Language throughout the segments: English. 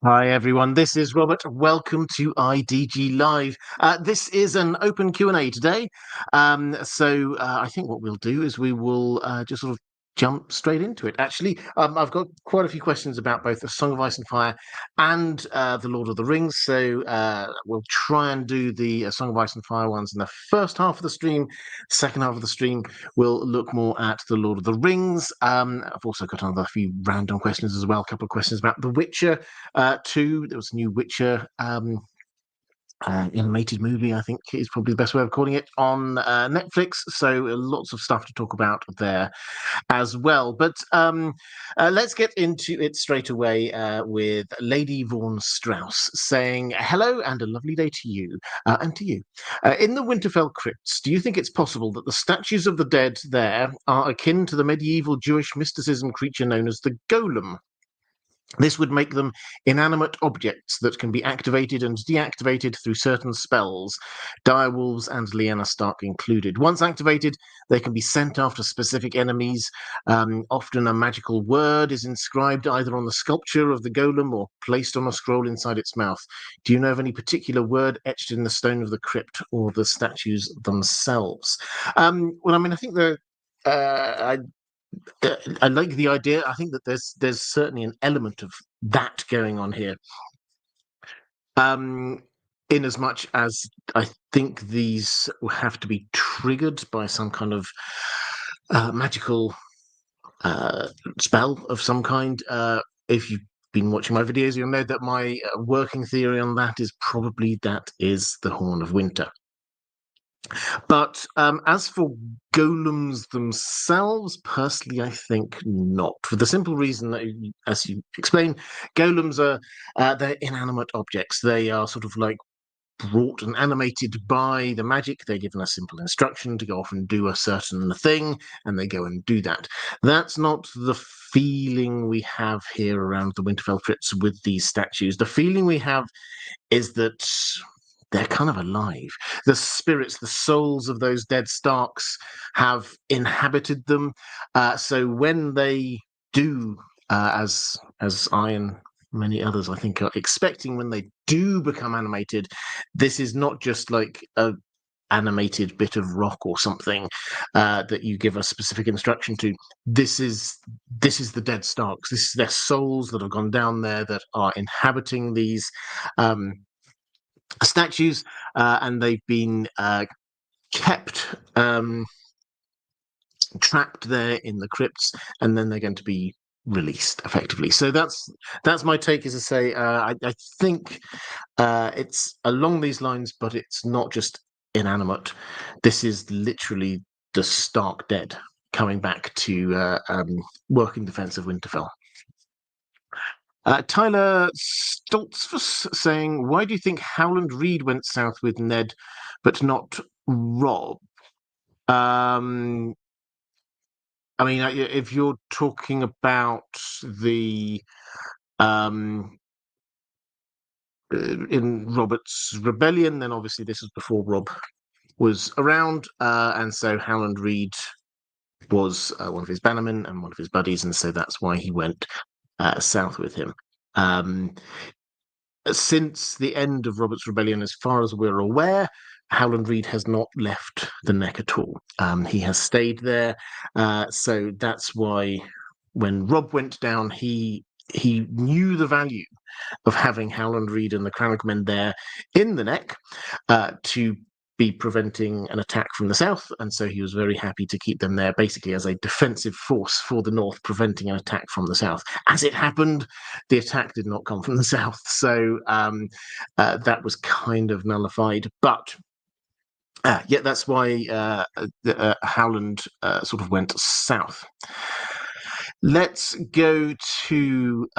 Hi everyone, this is Robert. Welcome to IDG Live. This is an open Q&A today. I think what we'll do is we will just sort of jump straight into it. Actually, I've got quite a few questions about both A Song of Ice and Fire and The Lord of the Rings. We'll try and do the Song of Ice and Fire ones in the first half of the stream. Second half of the stream, we'll look more at The Lord of the Rings. I've also got another few random questions as well. A couple of questions about The Witcher. Two, there was a new Witcher animated movie, I think is probably the best way of calling it, on Netflix. So lots of stuff to talk about there as well. But let's get into it straight away with Lady Vaughan-Strauss saying, hello and a lovely day to you and to you. In the Winterfell crypts, do you think it's possible that the statues of the dead there are akin to the medieval Jewish mysticism creature known as the golem? This would make them inanimate objects that can be activated and deactivated through certain spells, direwolves and Lyanna Stark included. Once activated, they can be sent after specific enemies. Often a magical word is inscribed either on the sculpture of the golem or placed on a scroll inside its mouth. Do you know of any particular word etched in the stone of the crypt or the statues themselves? I think I like the idea. I think that there's certainly an element of that going on here. In as much as I think these have to be triggered by some kind of magical spell of some kind. If you've been watching my videos, you'll know that my working theory on that is probably that is the Horn of Winter. But as for golems themselves, personally, I think not. For the simple reason that, as you explain, golems are they're inanimate objects. They are sort of like brought and animated by the magic. They're given a simple instruction to go off and do a certain thing, and they go and do that. That's not the feeling we have here around the Winterfell crypts with these statues. The feeling we have is that they're kind of alive. The spirits, the souls of those dead Starks have inhabited them. So when they do, as I and many others, I think, are expecting, when they do become animated, this is not just like a animated bit of rock or something that you give a specific instruction to. This is the dead Starks. This is their souls that have gone down there that are inhabiting these statues, and they've been kept trapped there in the crypts, and then they're going to be released effectively. So that's my take. As I say, I think it's along these lines, but it's not just inanimate. This is literally the Stark dead coming back to work in defense of Winterfell. Tyler Stoltzfus saying, why do you think Howland Reed went south with Ned, but not Robb? If you're talking about the in Robert's rebellion, then obviously this was before Robb was around, and so Howland Reed was one of his bannermen and one of his buddies, and so that's why he went south with him. Since the end of Robert's Rebellion, as far as we're aware, Howland Reed has not left the Neck at all. He has stayed there. So that's why when Robb went down, he knew the value of having Howland Reed and the Cranach men there in the Neck to be preventing an attack from the south, and so he was very happy to keep them there basically as a defensive force for the north, preventing an attack from the south. As it happened, the attack did not come from the south, so that was kind of nullified. But yeah, that's why Howland sort of went south. Let's go to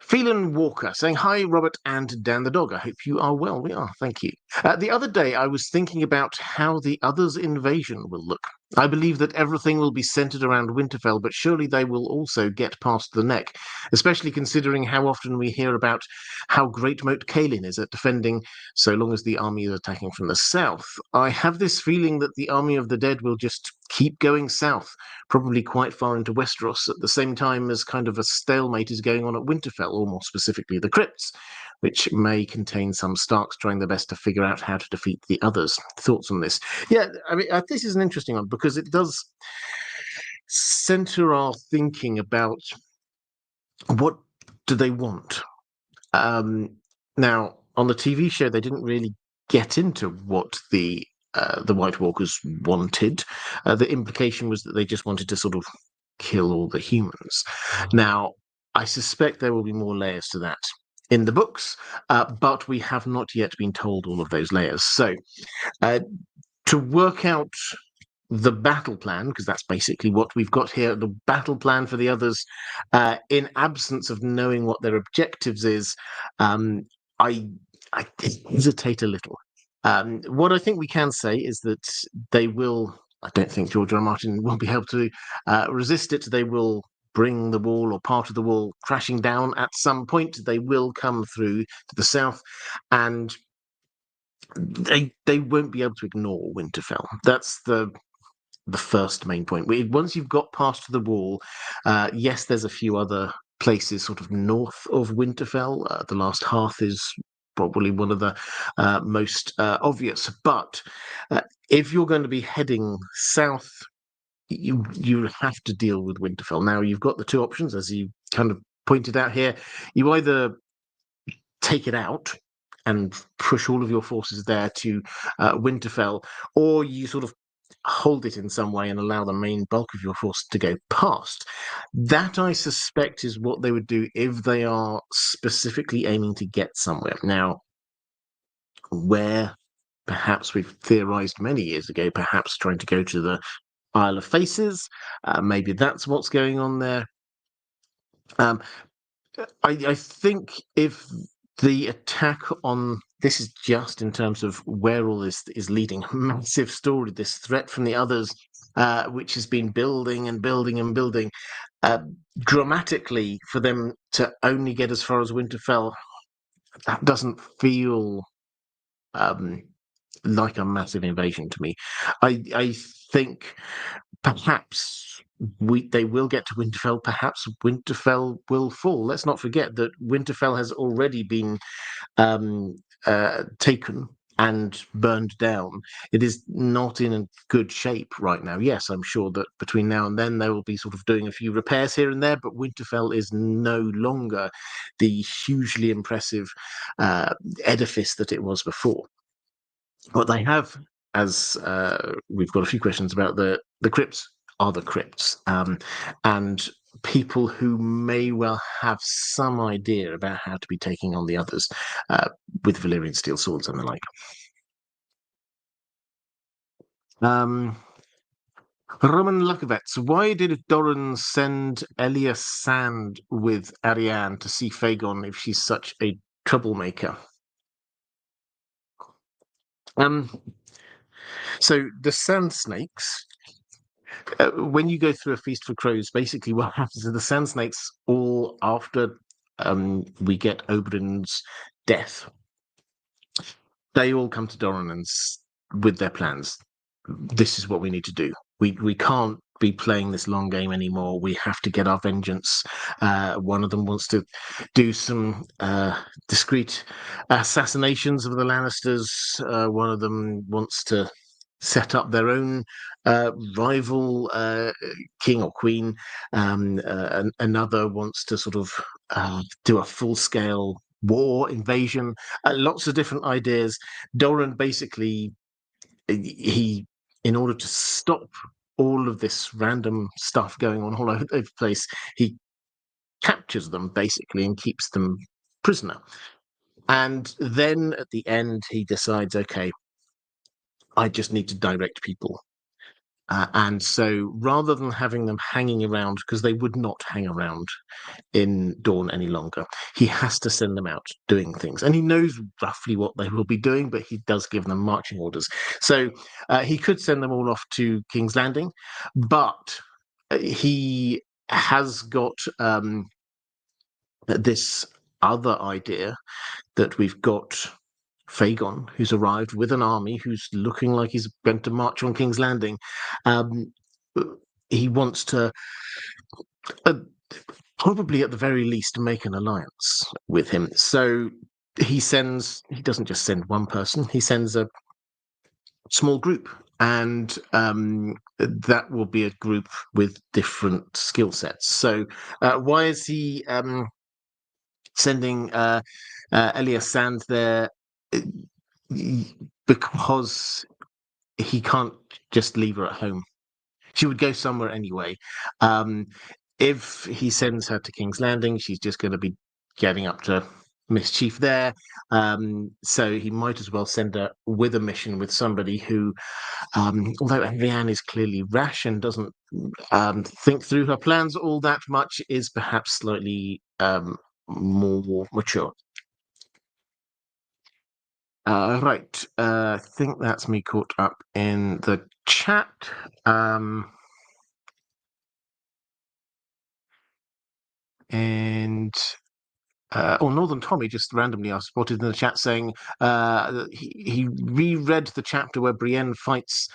Phelan Walker saying, hi, Robert and Dan the Dog. I hope you are well. We are, thank you. The other day, I was thinking about how the Others' invasion will look. I believe that everything will be centered around Winterfell, but surely they will also get past the Neck, especially considering how often we hear about how great Moat Coleen is at defending so long as the army is attacking from the south. I have this feeling that the army of the dead will just keep going south, probably quite far into Westeros, at the same time as kind of a stalemate is going on at Winterfell, or more specifically the crypts, which may contain some Starks trying their best to figure out how to defeat the others. Thoughts on this? Yeah, I mean, this is an interesting one because it does center our thinking about what do they want. Now, on the TV show, they didn't really get into what the White Walkers wanted. The implication was that they just wanted to sort of kill all the humans. Now, I suspect there will be more layers to that in the books, but we have not yet been told all of those layers. So, to work out the battle plan, because that's basically what we've got here, the battle plan for the others, in absence of knowing what their objectives is, I hesitate a little. What I think we can say is that they will, I don't think George R. R. Martin will be able to resist it. They will bring the wall or part of the wall crashing down at some point. They will come through to the south, and they won't be able to ignore Winterfell. That's the first main point. Once you've got past the wall, yes, there's a few other places sort of north of Winterfell. The Last Hearth is probably one of the most obvious. But if you're going to be heading south, you have to deal with Winterfell. Now, you've got the two options, as you kind of pointed out here. You either take it out and push all of your forces there to Winterfell, or you sort of hold it in some way and allow the main bulk of your force to go past. That, I suspect, is what they would do if they are specifically aiming to get somewhere. Now, where perhaps we've theorized many years ago, perhaps trying to go to the Isle of Faces, maybe that's what's going on there. I think if the attack on this is just in terms of where all this is leading, massive story, this threat from the others, which has been building and building and building, dramatically for them to only get as far as Winterfell, that doesn't feel like a massive invasion to me. I think perhaps they will get to Winterfell. Perhaps Winterfell will fall. Let's not forget that Winterfell has already been taken and burned down. It is not in a good shape right now. Yes, I'm sure that between now and then they will be sort of doing a few repairs here and there, but Winterfell is no longer the hugely impressive edifice that it was before. What they have, as we've got a few questions about the crypts, are the crypts, and people who may well have some idea about how to be taking on the others with Valyrian steel swords and the like. Roman Lukovets, why did Doran send Elia Sand with Arianne to see Fagon if she's such a troublemaker? So the sand snakes, when you go through a feast for crows, basically what happens is the sand snakes, all after we get Oberyn's death, they all come to Doran with their plans. This is what we need to do. We can't be playing this long game anymore. We have to get our vengeance. One of them wants to do some discreet assassinations of the Lannisters. One of them wants to set up their own rival king or queen. Another wants to sort of do a full-scale war invasion. Lots of different ideas. Doran basically, in order to stop all of this random stuff going on all over the place, he captures them basically and keeps them prisoner. And then at the end, he decides, okay, I just need to direct people. And so rather than having them hanging around, because they would not hang around in Dorne any longer, he has to send them out doing things. And he knows roughly what they will be doing, but he does give them marching orders. So he could send them all off to King's Landing, but he has got this other idea that we've got Fagon, who's arrived with an army, who's looking like he's going to march on King's Landing. he wants to probably at the very least make an alliance with him. So he doesn't just send one person, he sends a small group, and that will be a group with different skill sets. So why is he sending Elias Sand there? Because he can't just leave her at home. She would go somewhere anyway. If he sends her to King's Landing, she's just going to be getting up to mischief there. So he might as well send her with a mission with somebody who, although Rianne is clearly rash and doesn't think through her plans all that much, is perhaps slightly more mature. Right. I think that's me caught up in the chat. And Northern Tommy just randomly I spotted in the chat saying he reread the chapter where Brienne fights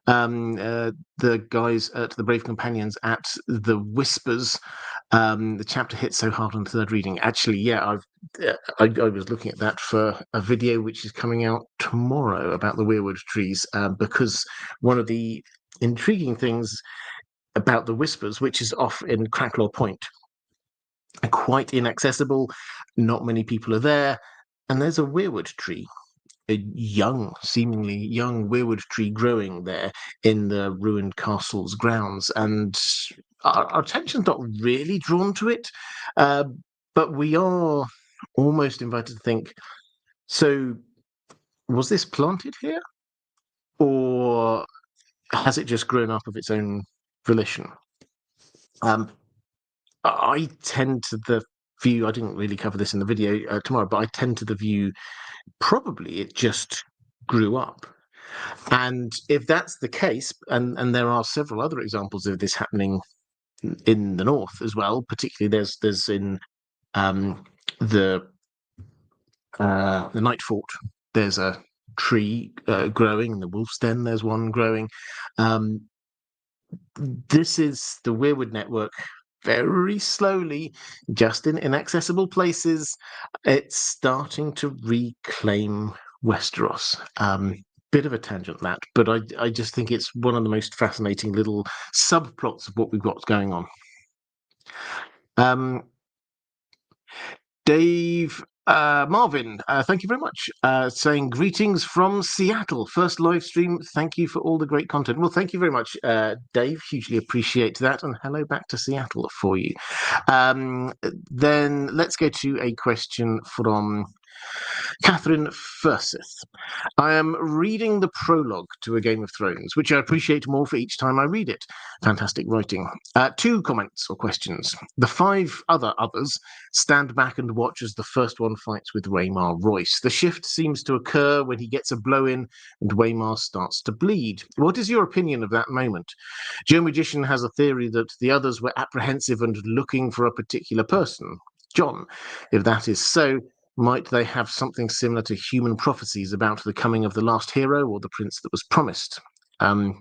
the guys at the Brave Companions at the Whispers. The chapter hit so hard on the third reading. Actually, yeah, I was looking at that for a video which is coming out tomorrow about the Weirwood trees, because one of the intriguing things about the Whispers, which is off in Cracklaw Point, quite inaccessible, not many people are there, and there's a weirwood tree, a seemingly young weirwood tree growing there in the ruined castle's grounds, and our attention's not really drawn to it, but we are almost invited to think, so was this planted here, or has it just grown up of its own volition? I tend to the view, I didn't really cover this in the video tomorrow, but I tend to the view probably it just grew up. And if that's the case, and there are several other examples of this happening in the north as well, particularly there's in the Night Fort, there's a tree growing, in the Wolf's Den there's one growing. This is the Weirwood network very slowly, just in inaccessible places, it's starting to reclaim Westeros. Bit of a tangent, that, but I just think it's one of the most fascinating little subplots of what we've got going on. Dave Marvin, thank you very much. Saying greetings from Seattle. First live stream. Thank you for all the great content. Well, thank you very much, Dave. Hugely appreciate that. And hello back to Seattle for you. Then let's go to a question from Catherine Furseth. I am reading the prologue to A Game of Thrones, which I appreciate more for each time I read it. Fantastic writing. 2 comments or questions. The 5 others stand back and watch as the first one fights with Waymar Royce. The shift seems to occur when he gets a blow in and Waymar starts to bleed. What is your opinion of that moment? Joe Magician has a theory that the others were apprehensive and looking for a particular person. John, if that is so, might they have something similar to human prophecies about the coming of the last hero or the prince that was promised? And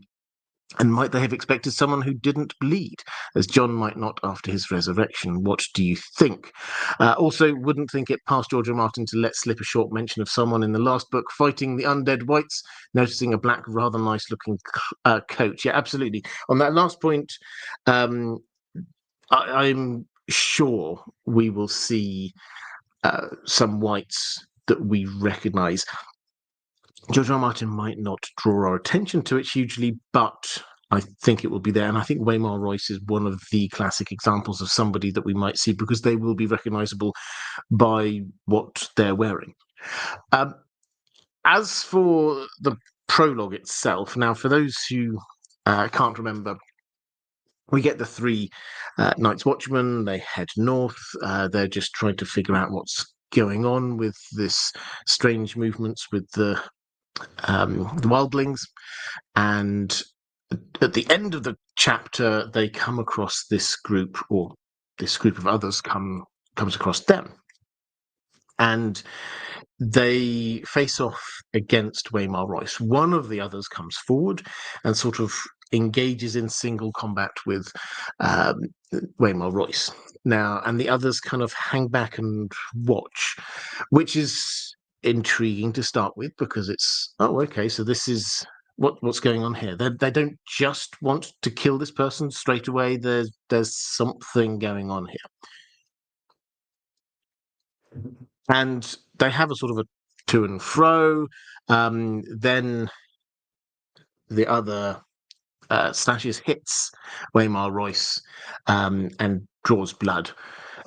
might they have expected someone who didn't bleed, as Jon might not after his resurrection? What do you think? Also, wouldn't think it past George R. Martin to let slip a short mention of someone in the last book fighting the undead whites, noticing a black, rather nice-looking coat. Yeah, absolutely. On that last point, I'm sure we will see some whites that we recognise. George R. Martin might not draw our attention to it hugely, but I think it will be there. And I think Waymar Royce is one of the classic examples of somebody that we might see because they will be recognisable by what they're wearing. As for the prologue itself, now for those who can't remember, we get the 3 Night's Watchmen. They head north. They're just trying to figure out what's going on with this strange movements with the wildlings. And at the end of the chapter, they come across this group, or this group of others comes across them. And they face off against Waymar Royce. One of the others comes forward and sort of engages in single combat with Waymar Royce. Now, and the others kind of hang back and watch, which is intriguing to start with, because it's, oh, okay, so this is what's going on here. They don't just want to kill this person straight away. There's something going on here. And they have a sort of a to and fro. Then the other slashes, hits Waymar Royce, and draws blood.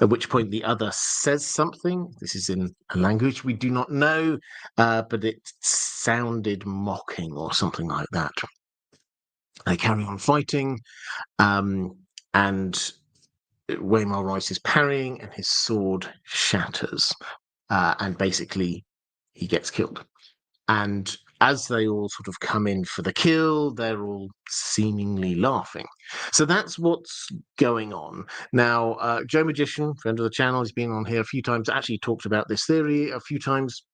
At which point the other says something. This is in a language we do not know, but it sounded mocking or something like that. They carry on fighting, and Waymar Royce is parrying, and his sword shatters, and basically he gets killed. And as they all sort of come in for the kill, they're all seemingly laughing. So that's what's going on. Now, Joe Magician, friend of the channel, has been on here a few times, actually talked about this theory a few times.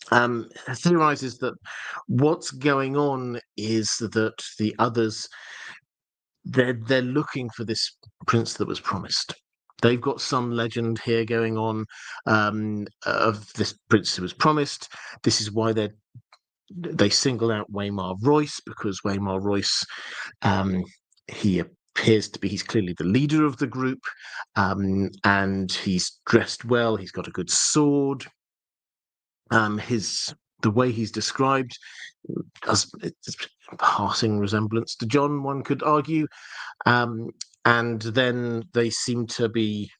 Theorizes that what's going on is that the others, they're looking for this prince that was promised. They've got some legend here going on, of this prince who was promised. This is why they single out Waymar Royce, because Waymar Royce, he appears to be, he's clearly the leader of the group, and he's dressed well. He's got a good sword. The way he's described does, it's a passing resemblance to Jon, one could argue. And then they seem to be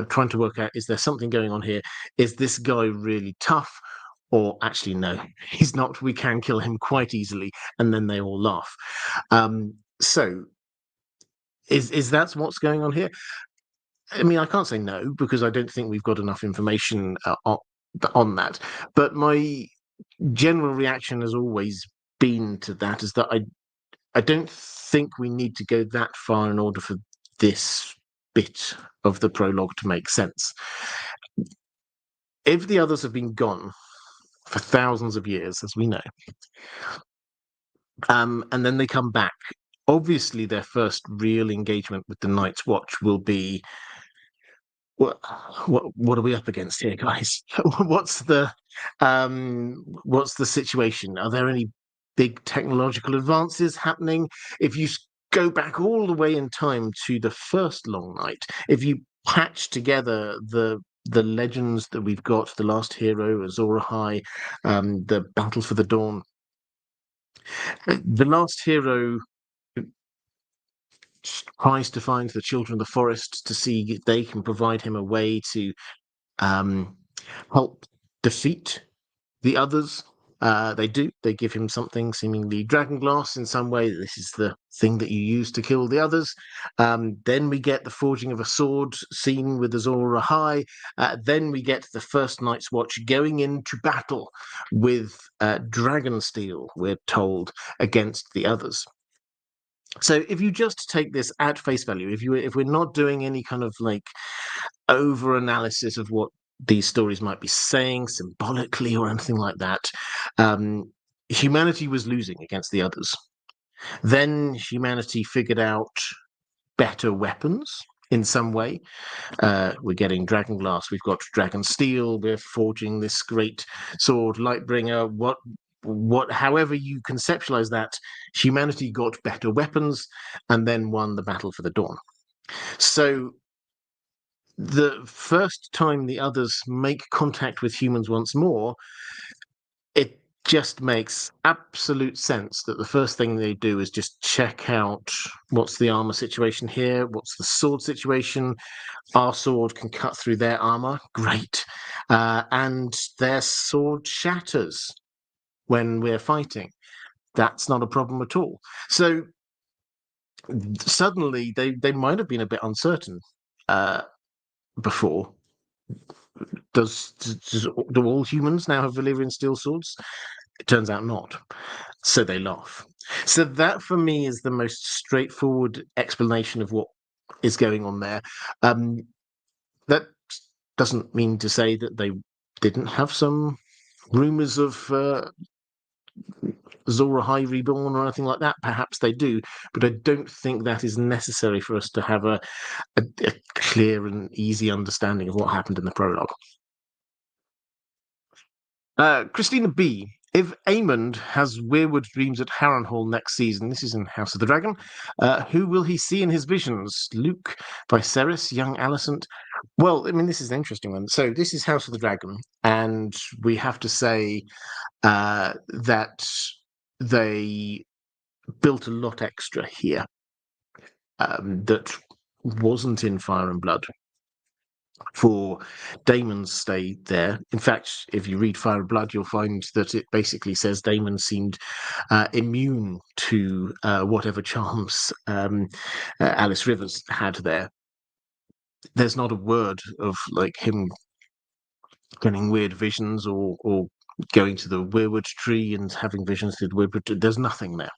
trying to work out, is there something going on here? Is this guy really tough? Or actually, no, he's not. We can kill him quite easily. And then they all laugh. So is that what's going on here? I mean, I can't say no, because I don't think we've got enough information on that. But my general reaction has always been to that, is that I don't think we need to go that far in order for this bit of the prologue to make sense. If the others have been gone for thousands of years, as we know, and then they come back, obviously their first real engagement with the Night's Watch will be, what are we up against here, guys? What's the situation? Are there any big technological advances happening? If you go back all the way in time to the first Long Night, if you patch together the legends that we've got, the last hero, Azor Ahai, the Battle for the Dawn, the last hero tries to find the children of the forest to see if they can provide him a way to help defeat the others. They do. They give him something seemingly dragonglass in some way. This is the thing that you use to kill the others. Then we get the forging of a sword scene with Azor Ahai. Then we get the first Night's Watch going into battle with dragon steel, we're told, against the others. So if you just take this at face value, if we're not doing any kind of like over analysis of what these stories might be saying symbolically or anything like that, humanity was losing against the others. Then humanity figured out better weapons in some way. We're getting dragonglass, we've got dragon steel, we're forging this great sword, Lightbringer, however you conceptualize that, humanity got better weapons and then won the Battle for the Dawn. So the first time the others make contact with humans once more, it just makes absolute sense that the first thing they do is just check out what's the armor situation here, what's the sword situation. Our sword can cut through their armor, great, and their sword shatters when we're fighting. That's not a problem at all. So suddenly they might have been a bit uncertain before. Do all humans now have Valyrian steel swords? It turns out not. So they laugh. So that for me is the most straightforward explanation of what is going on there. That doesn't mean to say that they didn't have some rumors of Zora High reborn or anything like that. Perhaps they do, but I don't think that is necessary for us to have a clear and easy understanding of what happened in the prologue. Christina B. If Aemond has Weirwood dreams at Harrenhal next season, this is in House of the Dragon, who will he see in his visions? Luke, Viserys, young Alicent? Well, I mean, this is an interesting one. So this is House of the Dragon, and we have to say that they built a lot extra here that wasn't in Fire and Blood for Daemon's stay there. In fact, if you read Fire and Blood, you'll find that it basically says Daemon seemed immune to whatever charms Alice Rivers had there. There's not a word of like him getting weird visions or going to the Weirwood tree and having visions through the Weirwood tree. There's nothing there.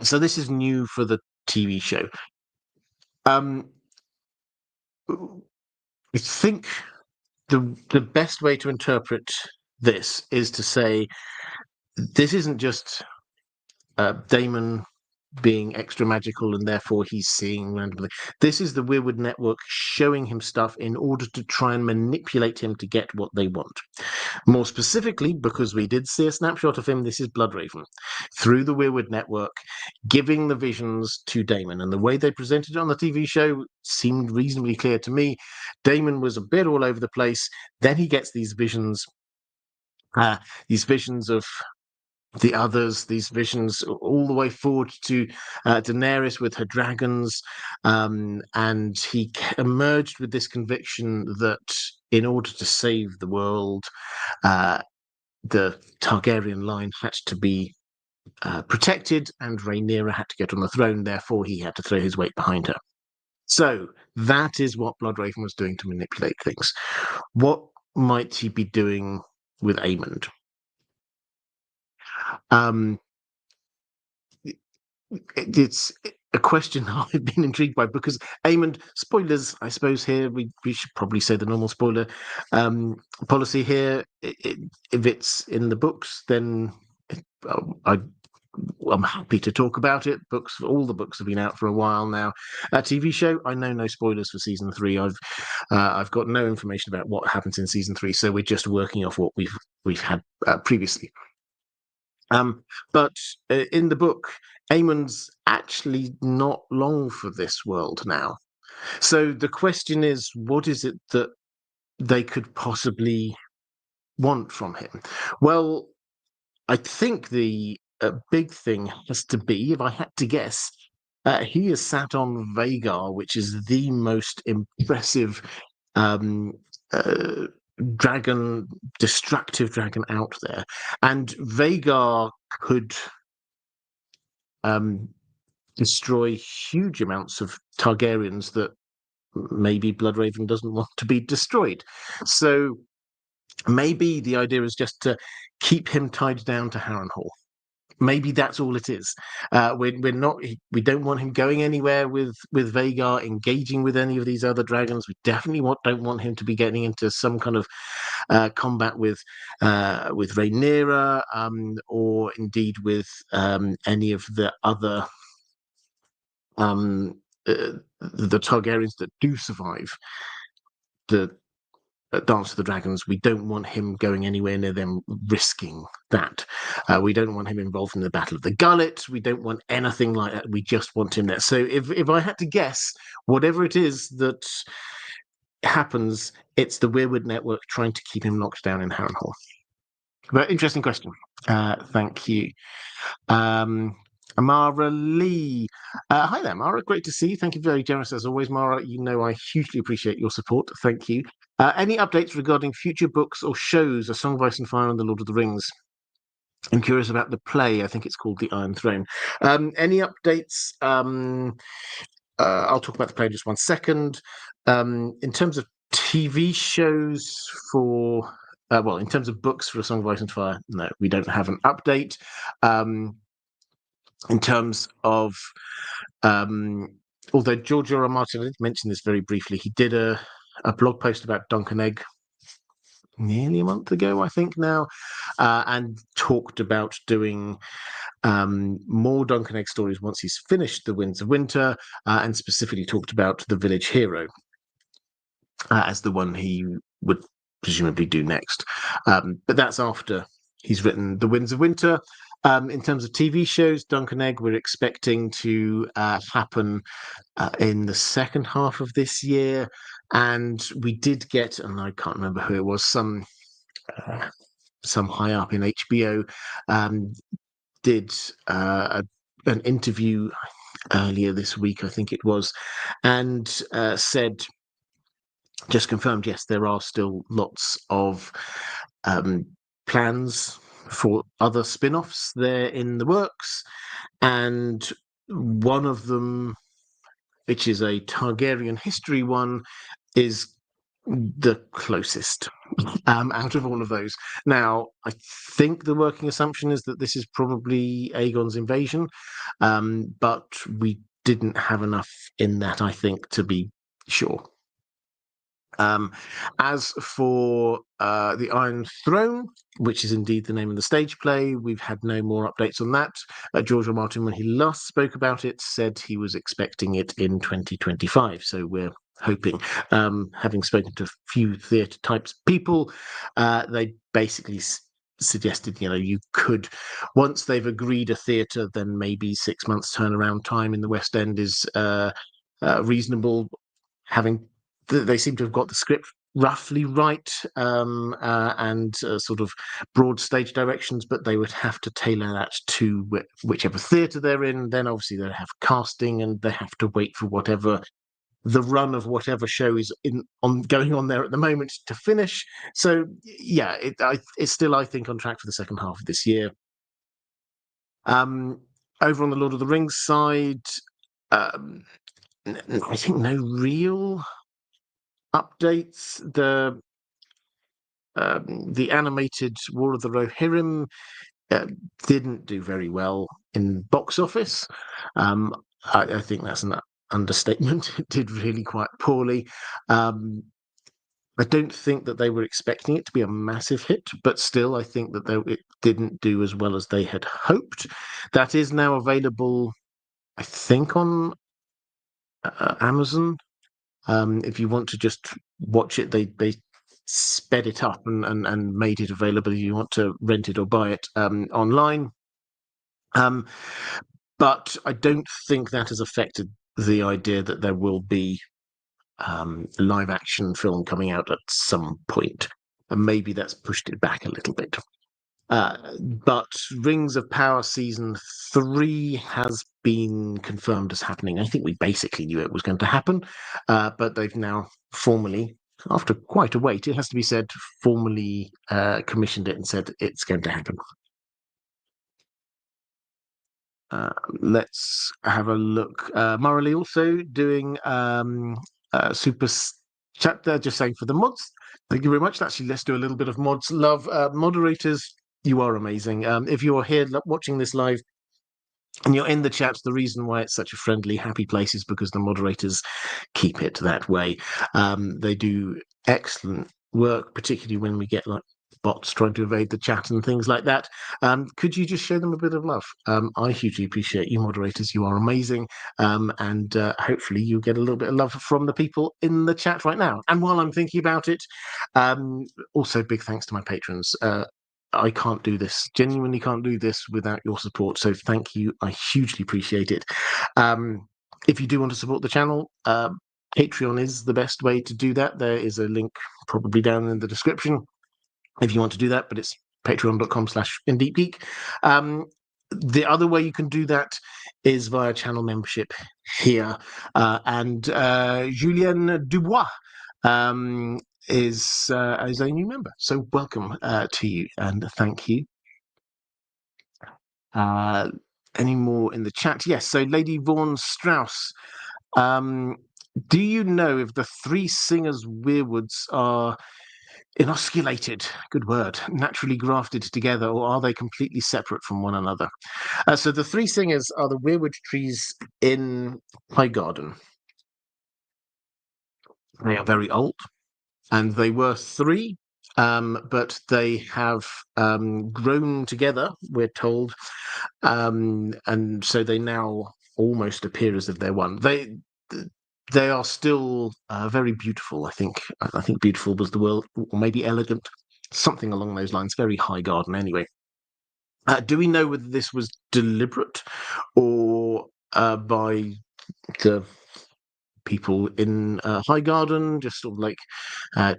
So this is new for the TV show. I think the best way to interpret this is to say this isn't just Daemon being extra magical and therefore he's seeing randomly. This is the Weirwood Network showing him stuff in order to try and manipulate him to get what they want. More specifically, because we did see a snapshot of him, this is Bloodraven, through the Weirwood Network, giving the visions to Daemon. And the way they presented it on the TV show seemed reasonably clear to me. Daemon was a bit all over the place. Then he gets these visions of the others, these visions all the way forward to Daenerys with her dragons, and he emerged with this conviction that in order to save the world, the Targaryen line had to be protected, and Rhaenyra had to get on the throne. Therefore, he had to throw his weight behind her. So that is what Bloodraven was doing to manipulate things. What might he be doing with Aemond? It's a question I've been intrigued by because Aemond, spoilers, I suppose here we should probably say the normal spoiler policy here. If it's in the books, then I'm happy to talk about it. All the books have been out for a while now. TV show, I know no spoilers for season 3. I've got no information about what happens in season 3, so we're just working off what we've had previously. But in the book, Aemond's actually not long for this world now. So the question is, what is it that they could possibly want from him? Well, I think the big thing has to be, if I had to guess, he is sat on Vhagar, which is the most impressive destructive dragon out there. And Vhagar could destroy huge amounts of Targaryens that maybe Bloodraven doesn't want to be destroyed. So maybe the idea is just to keep him tied down to Harrenhal. Maybe that's all it is. We don't want him going anywhere with Vhagar, engaging with any of these other dragons. We definitely don't want him to be getting into some kind of combat with Rhaenyra, or indeed with any of the other the Targaryens that do survive the Dance of the Dragons. We don't want him going anywhere near them, risking that. We don't want him involved in the Battle of the Gullet. We don't want anything like that. We just want him there. So if I had to guess, whatever it is that happens, it's the Weirwood Network trying to keep him locked down in Harrenhal. But interesting question. Thank you. Maura Lee. Hi there, Maura. Great to see you. Thank you. Very generous as always, Maura. You know I hugely appreciate your support. Thank you. Any updates regarding future books or shows, A Song of Ice and Fire and The Lord of the Rings? I'm curious about the play. I think it's called The Iron Throne. Any updates? I'll talk about the play in just one second. In terms of TV shows in terms of books for A Song of Ice and Fire, no, we don't have an update. In terms of, although George R. R. Martin, I did mention this very briefly, he did a blog post about Dunk and Egg nearly a month ago, I think now, and talked about doing more Dunk and Egg stories once he's finished the Winds of Winter, and specifically talked about the village hero as the one he would presumably do next. But that's after he's written the Winds of Winter. In terms of TV shows, Dunk and Egg, we're expecting to happen in the second half of this year. And we did get, and I can't remember who it was, some high up in HBO did an interview earlier this week, I think it was, and said, just confirmed, yes, there are still lots of plans for other spin-offs there in the works, and one of them, which is a Targaryen history one, is the closest out of all of those. Now, I think the working assumption is that this is probably Aegon's invasion, but we didn't have enough in that, I think, to be sure. As for the Iron Throne, which is indeed the name of the stage play, we've had no more updates on that. George R. Martin, when he last spoke about it, said he was expecting it in 2025. So we're hoping, having spoken to a few theatre types people, they basically suggested, you could, once they've agreed a theatre, then maybe 6 months turnaround time in the West End is reasonable. They seem to have got the script roughly right, and sort of broad stage directions, but they would have to tailor that to whichever theatre they're in. Then obviously they have casting, and they have to wait for whatever the run of whatever show is going on there at the moment to finish. So yeah, it's still, I think, on track for the second half of this year. Over on the Lord of the Rings side, I think no real updates. The animated War of the Rohirrim didn't do very well in box office. I think that's an understatement. It did really quite poorly. I don't think that they were expecting it to be a massive hit, but still, I think that it didn't do as well as they had hoped. That is now available, I think, on Amazon. If you want to just watch it, they sped it up and made it available if you want to rent it or buy it online. But I don't think that has affected the idea that there will be a live action film coming out at some point. And maybe that's pushed it back a little bit. But Rings of Power Season 3 has been confirmed as happening. I think we basically knew it was going to happen, but they've now formally, after quite a wait, it has to be said, formally commissioned it and said it's going to happen. Let's have a look. Maura also doing super chat there, just saying for the mods. Thank you very much. Actually, let's do a little bit of mods love. Moderators, you are amazing. If you're here watching this live and you're in the chat, the reason why it's such a friendly, happy place is because the moderators keep it that way. They do excellent work, particularly when we get bots trying to evade the chat and things like that. Could you just show them a bit of love? I hugely appreciate you, moderators. You are amazing. And hopefully you'll get a little bit of love from the people in the chat right now. And while I'm thinking about it, also big thanks to my patrons. I can't do this, genuinely can't do this without your support. So thank you. I hugely appreciate it. If you do want to support the channel, Patreon is the best way to do that. There is a link probably down in the description if you want to do that, but it's patreon.com/InDeepGeek. The other way you can do that is via channel membership here. And Julien Dubois is a new member. So welcome to you and thank you. Any more in the chat? Yes, so Lady Vaughan-Strauss. Do you know if the three singers' weirwoods are inosculated, good word, naturally grafted together, or are they completely separate from one another? So the three singers are the weirwood trees in Highgarden. They are very old, and they were three but they have grown together, we're told, and so they now almost appear as if they're one. They are still very beautiful. I think beautiful was the word, or maybe elegant, something along those lines. Very Highgarden, anyway. Do we know whether this was deliberate or by the people in Highgarden, just sort of like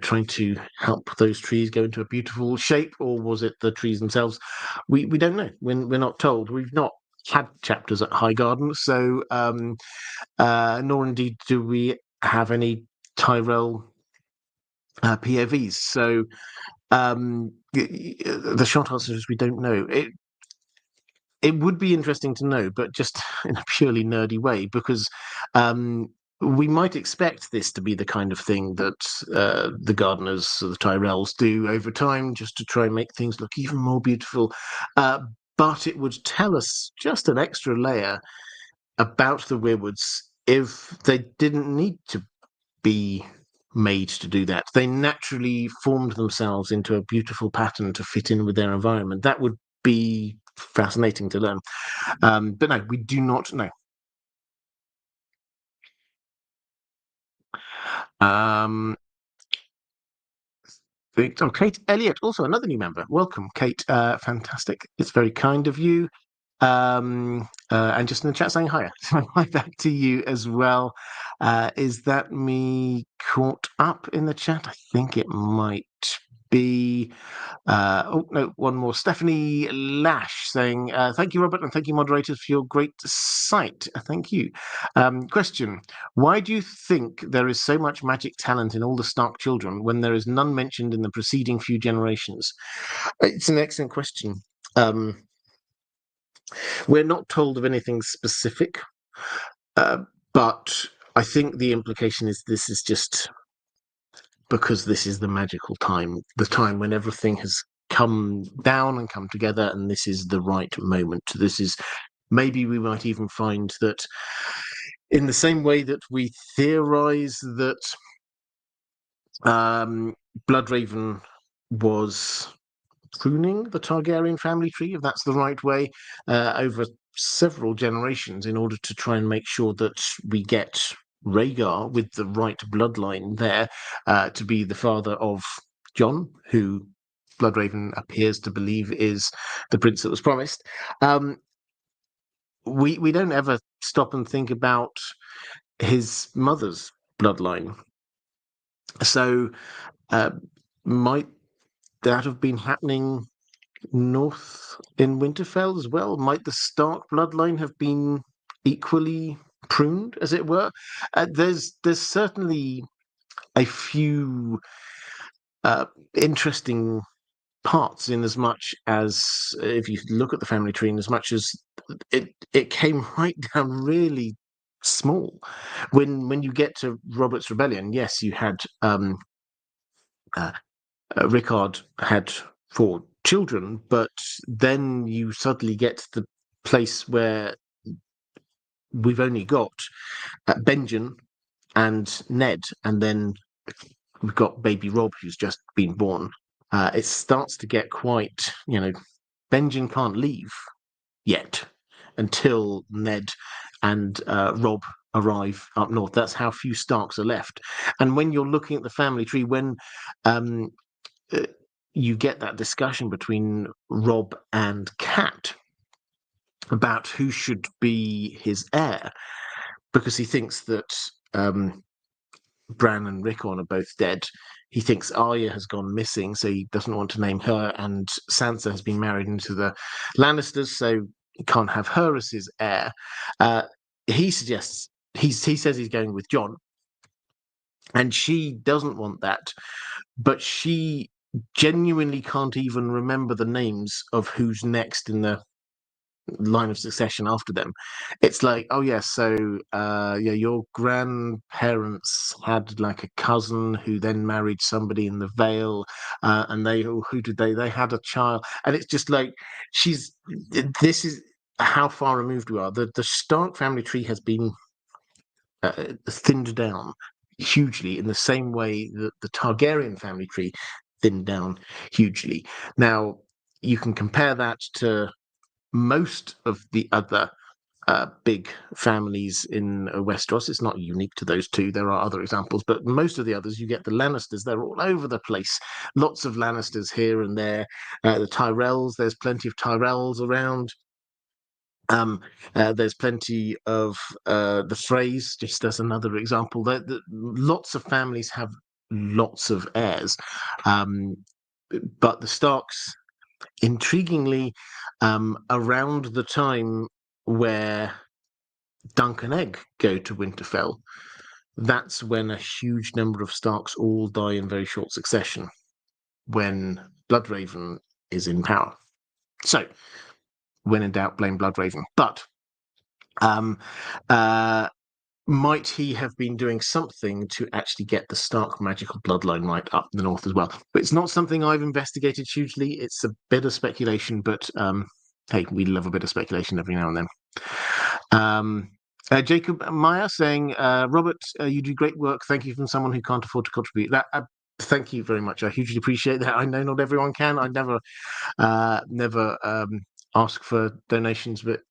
trying to help those trees go into a beautiful shape, or was it the trees themselves? We don't know. We're not told. We've not had chapters at Highgarden, so nor indeed do we have any Tyrell POVs. So the short answer is we don't know. It would be interesting to know, but just in a purely nerdy way, because we might expect this to be the kind of thing that the gardeners, or the Tyrells, do over time, just to try and make things look even more beautiful. But it would tell us just an extra layer about the Weirwoods if they didn't need to be made to do that. They naturally formed themselves into a beautiful pattern to fit in with their environment. That would be fascinating to learn. But no, we do not know. Kate Elliott, also another new member. Welcome, Kate. Fantastic. It's very kind of you. And just in the chat saying hi. So hi back to you as well. Is that me caught up in the chat? I think it might be. Oh no, one more. Stephanie Lash saying, thank you, Robert, and thank you, moderators, for your great site. Thank you. Question: why do you think there is so much magic talent in all the Stark children when there is none mentioned in the preceding few generations? It's an excellent question. We're not told of anything specific, but I think the implication is this is just because this is the magical time, the time when everything has come down and come together, and this is the right moment. This is, maybe we might even find that in the same way that we theorize that Bloodraven was pruning the Targaryen family tree, if that's the right way, over several generations in order to try and make sure that we get Rhaegar with the right bloodline there to be the father of Jon, who Bloodraven appears to believe is the prince that was promised. We don't ever stop and think about his mother's bloodline. So might that have been happening north in Winterfell as well? Might the Stark bloodline have been equally pruned, as it were? There's certainly a few interesting parts, in as much as if you look at the family tree, in as much as it came right down really small. When you get to Robert's Rebellion, yes, you had Rickard had 4 children, but then you suddenly get to the place where we've only got Benjen and Ned, and then we've got baby Rob, who's just been born. It starts to get quite, Benjen can't leave yet until Ned and Rob arrive up north. That's how few Starks are left. And when you're looking at the family tree, when you get that discussion between Rob and Cat about who should be his heir, because he thinks that Bran and Rickon are both dead. He thinks Arya has gone missing, so he doesn't want to name her, and Sansa has been married into the Lannisters, so he can't have her as his heir. He suggests, he says he's going with Jon, and she doesn't want that, but she genuinely can't even remember the names of who's next in the line of succession after them. It's like, oh yes, so your grandparents had like a cousin who then married somebody in the Vale, and who did they had a child, and it's just like, this is how far removed we are. The Stark family tree has been thinned down hugely, in the same way that the Targaryen family tree thinned down hugely. Now, you can compare that to most of the other big families in Westeros. It's not unique to those two. There are other examples, but most of the others, you get the Lannisters. They're all over the place. Lots of Lannisters here and there. The Tyrells, there's plenty of Tyrells around. There's plenty of the Freys, just as another example. Lots of families have lots of heirs. But the Starks, intriguingly, around the time where Dunk and Egg go to Winterfell, that's when a huge number of Starks all die in very short succession, when Bloodraven is in power. So, when in doubt, blame Bloodraven. But might he have been doing something to actually get the Stark magical bloodline right up the north as well? But it's not something I've investigated hugely. It's a bit of speculation, but hey, we love a bit of speculation every now and then. Jacob Meyer saying, Robert, you do great work. Thank you from someone who can't afford to contribute. Thank you very much. I hugely appreciate that. I know not everyone can. I never ask for donations, but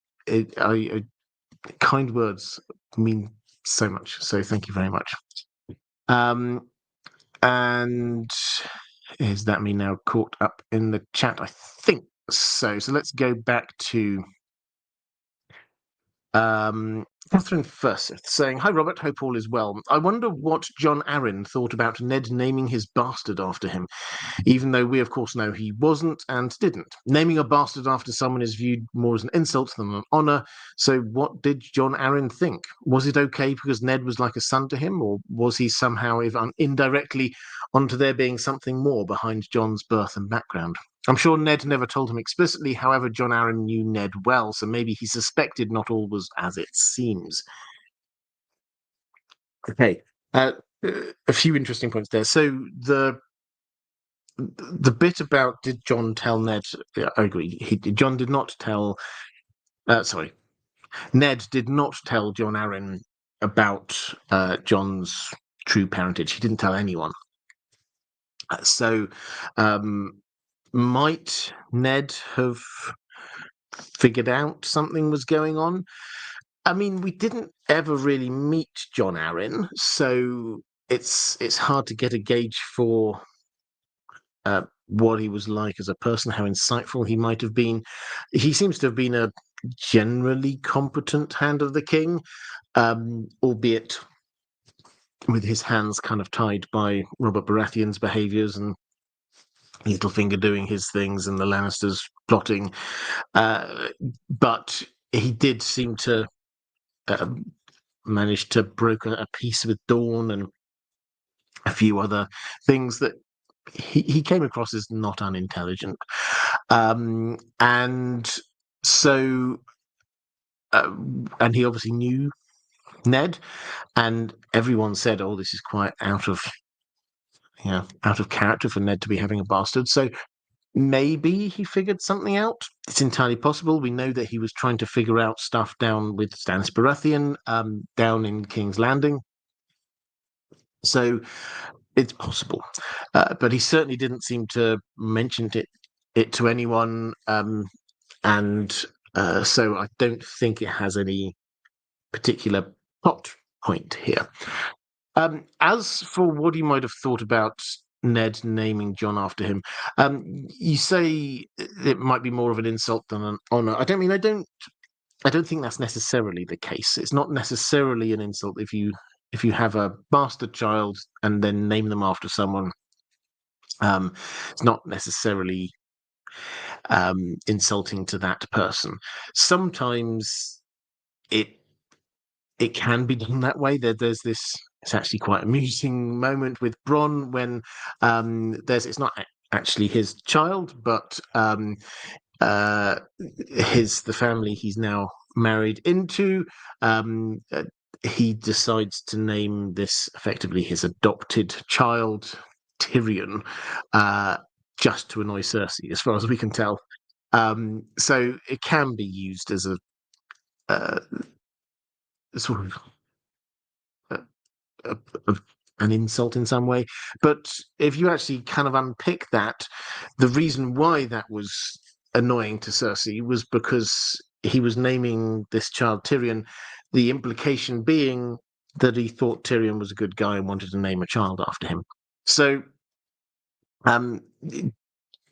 kind words mean so much. So thank you very much. And is that me now caught up in the chat? I think so. So let's go back to Catherine Furseth saying, "Hi Robert, hope all is well. I wonder what Jon Arryn thought about Ned naming his bastard after him, even though we of course know he wasn't and didn't. Naming a bastard after someone is viewed more as an insult than an honour. So what did Jon Arryn think? Was it okay because Ned was like a son to him, or was he somehow, if indirectly, onto there being something more behind Jon's birth and background? I'm sure Ned never told him explicitly, however, Jon Arryn knew Ned well, so maybe he suspected not all was as it seems." Okay, a few interesting points there. So the bit about did Jon tell Ned? I agree. Jon did not tell. Ned did not tell Jon Arryn about Jon's true parentage. He didn't tell anyone. So, might Ned have figured out something was going on? I mean, we didn't ever really meet Jon Arryn, so it's hard to get a gauge for what he was like as a person, how insightful he might have been. He seems to have been a generally competent hand of the king, albeit with his hands kind of tied by Robert Baratheon's behaviours and Littlefinger doing his things and the Lannisters plotting. But he did seem to manage to broker a peace with Dawn and a few other things that he came across as not unintelligent. And so, and he obviously knew Ned, and everyone said, "Oh, this is quite out of character for Ned to be having a bastard." So maybe he figured something out. It's entirely possible. We know that he was trying to figure out stuff down with Stannis Baratheon, down in King's Landing. So it's possible, but he certainly didn't seem to mention it to anyone, and so I don't think it has any particular plot point here. As for what he might have thought about Ned naming Jon after him, you say it might be more of an insult than an honor. I don't think that's necessarily the case. It's not necessarily an insult if you have a bastard child and then name them after someone. It's not necessarily insulting to that person. Sometimes it can be done that way. There's this. It's actually quite amusing moment with Bronn when it's not actually his child, but the family he's now married into. He decides to name this effectively his adopted child, Tyrion, just to annoy Cersei, as far as we can tell. So it can be used as a sort of an insult in some way. But if you actually kind of unpick that, the reason why that was annoying to Cersei was because he was naming this child Tyrion, the implication being that he thought Tyrion was a good guy and wanted to name a child after him. So um,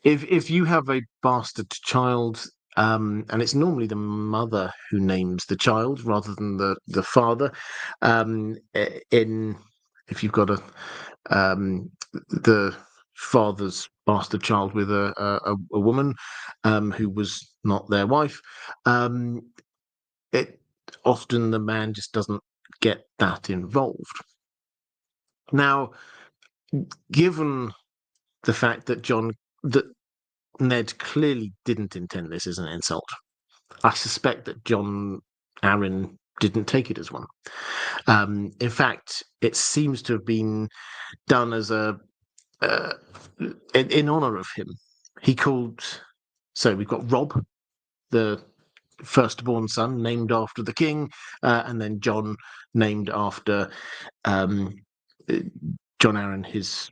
if you have a bastard child, and it's normally the mother who names the child rather than the father, in if you've got the father's bastard child with a woman who was not their wife, it often the man just doesn't get that involved. Now, given the fact that Ned clearly didn't intend this as an insult, I suspect that Jon Arryn didn't take it as one. In fact, it seems to have been done as in honor of him. He called. So we've got Robb, the firstborn son, named after the king, and then Jon, named after Jon Arryn, his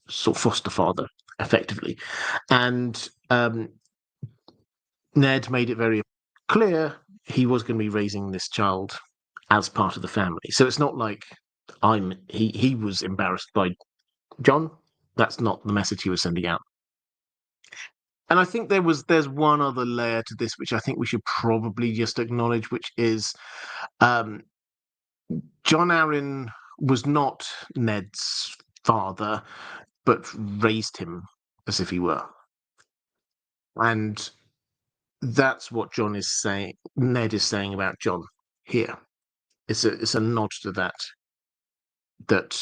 sort of foster father, effectively. And Ned made it very clear he was going to be raising this child as part of the family. So it's not like he was embarrassed by Jon. That's not the message he was sending out. And I think there's one other layer to this which I think we should probably just acknowledge, which is Jon Arryn was not Ned's father, but raised him as if he were. And that's what Jon is saying. Ned is saying about Jon here. It's a nod to that. That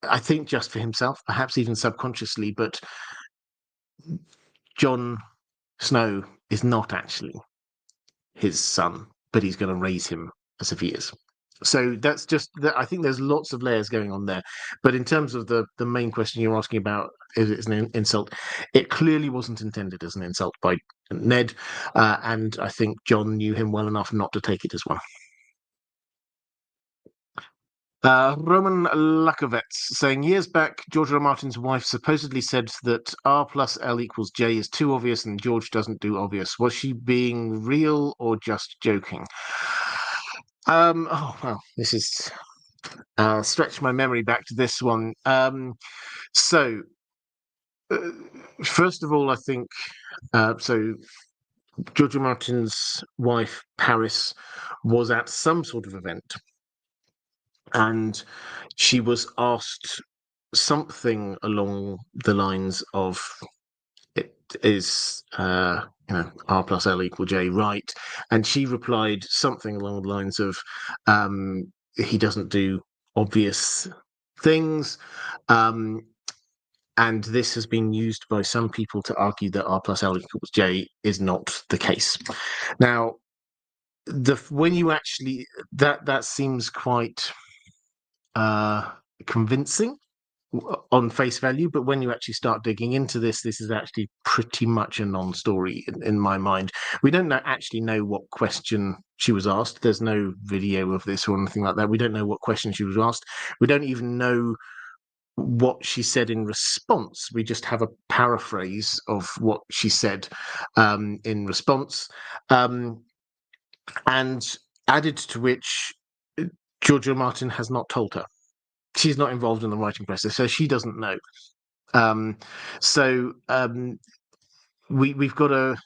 I think just for himself, perhaps even subconsciously, but Jon Snow is not actually his son, but he's going to raise him as if he is. So that's just that. I think there's lots of layers going on there. But in terms of the main question you're asking about, is it an insult? It clearly wasn't intended as an insult by Ned, and I think Jon knew him well enough not to take it as one. Roman Lakovets saying, years back, George R. R. Martin's wife supposedly said that R+L equals J is too obvious and George doesn't do obvious. Was she being real or just joking? Oh, well, this is stretch my memory back to this one. So, first of all, I think so. George R. R. Martin's wife, Paris, was at some sort of event, and she was asked something along the lines of, "It is R+L equal J, right?" And she replied something along the lines of, "He doesn't do obvious things." And this has been used by some people to argue that R+L equals J is not the case. Now, when you actually that seems quite convincing on face value, but when you actually start digging into this is actually pretty much a non-story in my mind. We don't actually know what question she was asked. There's no video of this or anything like that. We don't know what question she was asked. We don't even know what she said in response. We just have a paraphrase of what she said in response, and added to which George R. R. Martin has not told her. She's not involved in the writing process, so she doesn't know. We've got a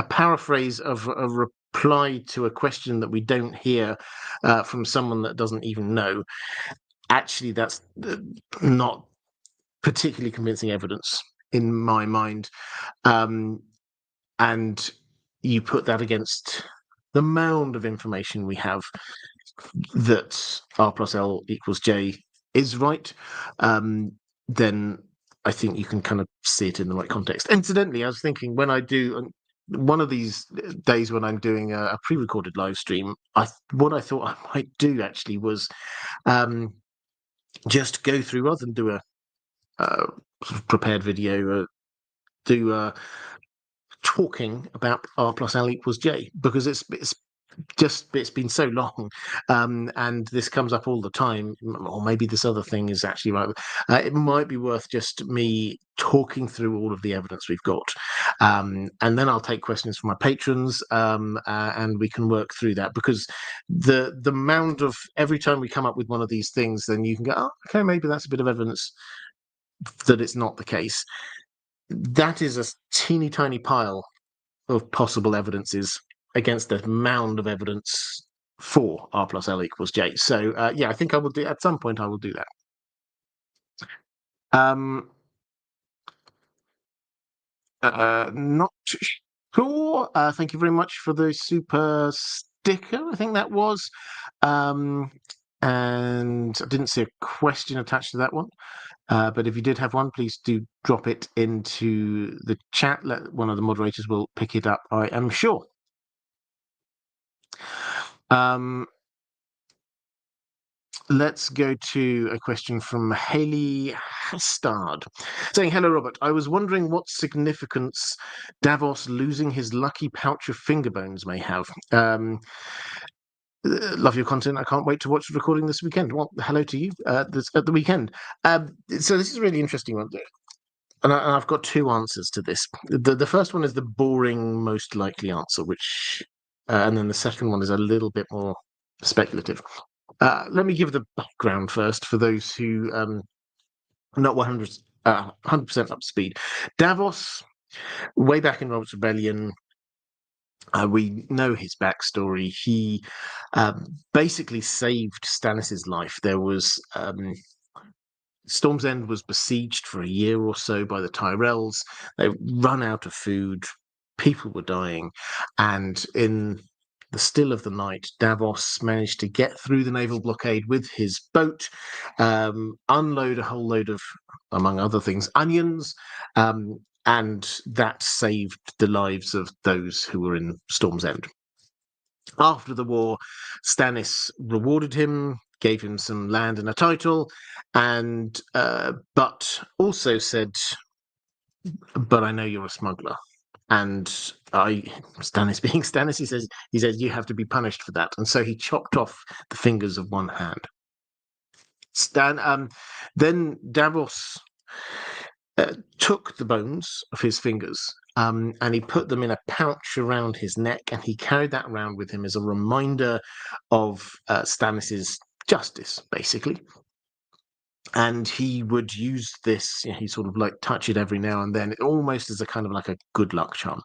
paraphrase of a reply to a question that we don't hear from someone that doesn't even know. Actually, that's not particularly convincing evidence in my mind. And you put that against the mound of information we have that R+L equals J is right, then I think you can kind of see it in the right context. Incidentally, I was thinking when I do one of these days when I'm doing a pre-recorded live stream, what I thought I might do actually was just go through, rather than do a sort of prepared video, do talking about R+L equals J, because it's just it's been so long, and this comes up all the time, or maybe this other thing is actually right. It might be worth just me talking through all of the evidence we've got, and then I'll take questions from my patrons, and we can work through that, because the mound of every time we come up with one of these things, then you can go, oh, okay, maybe that's a bit of evidence that it's not the case. That is a teeny tiny pile of possible evidences against the mound of evidence for R+L=J. So yeah, I think I will do at some point. I will do that. Not sure. Thank you very much for the super sticker. I think that was, and I didn't see a question attached to that one. But if you did have one, please do drop it into the chat. One of the moderators will pick it up, I am sure. Let's go to a question from Haley Hastard, saying, hello, Robert. I was wondering what significance Davos losing his lucky pouch of finger bones may have. Love your content. I can't wait to watch the recording this weekend. Well, hello to you at the weekend. So this is a really interesting one. And I've got two answers to this. The first one is the boring, most likely answer, which, and then the second one is a little bit more speculative. Let me give the background first for those who are not 100% up to speed. Davos, way back in Robert's Rebellion, we know his backstory. He basically saved Stannis' life. There was Storm's End was besieged for a year or so by the Tyrells. They run out of food. People were dying, and in the still of the night, Davos managed to get through the naval blockade with his boat, unload a whole load of, among other things, onions, and that saved the lives of those who were in Storm's End. After the war, Stannis rewarded him, gave him some land and a title, and but also said, "But I know you're a smuggler." And Stannis being Stannis, he says you have to be punished for that, and so he chopped off the fingers of one hand. Then Davos took the bones of his fingers, and he put them in a pouch around his neck, and he carried that around with him as a reminder of Stannis's justice, basically. And he would use this, he sort of like touch it every now and then, almost as a kind of like a good luck charm.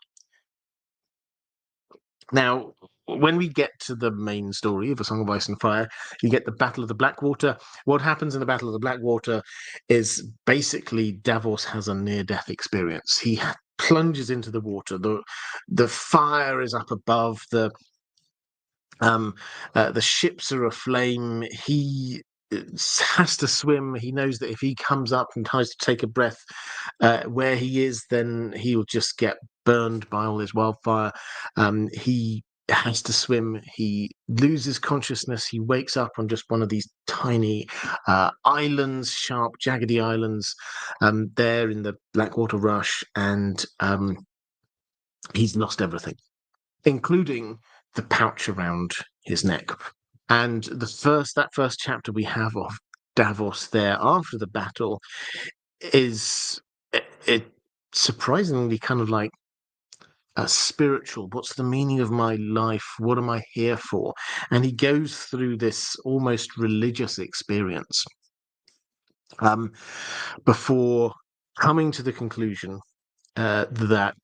Now, when we get to the main story of A Song of Ice and Fire, you get the Battle of the Blackwater. What happens in the Battle of the Blackwater is basically Davos has a near-death experience. He plunges into the water. The fire is up above. The ships are aflame. He has to swim. He knows that if he comes up and tries to take a breath where he is, then he'll just get burned by all his wildfire. He has to swim. He loses consciousness. He wakes up on just one of these tiny islands, sharp, jaggedy islands, there in the Blackwater Rush, and he's lost everything, including the pouch around his neck. And that first chapter we have of Davos there after the battle is it surprisingly kind of like spiritual. What's the meaning of my life? What am I here for? And he goes through this almost religious experience before coming to the conclusion that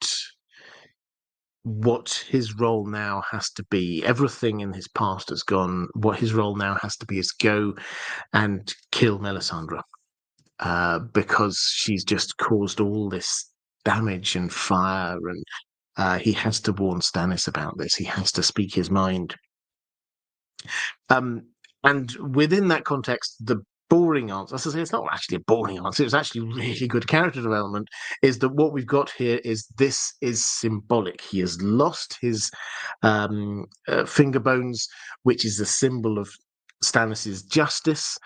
what his role now has to be, everything in his past has gone, what his role now has to be is go and kill Melisandre, because she's just caused all this damage and fire, and he has to warn Stannis about this. He has to speak his mind. And within that context, the boring answer, as I say, it's not actually a boring answer, it's actually really good character development, is that what we've got here is this is symbolic. He has lost his finger bones, which is a symbol of Stannis's justice,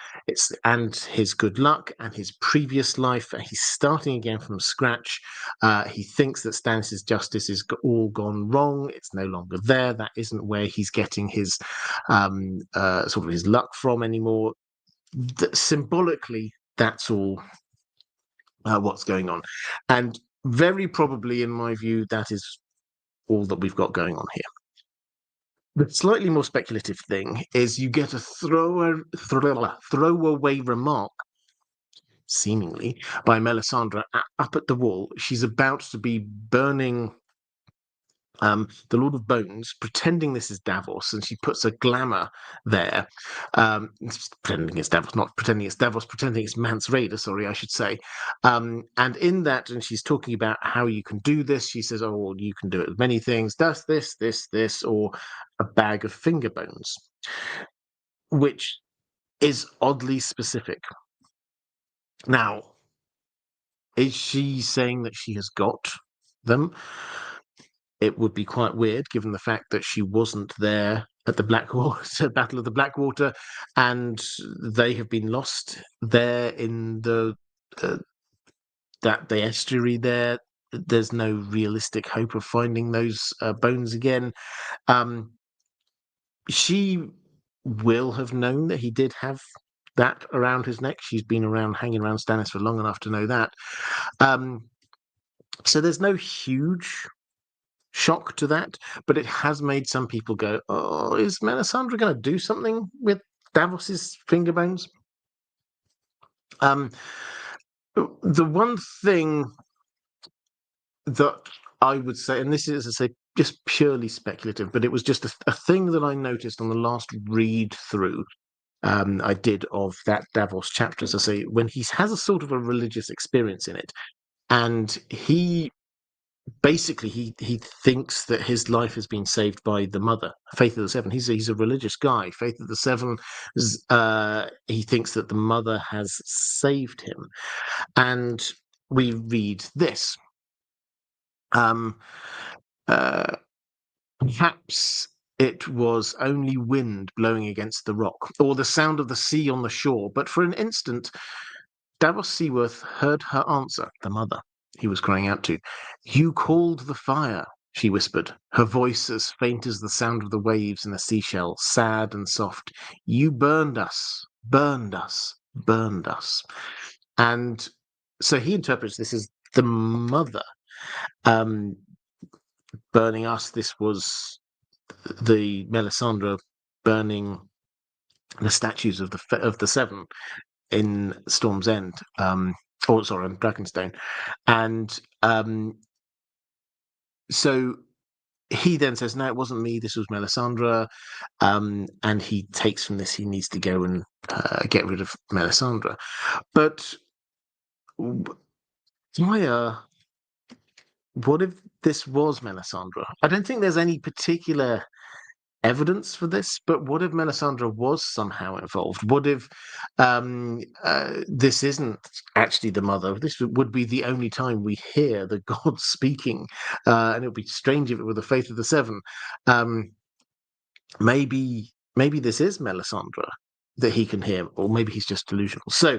and his good luck and his previous life. He's starting again from scratch. He thinks that Stannis's justice is all gone wrong. It's no longer there. That isn't where he's getting his sort of his luck from anymore. Symbolically, that's all what's going on, and very probably, in my view, that is all that we've got going on here. The slightly more speculative thing is you get a throwaway remark, seemingly, by Melisandre up at the wall. She's about to be burning the Lord of Bones, pretending this is Davos, and she puts a glamour there. Pretending it's Davos, not pretending it's Davos, pretending it's Mance Rayder, sorry, I should say. And in that, and she's talking about how you can do this, she says, oh, well, you can do it with many things. Does this, or a bag of finger bones, which is oddly specific. Now, is she saying that she has got them? It would be quite weird, given the fact that she wasn't there at the Blackwater Battle of the Blackwater, and they have been lost there in the estuary. There's no realistic hope of finding those bones again. She will have known that he did have that around his neck. She's been hanging around Stannis for long enough to know that. So there's no huge shock to that, but it has made some people go, oh, is Melisandre going to do something with Davos's finger bones? The one thing that I would say, and this is, as I say, just purely speculative, but it was just a thing that I noticed on the last read through I did of that Davos chapter, as I say, when he has a sort of a religious experience in it, and he basically he thinks that his life has been saved by the mother, Faith of the Seven. He's a religious guy. Faith of the Seven, he thinks that the mother has saved him, and we read this. Perhaps it was only wind blowing against the rock, or the sound of the sea on the shore, but for an instant Davos Seaworth heard her answer, the mother he was crying out to. You called the fire, she whispered, her voice as faint as the sound of the waves in a seashell, sad and soft. You burned us, burned us, burned us. And so he interprets this as the mother burning us. This was the Melisandre burning the statues of the Seven in Storm's End, on Dragonstone. And so he then says, no, it wasn't me, this was Melisandre. And he takes from this, he needs to go and get rid of Melisandre. But Maya, what if this was Melisandre? I don't think there's any particular evidence for this, but what if Melisandre was somehow involved? What if this isn't actually the mother? This would be the only time we hear the gods speaking, and it would be strange if it were the Faith of the Seven. Maybe this is Melisandre that he can hear, or maybe he's just delusional. So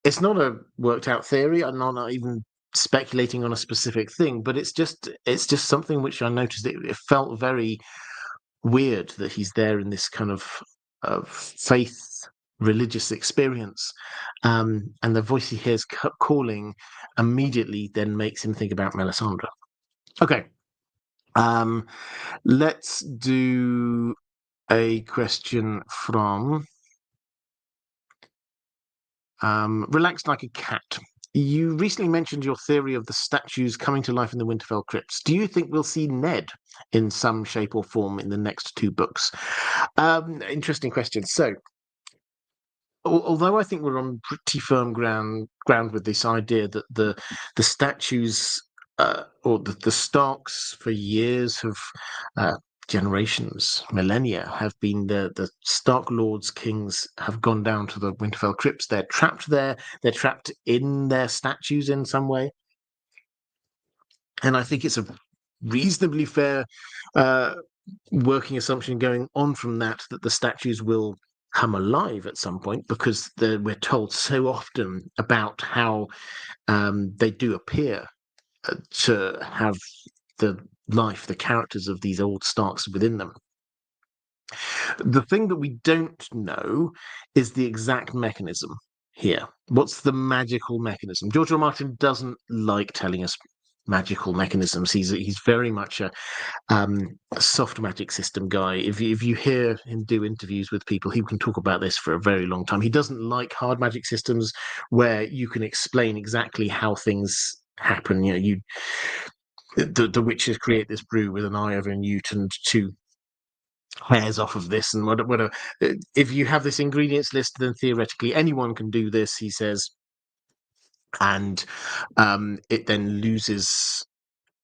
it's not a worked out theory. I'm not even speculating on a specific thing, but it's just something which I noticed. It felt very weird that he's there in this kind of faith religious experience, and the voice he hears calling immediately then makes him think about Melisandre. Okay, let's do a question from Relaxed Like a Cat. You recently mentioned your theory of the statues coming to life in the Winterfell crypts. Do you think we'll see Ned in some shape or form in the next 2 books? Interesting question. So, although I think we're on pretty firm ground with this idea that the statues or the Starks for years have generations, millennia, have been the Stark lords, kings have gone down to the Winterfell crypts. They're trapped there. They're trapped in their statues in some way. And I think it's a reasonably fair working assumption going on from that the statues will come alive at some point, because we're told so often about how they do appear to have the characters of these old Starks within them. The thing that we don't know is the exact mechanism here. What's the magical mechanism? George R. R. Martin doesn't like telling us magical mechanisms. He's very much a soft magic system guy. If you hear him do interviews with people, he can talk about this for a very long time. He doesn't like hard magic systems where you can explain exactly how things happen. The witches create this brew with an eye over a newt and two hairs off of this, and whatever. If you have this ingredients list, then theoretically anyone can do this, he says, and it then loses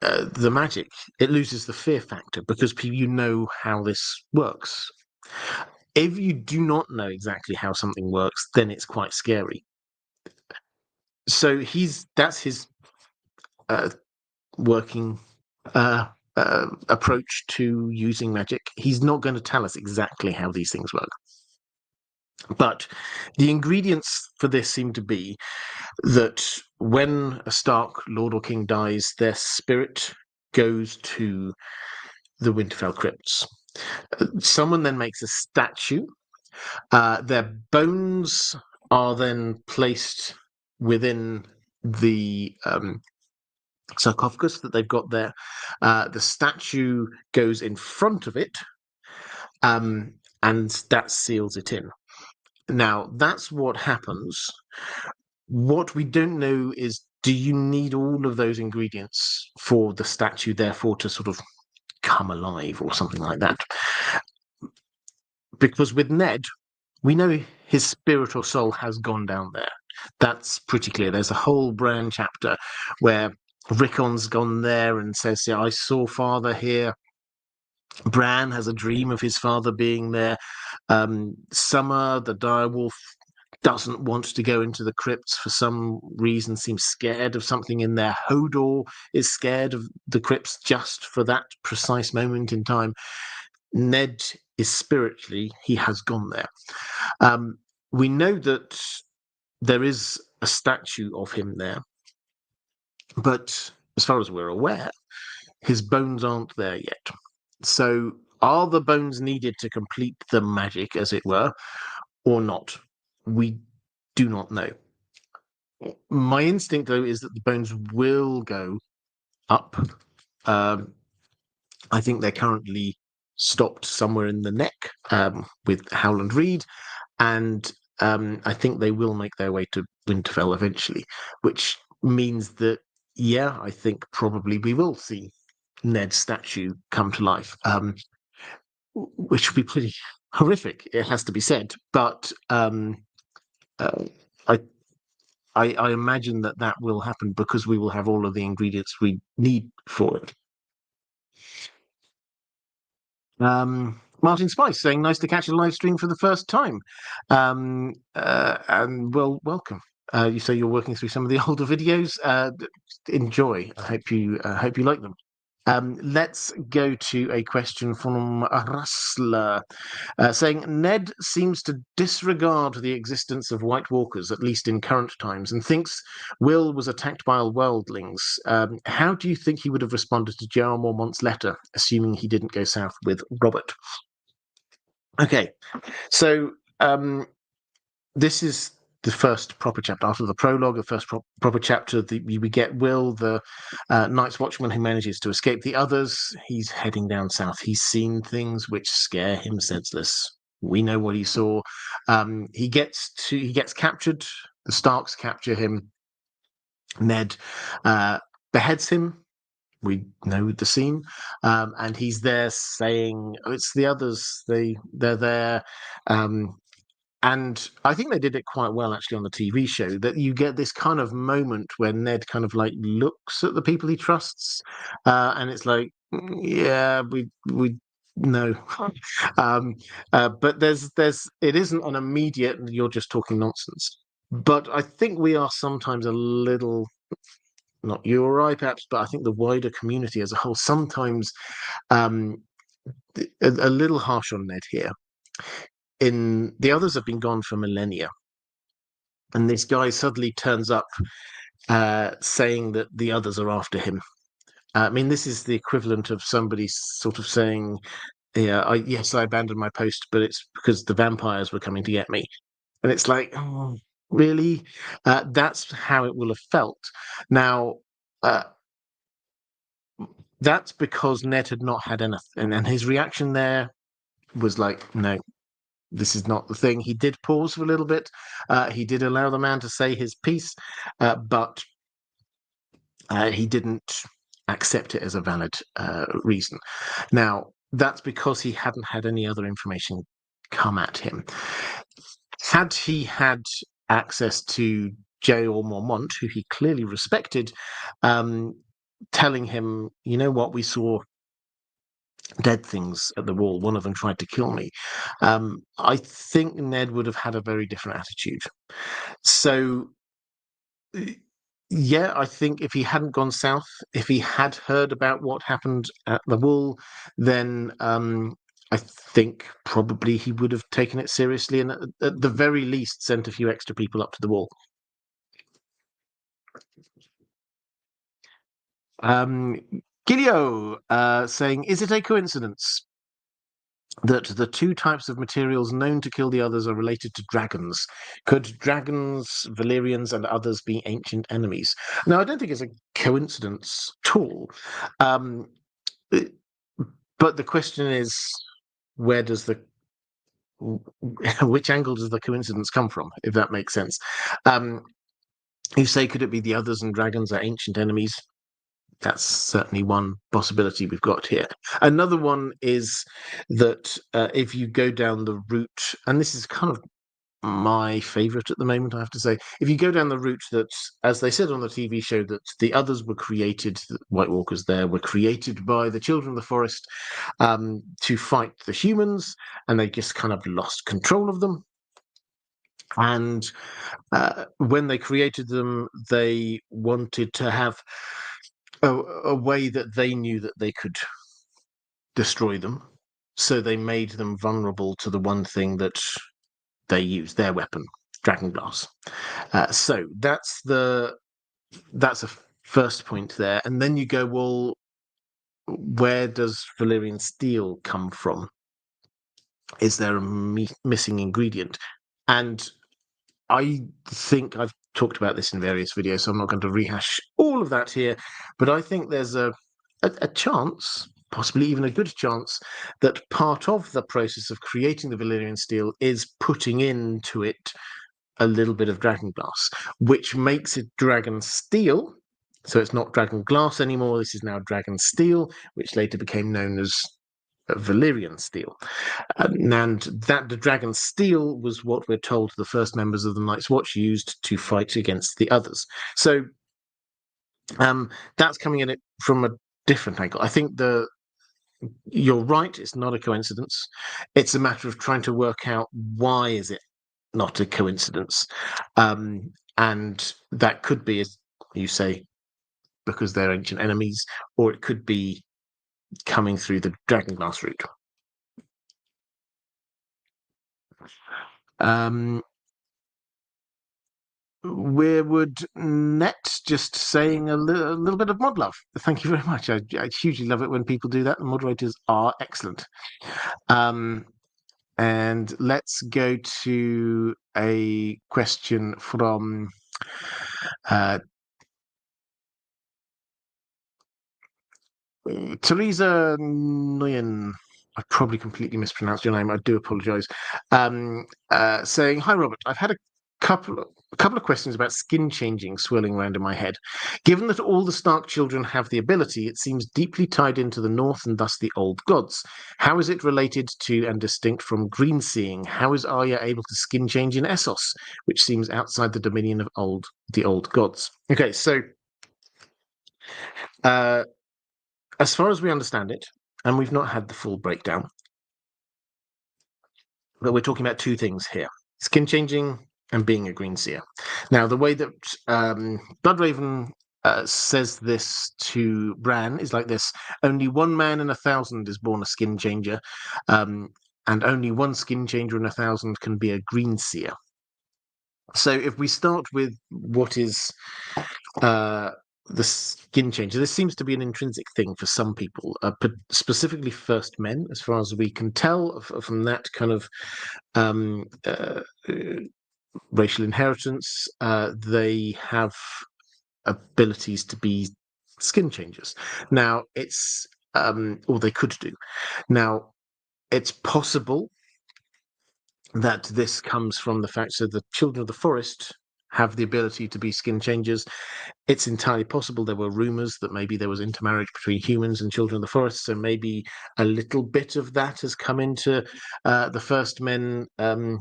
the magic. It loses the fear factor because you know how this works. If you do not know exactly how something works, then it's quite scary. So that's his working approach to using magic. He's not going to tell us exactly how these things work. But the ingredients for this seem to be that when a Stark lord or king dies, their spirit goes to the Winterfell crypts. Someone then makes a statue. Their bones are then placed within the sarcophagus that they've got there. The statue goes in front of it, and that seals it in. Now, that's what happens. What we don't know is, do you need all of those ingredients for the statue, therefore, to sort of come alive or something like that? Because with Ned, we know his spirit or soul has gone down there. That's pretty clear. There's a whole Bran chapter where Rickon's gone there and says, yeah, I saw father here. Bran has a dream of his father being there. Summer, the direwolf, doesn't want to go into the crypts for some reason, seems scared of something in there. Hodor is scared of the crypts just for that precise moment in time. Ned is spiritually, he has gone there. We know that there is a statue of him there, but as far as we're aware, his bones aren't there yet. So are the bones needed to complete the magic, as it were, or not? We do not know. My instinct, though, is that the bones will go up. I think they're currently stopped somewhere in the neck with Howland Reed, and I think they will make their way to Winterfell eventually, which means that, yeah, I think probably we will see Ned's statue come to life, which would be pretty horrific, it has to be said. But I imagine that will happen because we will have all of the ingredients we need for it. Martin Spice saying, nice to catch a live stream for the first time. And well, welcome. You say you're working through some of the older videos. Enjoy. I hope you like them. Let's go to a question from Rustler saying, Ned seems to disregard the existence of White Walkers, at least in current times, and thinks Will was attacked by worldlings. How do you think he would have responded to J.R. Mormont's letter, assuming he didn't go south with Robert? Okay, so this is the first proper chapter after the prologue. The first proper chapter, we get Will, the Night's Watchman, who manages to escape the others. He's heading down south. He's seen things which scare him senseless. We know what he saw. He gets captured. The Starks capture him. Ned beheads him. We know the scene, and he's there saying, "Oh, it's the others. They're there." And I think they did it quite well, actually, on the TV show, that you get this kind of moment where Ned kind of like looks at the people he trusts, and it's like, yeah, we no. But it isn't an immediate, you're just talking nonsense. But I think we are sometimes a little, not you or I perhaps, but I think the wider community as a whole, sometimes a little harsh on Ned here. the others have been gone for millennia, and this guy suddenly turns up saying that the others are after him. I mean, this is the equivalent of somebody sort of saying, "Yeah, yes, I abandoned my post, but it's because the vampires were coming to get me." And it's like, oh, really? That's how it will have felt. Now, that's because Ned had not had anything, and his reaction there was like, no, this is not the thing. He did pause for a little bit. He did allow the man to say his piece, but he didn't accept it as a valid reason. Now, that's because he hadn't had any other information come at him. Had he had access to Jay or Mormont, who he clearly respected, telling him, you know what, we saw dead things at the wall. One of them tried to kill me. I think Ned would have had a very different attitude. So, yeah, I think if he hadn't gone south, if he had heard about what happened at the wall, then I think probably he would have taken it seriously and at the very least sent a few extra people up to the wall. Gilio saying, is it a coincidence that the two types of materials known to kill the others are related to dragons? Could dragons, Valyrians, and others be ancient enemies? No, I don't think it's a coincidence at all. But the question is, where does which angle does the coincidence come from, if that makes sense? You say, could it be the others and dragons are ancient enemies? That's certainly one possibility we've got here. Another one is that if you go down the route, and this is kind of my favorite at the moment, I have to say, if you go down the route that, as they said on the TV show, that the others were created, the White Walkers there were created by the children of the forest to fight the humans, and they just kind of lost control of them. And when they created them, they wanted to have a way that they knew that they could destroy them. So they made them vulnerable to the one thing that they use, their weapon, dragonglass. So that's a first point there. And then you go, well, where does Valyrian steel come from? Is there a missing ingredient? And I think I've talked about this in various videos, so I'm not going to rehash all of that here. But I think there's a chance, possibly even a good chance, that part of the process of creating the Valyrian steel is putting into it a little bit of dragonglass, which makes it dragon steel. So it's not dragon glass anymore. This is now dragon steel, which later became known as Valyrian steel. And that the dragon steel was what we're told the first members of the Night's Watch used to fight against the others. So that's coming at it from a different angle. I think you're right, it's not a coincidence. It's a matter of trying to work out why is it not a coincidence. And that could be, as you say, because they're ancient enemies, or it could be coming through the dragonglass route. Weirwood Net just saying a little bit of mod love. Thank you very much. I hugely love it when people do that. The moderators are excellent. And let's go to a question from Teresa Nguyen. I probably completely mispronounced your name. I do apologise. Saying, "Hi, Robert. I've had a couple of questions about skin changing swirling around in my head. Given that all the Stark children have the ability, it seems deeply tied into the North and thus the old gods. How is it related to and distinct from greenseeing? How is Arya able to skin change in Essos, which seems outside the dominion of the old gods?" Okay, so as far as we understand it, and we've not had the full breakdown, but we're talking about two things here: skin changing and being a greenseer. Now, the way that Bloodraven says this to Bran is like this: only one man in 1,000 is born a skin changer, and only one skin changer in 1,000 can be a greenseer. So if we start with what is the skin changer, this seems to be an intrinsic thing for some people, specifically first men, as far as we can tell from that kind of racial inheritance. They have abilities to be skin changers. Now, it's or they could do. Now, it's possible that this comes from the fact that the children of the forest have the ability to be skin changers. It's entirely possible. There were rumors that maybe there was intermarriage between humans and children of the forest, so maybe a little bit of that has come into the first men kind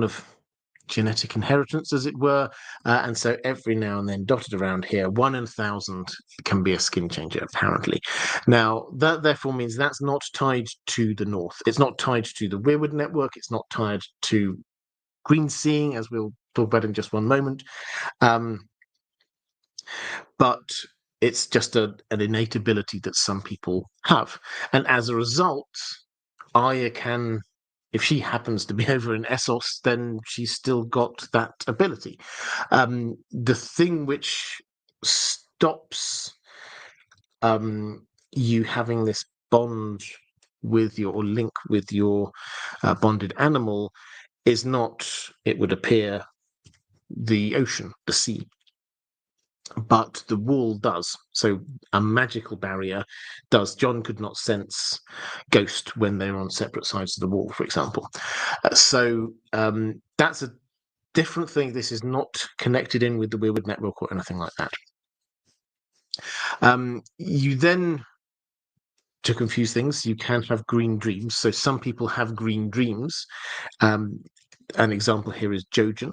of genetic inheritance, as it were, and so every now and then, dotted around here, 1 in 1,000 can be a skin changer, apparently. Now, that therefore means that's not tied to the north. It's not tied to the Weirwood network. It's not tied to Greenseeing, as we'll talk about in just one moment. But it's just an innate ability that some people have. And as a result, Aya can, if she happens to be over in Essos, then she's still got that ability. The thing which stops you having this bond with your, or link with your bonded animal is not, it would appear, the ocean, the sea, but the wall does. So a magical barrier does. Jon could not sense ghost when they're on separate sides of the wall, for example. So that's a different thing. This is not connected in with the Weirwood network or anything like that. You then, to confuse things, you can have green dreams. So some people have green dreams. An example here is Jojen.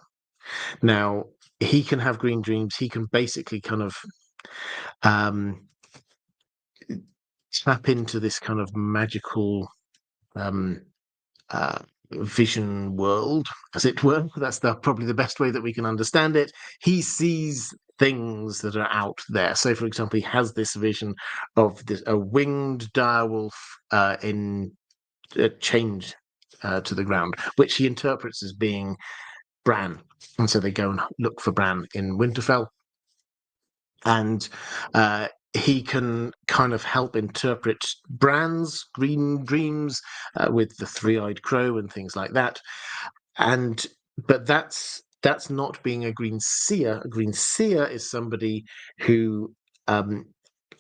Now, he can have green dreams. He can basically kind of tap into this kind of magical vision world, as it were. That's probably the best way that we can understand it. He sees things that are out there. So, for example, he has this vision of a winged direwolf chained to the ground, which he interprets as being Bran. And so they go and look for Bran in Winterfell. And he can kind of help interpret Bran's green dreams with the three-eyed crow and things like that. But that's not being a green seer. A green seer is somebody who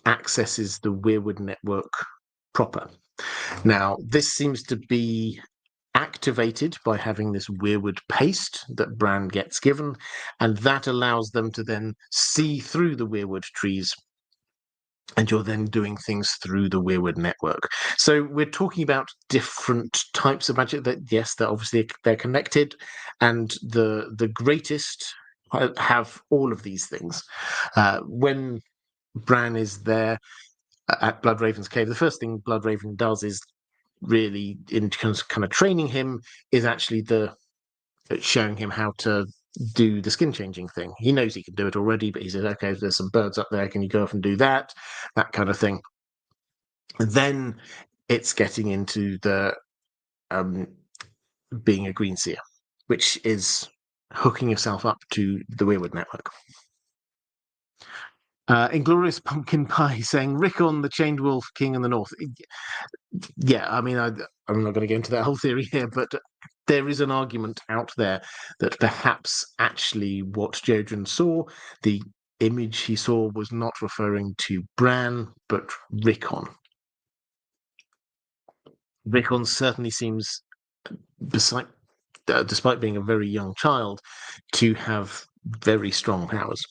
accesses the Weirwood network proper. Now, this seems to be activated by having this Weirwood paste that Bran gets given, and that allows them to then see through the Weirwood trees, and you're then doing things through the Weirwood network. So we're talking about different types of magic that, yes, they're connected, and the greatest have all of these things. When Bran is there at Bloodraven's cave, the first thing Bloodraven does is really, in kind of training him, is actually showing him how to do the skin changing thing. He knows he can do it already, but he says, okay, there's some birds up there, can you go off and do that kind of thing. And then it's getting into the being a green seer, which is hooking yourself up to the Weirwood network. Inglorious Pumpkin Pie saying Rickon, the Chained Wolf King in the North. Yeah, I mean, I'm not going to go into that whole theory here, but there is an argument out there that perhaps actually what Jojen saw, the image he saw, was not referring to Bran, but Rickon. Rickon certainly seems, despite being a very young child, to have very strong powers.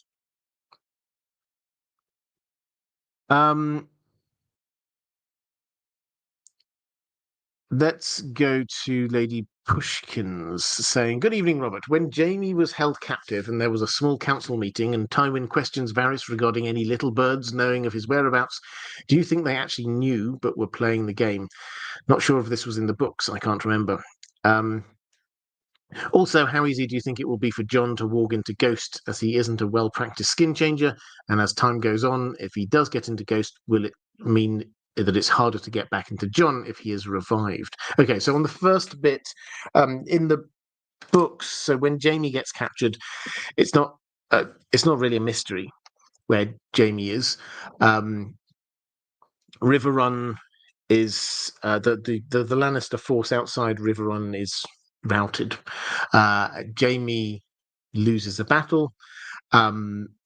Let's go to Lady Pushkins saying, good evening, Robert. When Jaime was held captive and there was a small council meeting and Tywin questions Varys regarding any little birds knowing of his whereabouts, do you think they actually knew but were playing the game? Not sure if this was in the books. I can't remember. Also, how easy do you think it will be for Jon to walk into Ghost, as he isn't a well-practiced skin changer? And as time goes on, if he does get into Ghost, will it mean that it's harder to get back into Jon if he is revived. Okay, so on the first bit, in the books, so when Jaime gets captured, it's not really a mystery where Jaime is. Riverrun is the Lannister force outside Riverrun is routed. Jaime loses a battle.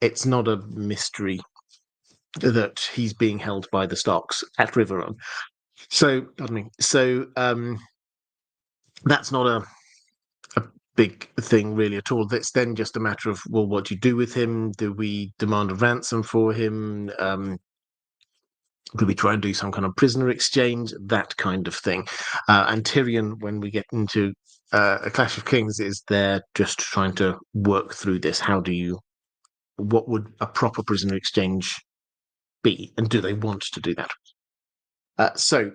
It's not a mystery that he's being held by the Starks at Riverrun. So, pardon me. So that's not a big thing really at all. That's then just a matter of, well, what do you do with him? Do we demand a ransom for him? Do we try and do some kind of prisoner exchange? That kind of thing. And Tyrion, when we get into A Clash of Kings, is there just trying to work through this. What would a proper prisoner exchange be? And do they want to do that? So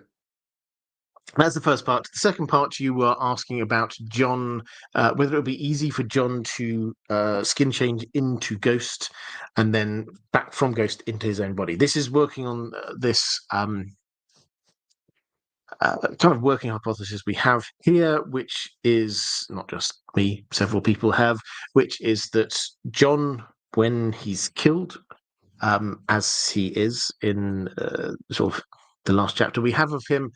that's the first part. The second part, you were asking about Jon, whether it would be easy for Jon to skin change into Ghost and then back from Ghost into his own body. This is working on this kind of working hypothesis we have here, which is not just me, several people have, which is that Jon, when he's killed, as he is in sort of the last chapter we have of him,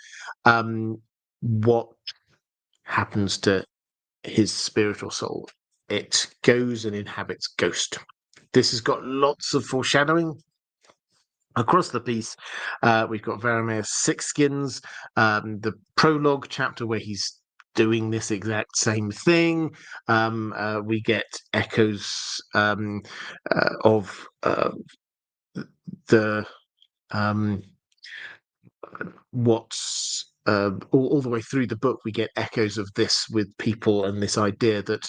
what happens to his spiritual soul? It goes and inhabits Ghost. This has got lots of foreshadowing across the piece. We've got Varameir's Six Skins, the prologue chapter where he's doing this exact same thing. We get echoes of the what's all the way through the book. We get echoes of this with people and this idea that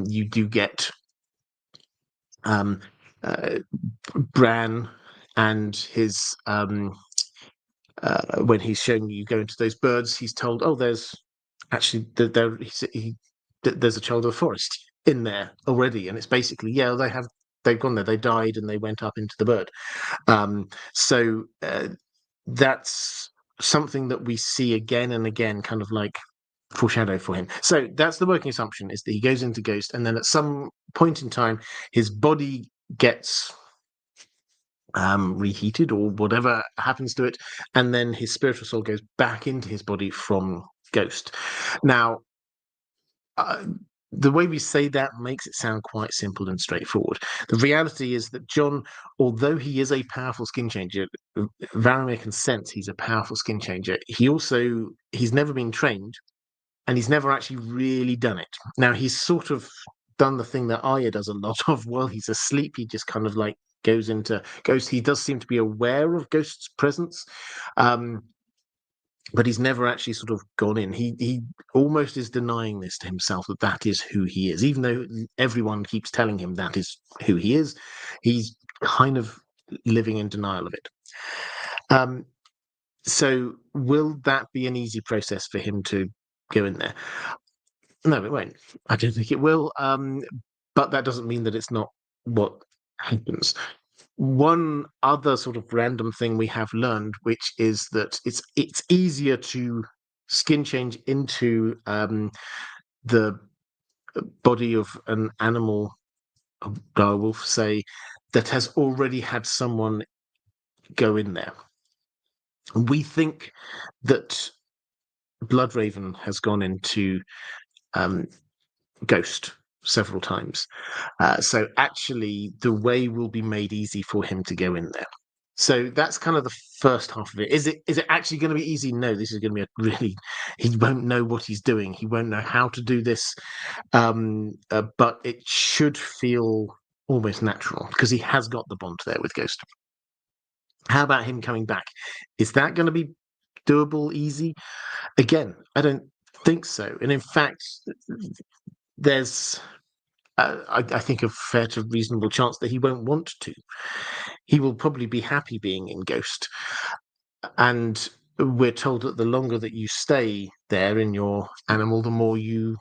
you do get Bran and his when he's showing you go into those birds, he's told, oh, there's actually there's a child of the forest in there already, and it's basically, yeah, they've gone there, they died and they went up into the bird. So that's something that we see again and again, kind of like foreshadow for him. So that's the working assumption, is that he goes into Ghost, and then at some point in time his body gets reheated or whatever happens to it, and then his spiritual soul goes back into his body from Ghost. Now the way we say that makes it sound quite simple and straightforward. The reality is that Jon, although he is a powerful skin changer, Varamir can sense he's a powerful skin changer. He's never been trained, and he's never actually really done it. Now, he's sort of done the thing that Arya does a lot of while he's asleep. He just kind of like goes into Ghost. He does seem to be aware of Ghost's presence, but he's never actually sort of gone in. He almost is denying this to himself, that is who he is, even though everyone keeps telling him that is who he is. He's kind of living in denial of it. So will that be an easy process for him to go in there? No, it won't. I don't think it will. But that doesn't mean that it's not what happens. One other sort of random thing we have learned, which is that it's easier to skin change into the body of an animal, a direwolf, say, that has already had someone go in there. We think that Bloodraven has gone into Ghost several times. So actually, the way will be made easy for him to go in there. So that's kind of the first half of it. Is it actually going to be easy? No, this is going to be he won't know what he's doing. He won't know how to do this. But it should feel almost natural because he has got the bond there with Ghost. How about him coming back? Is that going to be doable, easy? Again, I don't think so. And in fact, there's I think a fair to reasonable chance that he won't want to. He will probably be happy being in Ghost. And we're told that the longer that you stay there in your animal, the more you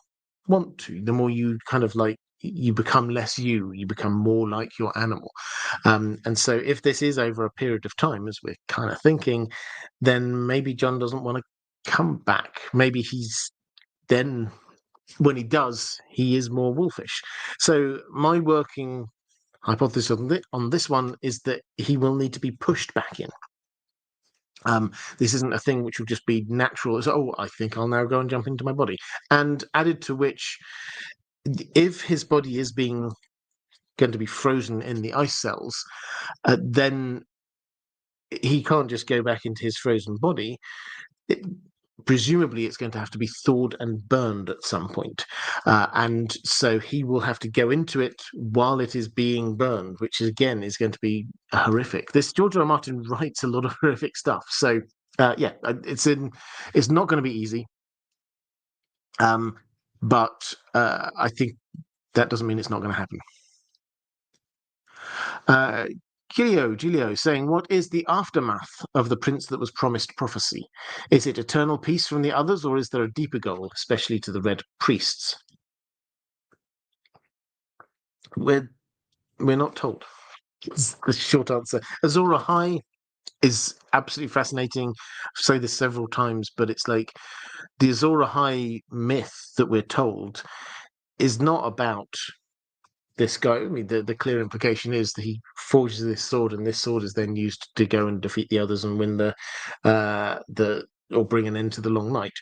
want to, the more you kind of like you become less you become more like your animal. And so if this is over a period of time, as we're kind of thinking, then maybe Jon doesn't want to come back. Maybe he's then, when he does, he is more wolfish. So my working hypothesis on this one is that he will need to be pushed back in. This isn't a thing which will just be natural. So, oh, I think I'll now go and jump into my body. And added to which, if his body is going to be frozen in the ice cells, then he can't just go back into his frozen body. Presumably it's going to have to be thawed and burned at some point. And so he will have to go into it while it is being burned, which again is going to be horrific. This George R. R. Martin writes a lot of horrific stuff. So it's not going to be easy. But I think that doesn't mean it's not going to happen. Giulio saying, what is the aftermath of the prince that was promised prophecy? Is it eternal peace from the others, or is there a deeper goal, especially to the red priests? We're not told. It's the short answer. Azor Ahai is absolutely fascinating. I've said this several times, but it's like the Azor Ahai myth that we're told is not about this guy. I mean, the clear implication is that he forges this sword, and this sword is then used to go and defeat the others and win or bring an end to the long night.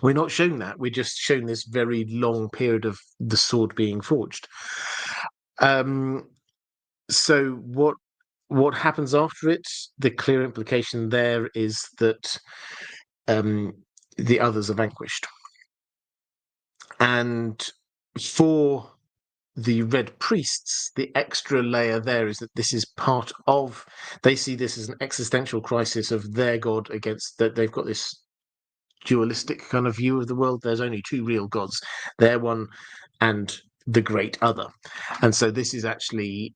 We're not shown that. We're just shown this very long period of the sword being forged. So what happens after it? The clear implication there is that the others are vanquished, and for the red priests, the extra layer there is that this is part of, they see this as an existential crisis of their god against, that they've got this dualistic kind of view of the world. There's only two real gods, their one and the great other. And so this is actually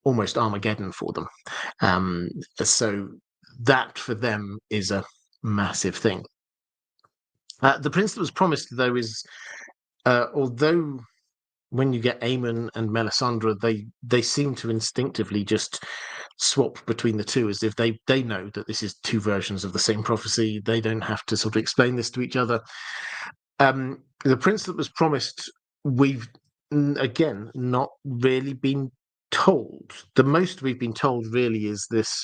almost Armageddon for them. So that for them is a massive thing. The prince that was promised, though, is although when you get Aemon and Melisandre, they seem to instinctively just swap between the two, as if they know that this is two versions of the same prophecy. They don't have to sort of explain this to each other. The prince that was promised, we've again not really been told. The most we've been told really is this,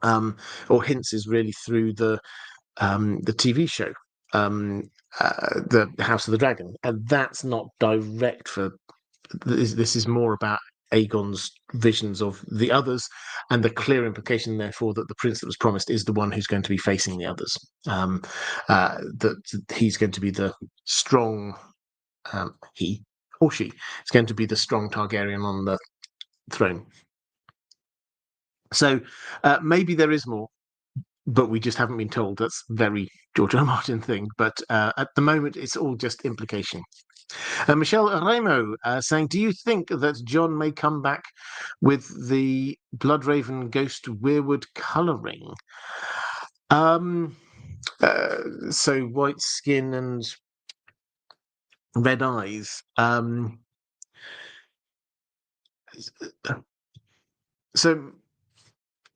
or hints, is really through the TV show, the House of the Dragon, and that's not direct for this is more about Aegon's visions of the others, and the clear implication therefore that the prince that was promised is the one who's going to be facing the others, that he's going to be the strong, he or she is going to be the strong Targaryen on the throne. So maybe there is more, but we just haven't been told. That's very George R. R. Martin thing. But at the moment, it's all just implication. Michelle Remo saying, do you think that Jon may come back with the Bloodraven Ghost Weirwood colouring? So white skin and red eyes. So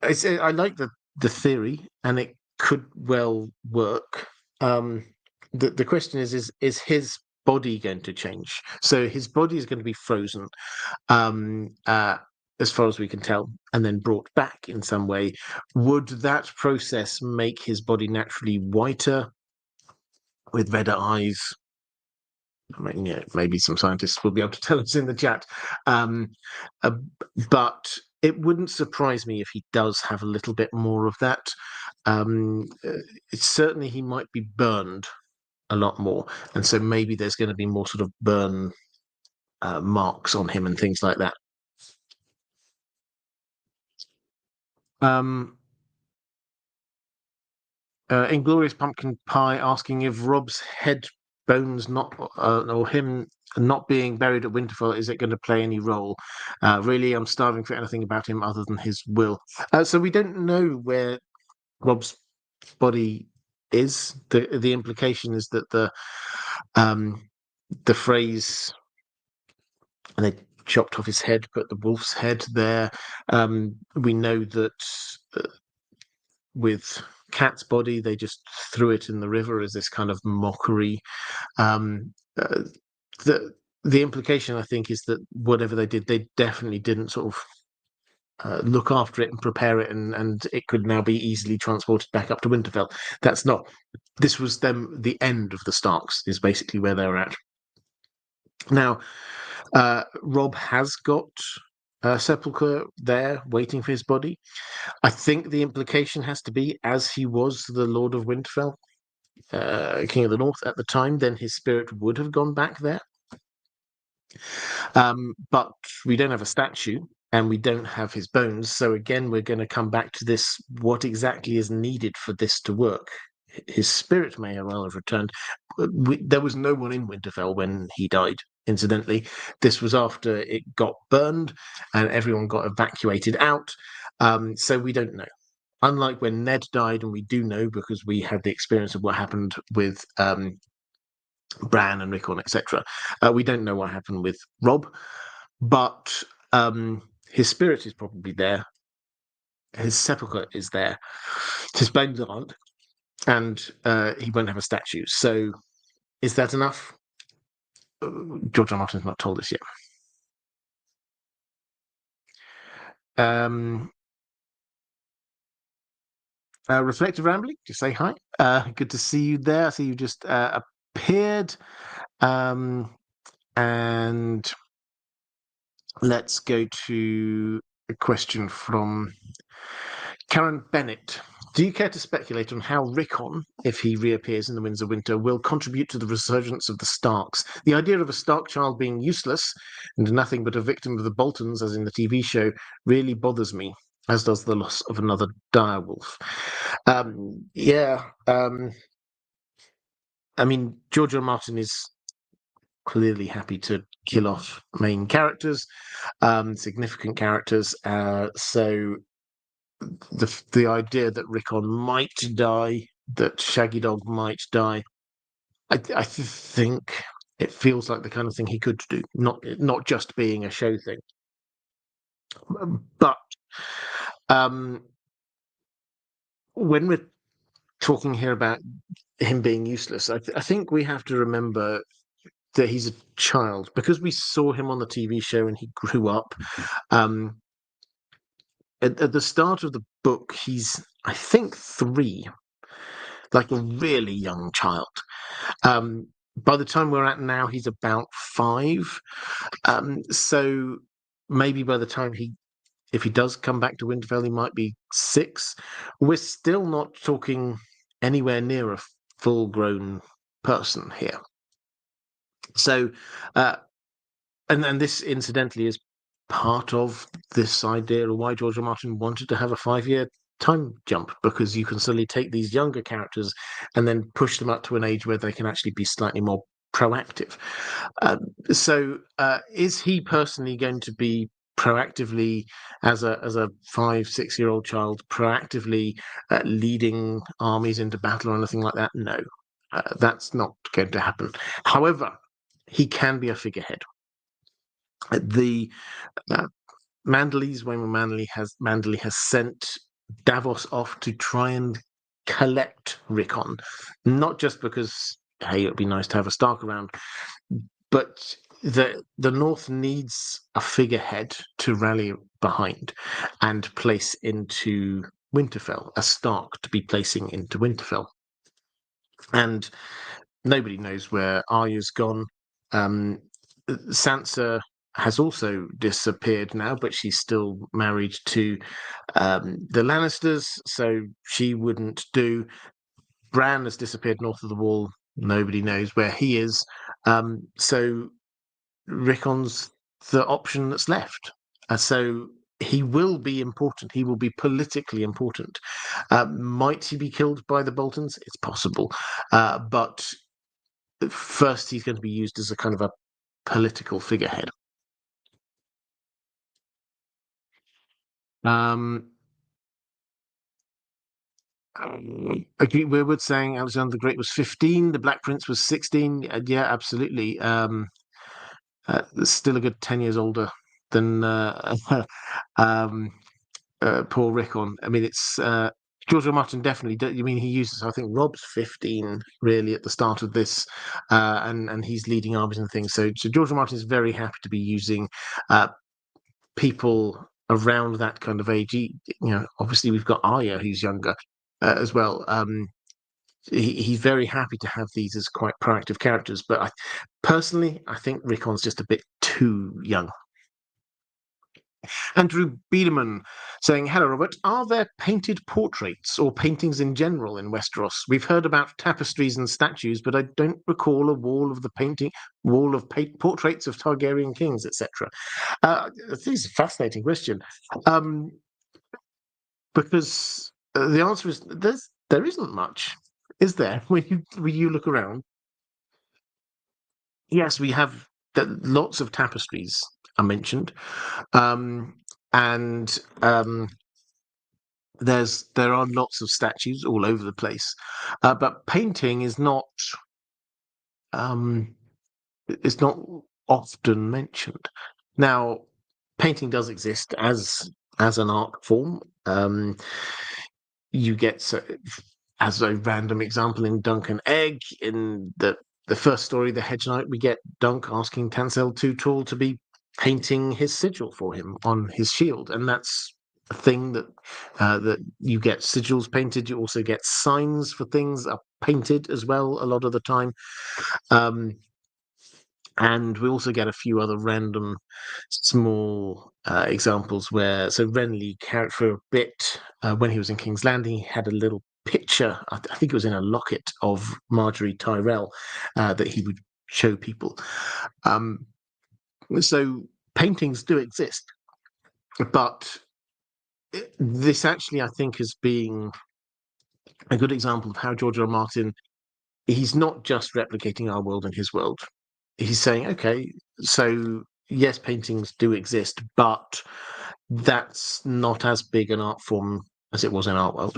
I like the theory, and it could well work. The question is his body going to change? So his body is going to be frozen, as far as we can tell, and then brought back in some way. Would that process make his body naturally whiter with redder eyes? I mean, yeah, maybe some scientists will be able to tell us in the chat. But it wouldn't surprise me if he does have a little bit more of that. It's certainly he might be burned a lot more, and so maybe there's going to be more sort of burn marks on him and things like that. Inglorious Pumpkin Pie asking if Rob's head bones not or him not being buried at Winterfell, is it going to play any role? Really, I'm starving for anything about him other than his will. So we don't know where Rob's body is. The implication is that the phrase, and they chopped off his head, put the wolf's head there. We know that with Cat's body, they just threw it in the river as this kind of mockery. Um, uh, the implication, I think, is that whatever they did, they definitely didn't sort of look after it and prepare it, and it could now be easily transported back up to Winterfell. That's not. This was them. The end of the Starks is basically where they're at now. Robb has got a sepulchre there waiting for his body. I think the implication has to be, as he was the Lord of Winterfell, King of the North at the time, then his spirit would have gone back there. But we don't have a statue and we don't have his bones. So again, we're going to come back to this. What exactly is needed for this to work? His spirit may well have returned. There was no one in Winterfell when he died, incidentally. This was after it got burned and everyone got evacuated out. So we don't know. Unlike when Ned died, and we do know because we had the experience of what happened with Bran and Rickon, etc. We don't know what happened with Robb, but his spirit is probably there. His sepulchre is there. His bones aren't, and he won't have a statue. So, is that enough? George R. R. Martin's not told us yet. Reflective Rambling, just say hi. Good to see you there. I see you just appeared. And let's go to a question from Karen Bennett. Do you care to speculate on how Rickon, if he reappears in the Winds of Winter, will contribute to the resurgence of the Starks? The idea of a Stark child being useless and nothing but a victim of the Boltons, as in the TV show, really bothers me, as does the loss of another direwolf. I mean, George R. Martin is clearly happy to kill off main characters, significant characters. So the idea that Rickon might die, that Shaggy Dog might die, I think it feels like the kind of thing he could do, not just being a show thing. But when we're talking here about him being useless, I think we have to remember that he's a child, because we saw him on the TV show and he grew up. At the start of the book, he's, I think, 3, like a really young child. By the time we're at now, he's about 5. So maybe by the time if he does come back to Winterfell, he might be 6. We're still not talking anywhere near a full-grown person here. So, and this incidentally is part of this idea of why George R. Martin wanted to have a 5-year time jump, because you can suddenly take these younger characters and then push them up to an age where they can actually be slightly more proactive. So is he personally going to be proactively, as a 5-6-year-old child, proactively leading armies into battle or anything like that? No, that's not going to happen. However, he can be a figurehead. The Manderley's Manderley has sent Davos off to try and collect Rickon, not just because, hey, it'd be nice to have a Stark around, but the North needs a figurehead to rally behind and place into Winterfell, a Stark to be placing into Winterfell. And nobody knows where Arya's gone. Sansa has also disappeared now, but she's still married to the Lannisters, so she wouldn't do. Bran has disappeared north of the Wall. Nobody knows where he is. So Rickon's the option that's left. So he will be important. He will be politically important. Might he be killed by the Boltons? It's possible. But first, he's going to be used as a kind of a political figurehead. agree. Weirwood saying Alexander the Great was 15. The Black Prince was 16. Yeah, absolutely. Still a good 10 years older than um, Paul Rickon. I mean, it's George R. Martin definitely. You mean he uses? I think Rob's 15 really at the start of this, and he's leading armies and things. So George R. Martin is very happy to be using people around that kind of age. Obviously we've got Arya who's younger as well. He's very happy to have these as quite proactive characters, but personally I think Rickon's just a bit too young. Andrew Bielemeier saying, hello, Robert. Are there painted portraits or paintings in general in Westeros? We've heard about tapestries and statues, but I don't recall a wall of portraits of Targaryen kings, etc. This is a fascinating question. Because the answer is there isn't much, is there? When you look around, yes, we have lots of tapestries are mentioned, and there are lots of statues all over the place, but painting is not it's not often mentioned. Now, painting does exist as an art form. You get, as a random example, in Dunk and Egg, in the first story, The Hedge Knight, we get Dunk asking Tansel Too Tall to be painting his sigil for him on his shield, and that's a thing that you get sigils painted. You also get signs for things are painted as well a lot of the time. And we also get a few other random small examples where, so Renly, for a bit, when he was in King's Landing, he had a little picture, I think it was in a locket, of Marjorie Tyrell that he would show people. So paintings do exist, but this actually, I think, is being a good example of how George R. R. Martin, he's not just replicating our world and his world. He's saying, okay, so yes, paintings do exist, but that's not as big an art form as it was in our world.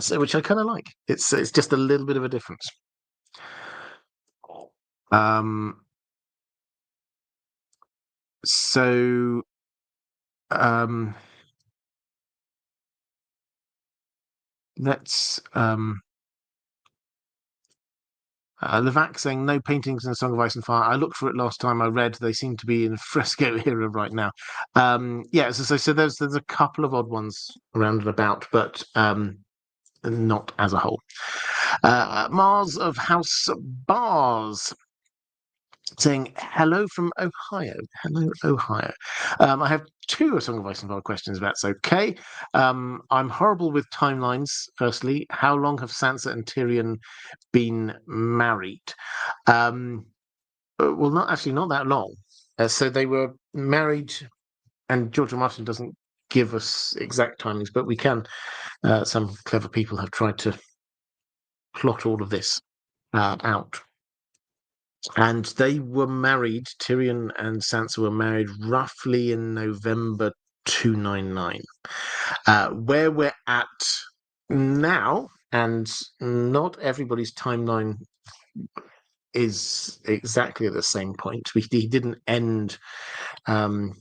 So, which I kind of like. It's just a little bit of a difference. So, let's Levac saying no paintings in Song of Ice and Fire. I looked for it last time I read. They seem to be in fresco era right now. Yeah, so there's a couple of odd ones around and about, but not as a whole. Mars of House Bars saying hello from Ohio. Hello, Ohio. I have two Song of Ice and Fire questions, if that's okay. I'm horrible with timelines. Firstly, how long have Sansa and Tyrion been married? Well, not that long. So they were married, and George R. Martin doesn't give us exact timings, but we can. Some clever people have tried to plot all of this out. And they were married, Tyrion and Sansa were married roughly in November 299. Where we're at now, and not everybody's timeline is exactly at the same point. He didn't end A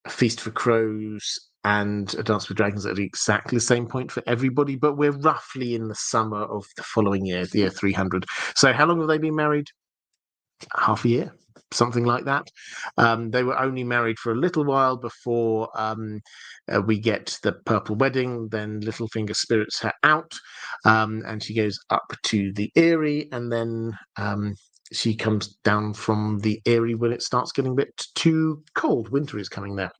Feast for Crows and A Dance with Dragons at exactly the same point for everybody, but we're roughly in the summer of the following year, the year 300. So how long have they been married? Half a year, something like that. They were only married for a little while before we get the purple wedding. Then Littlefinger spirits her out, and she goes up to the Eyrie, and then she comes down from the Eyrie when it starts getting a bit too cold. Winter is coming there.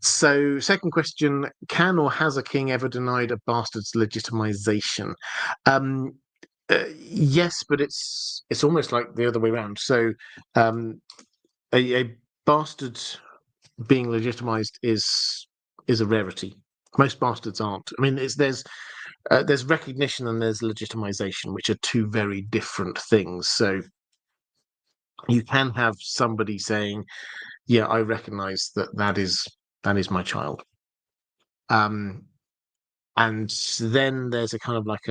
So second question, can or has a king ever denied a bastard's legitimization? Yes, but it's almost like the other way around. So, a bastard being legitimized is a rarity. Most bastards aren't. I mean, there's recognition and there's legitimization, which are two very different things. So, you can have somebody saying, "Yeah, I recognize that is my child." And then there's a kind of like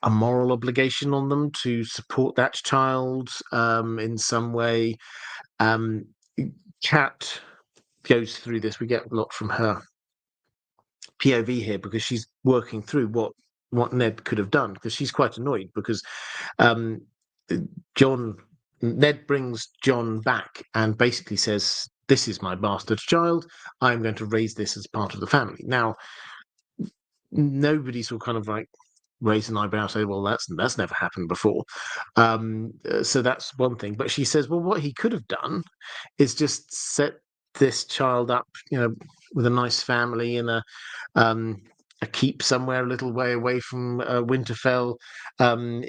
a moral obligation on them to support that child in some way. Kat goes through this. We get a lot from her POV here because she's working through what Ned could have done, because she's quite annoyed because um, Ned brings Jon back and basically says, "This is my bastard child. I'm going to raise this as part of the family." Now, nobody sort of kind of like raise an eyebrow and say, "Well, that's never happened before." So that's one thing. But she says, "Well, what he could have done is just set this child up, with a nice family and a keep somewhere a little way away from Winterfell.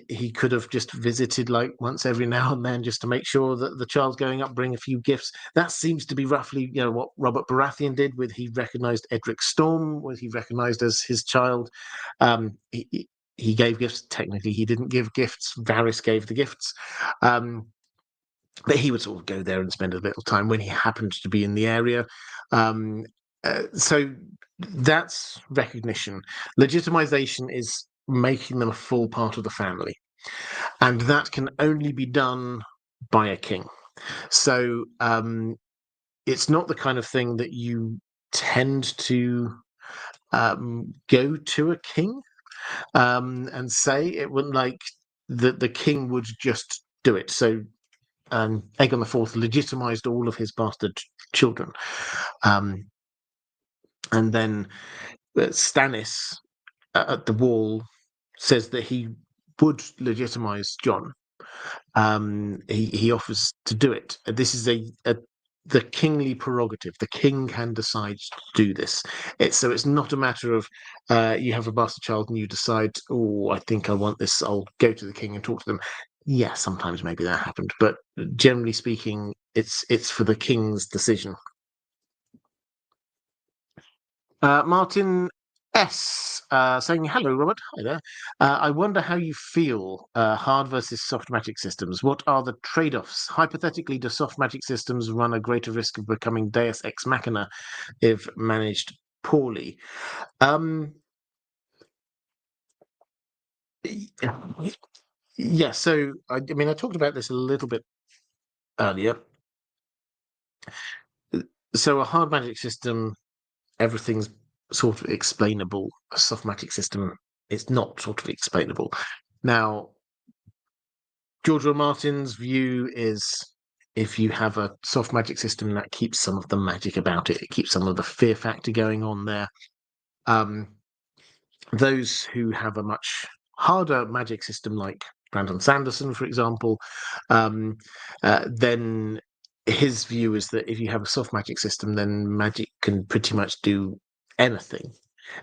He could have just visited like once every now and then just to make sure that the child's going up, bring a few gifts." That seems to be roughly, what Robert Baratheon did with he recognized Edric Storm, was he recognized as his child. He gave gifts. Technically, he didn't give gifts. Varys gave the gifts. But he would sort of go there and spend a little time when he happened to be in the area. So that's recognition. Legitimization is making them a full part of the family. And that can only be done by a king. So it's not the kind of thing that you tend to go to a king and say. It wouldn't like the king would just do it. So Aegon IV legitimized all of his bastard children. And then Stannis at the Wall says that he would legitimize Jon. He offers to do it. This is the kingly prerogative. The king can decide to do this. So it's not a matter of you have a bastard child and you decide, "Oh, I think I want this. I'll go to the king and talk to them." Yeah, sometimes maybe that happened, but generally speaking, it's for the king's decision. Martin S. Saying, "Hello, Robert. Hi there. I wonder how you feel hard versus soft magic systems. What are the trade-offs? Hypothetically, do soft magic systems run a greater risk of becoming Deus Ex Machina if managed poorly?" Yeah, so I mean, I talked about this a little bit earlier. So a hard magic system, everything's sort of explainable. A soft magic system, it's not sort of explainable. Now, George R. R. Martin's view is if you have a soft magic system, that keeps some of the magic about it. It keeps some of the fear factor going on there. Those who have a much harder magic system, like Brandon Sanderson, for example, then his view is that if you have a soft magic system, then magic can pretty much do anything.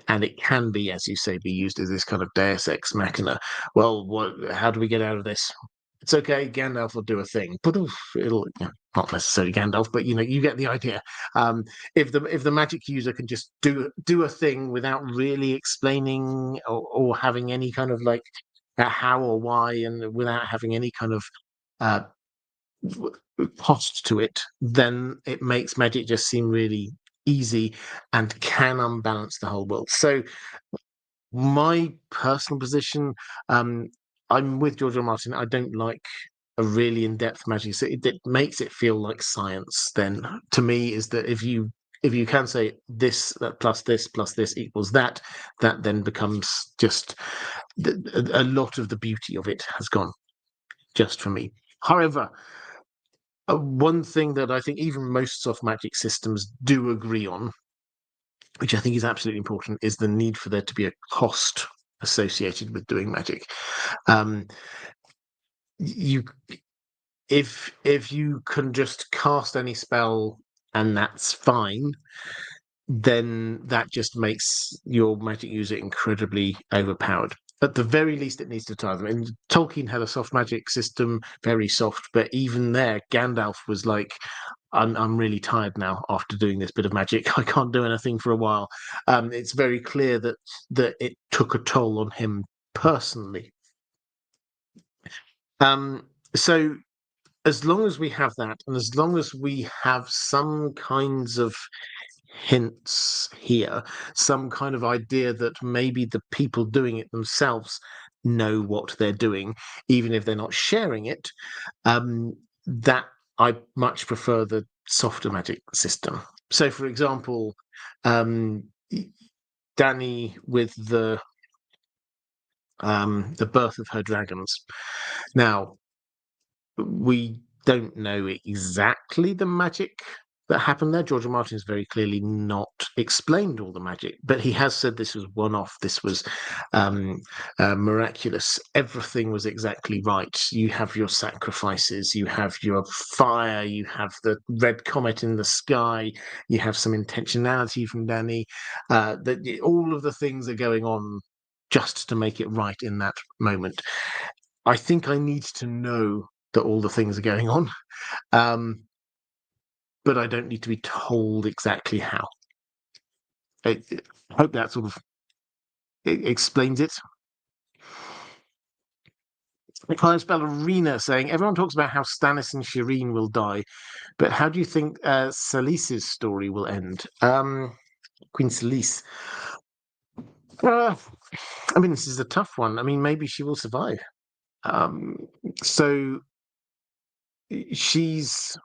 And it can be, as you say, be used as this kind of Deus Ex Machina. Well, how do we get out of this? It's okay, Gandalf will do a thing, but it'll not necessarily Gandalf, but you get the idea. If the magic user can just do a thing without really explaining or having any kind of like how or why, and without having any kind of cost to it, then it makes magic just seem really easy and can unbalance the whole world. So my personal position, I'm with George R. R. Martin. I don't like a really in-depth magic. So it makes it feel like science. Then to me is that if you can say this plus this equals that, that then becomes just a lot of the beauty of it has gone. Just for me. However, one thing that I think even most soft magic systems do agree on, which I think is absolutely important, is the need for there to be a cost associated with doing magic. If you can just cast any spell and that's fine, then that just makes your magic user incredibly overpowered. At the very least, it needs to tie them. And Tolkien had a soft magic system, very soft, but even there, Gandalf was like, I'm really tired now after doing this bit of magic. I can't do anything for a while. It's very clear that it took a toll on him personally. So as long as we have that, and as long as we have some kinds of hints here, some kind of idea that maybe the people doing it themselves know what they're doing, even if they're not sharing it. That I much prefer the softer magic system. So, for example, Dany with the birth of her dragons. Now, we don't know exactly the magic that happened there. George R. Martin has very clearly not explained all the magic, but he has said this was one-off. This was miraculous. Everything was exactly right. You have your sacrifices, you have your fire, you have the red comet in the sky, you have some intentionality from Dany. That all of the things are going on just to make it right in that moment. I think I need to know that all the things are going on. But I don't need to be told exactly how. I hope that sort of explains it. Nicholas Ballerina saying, everyone talks about how Stannis and Shireen will die, but how do you think Salice's story will end? Queen Salice. I mean, this is a tough one. I mean, maybe she will survive. So she's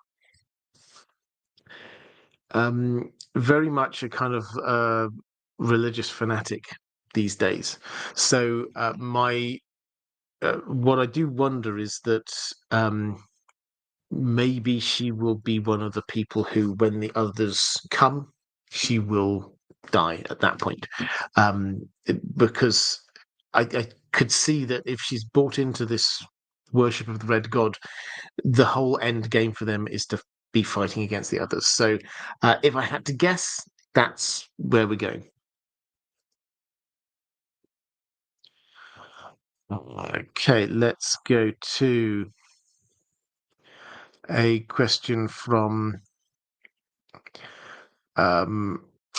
very much a kind of religious fanatic these days. So what I do wonder is that maybe she will be one of the people who, when the others come, she will die at that point. Because I could see that if she's bought into this worship of the Red God, the whole end game for them is to be fighting against the others. So if I had to guess, that's where we're going. Okay, let's go to a question from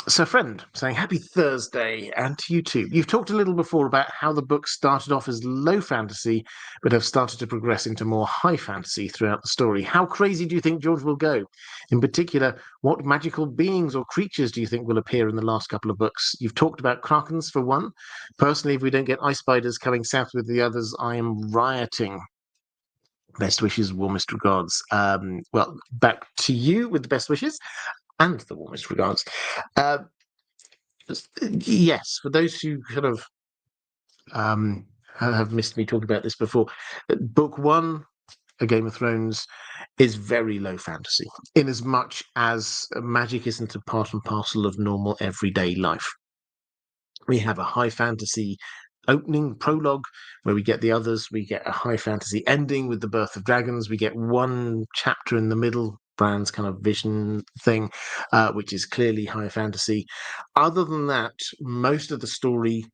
Sir Friend saying, happy Thursday, and to you too. You've talked a little before about how the book started off as low fantasy, but have started to progress into more high fantasy throughout the story. How crazy do you think George will go? In particular, what magical beings or creatures do you think will appear in the last couple of books? You've talked about krakens for one. Personally, if we don't get ice spiders coming south with the others, I am rioting. Best wishes, warmest regards. Well, back to you with the best wishes and the warmest regards. Yes, for those who kind of have missed me talking about this before, book one, A Game of Thrones, is very low fantasy, in as much as magic isn't a part and parcel of normal everyday life. We have a high fantasy opening prologue where we get the others, we get a high fantasy ending with the birth of dragons, we get one chapter in the middle, Bran's kind of vision thing, which is clearly high fantasy. Other than that, most of the story,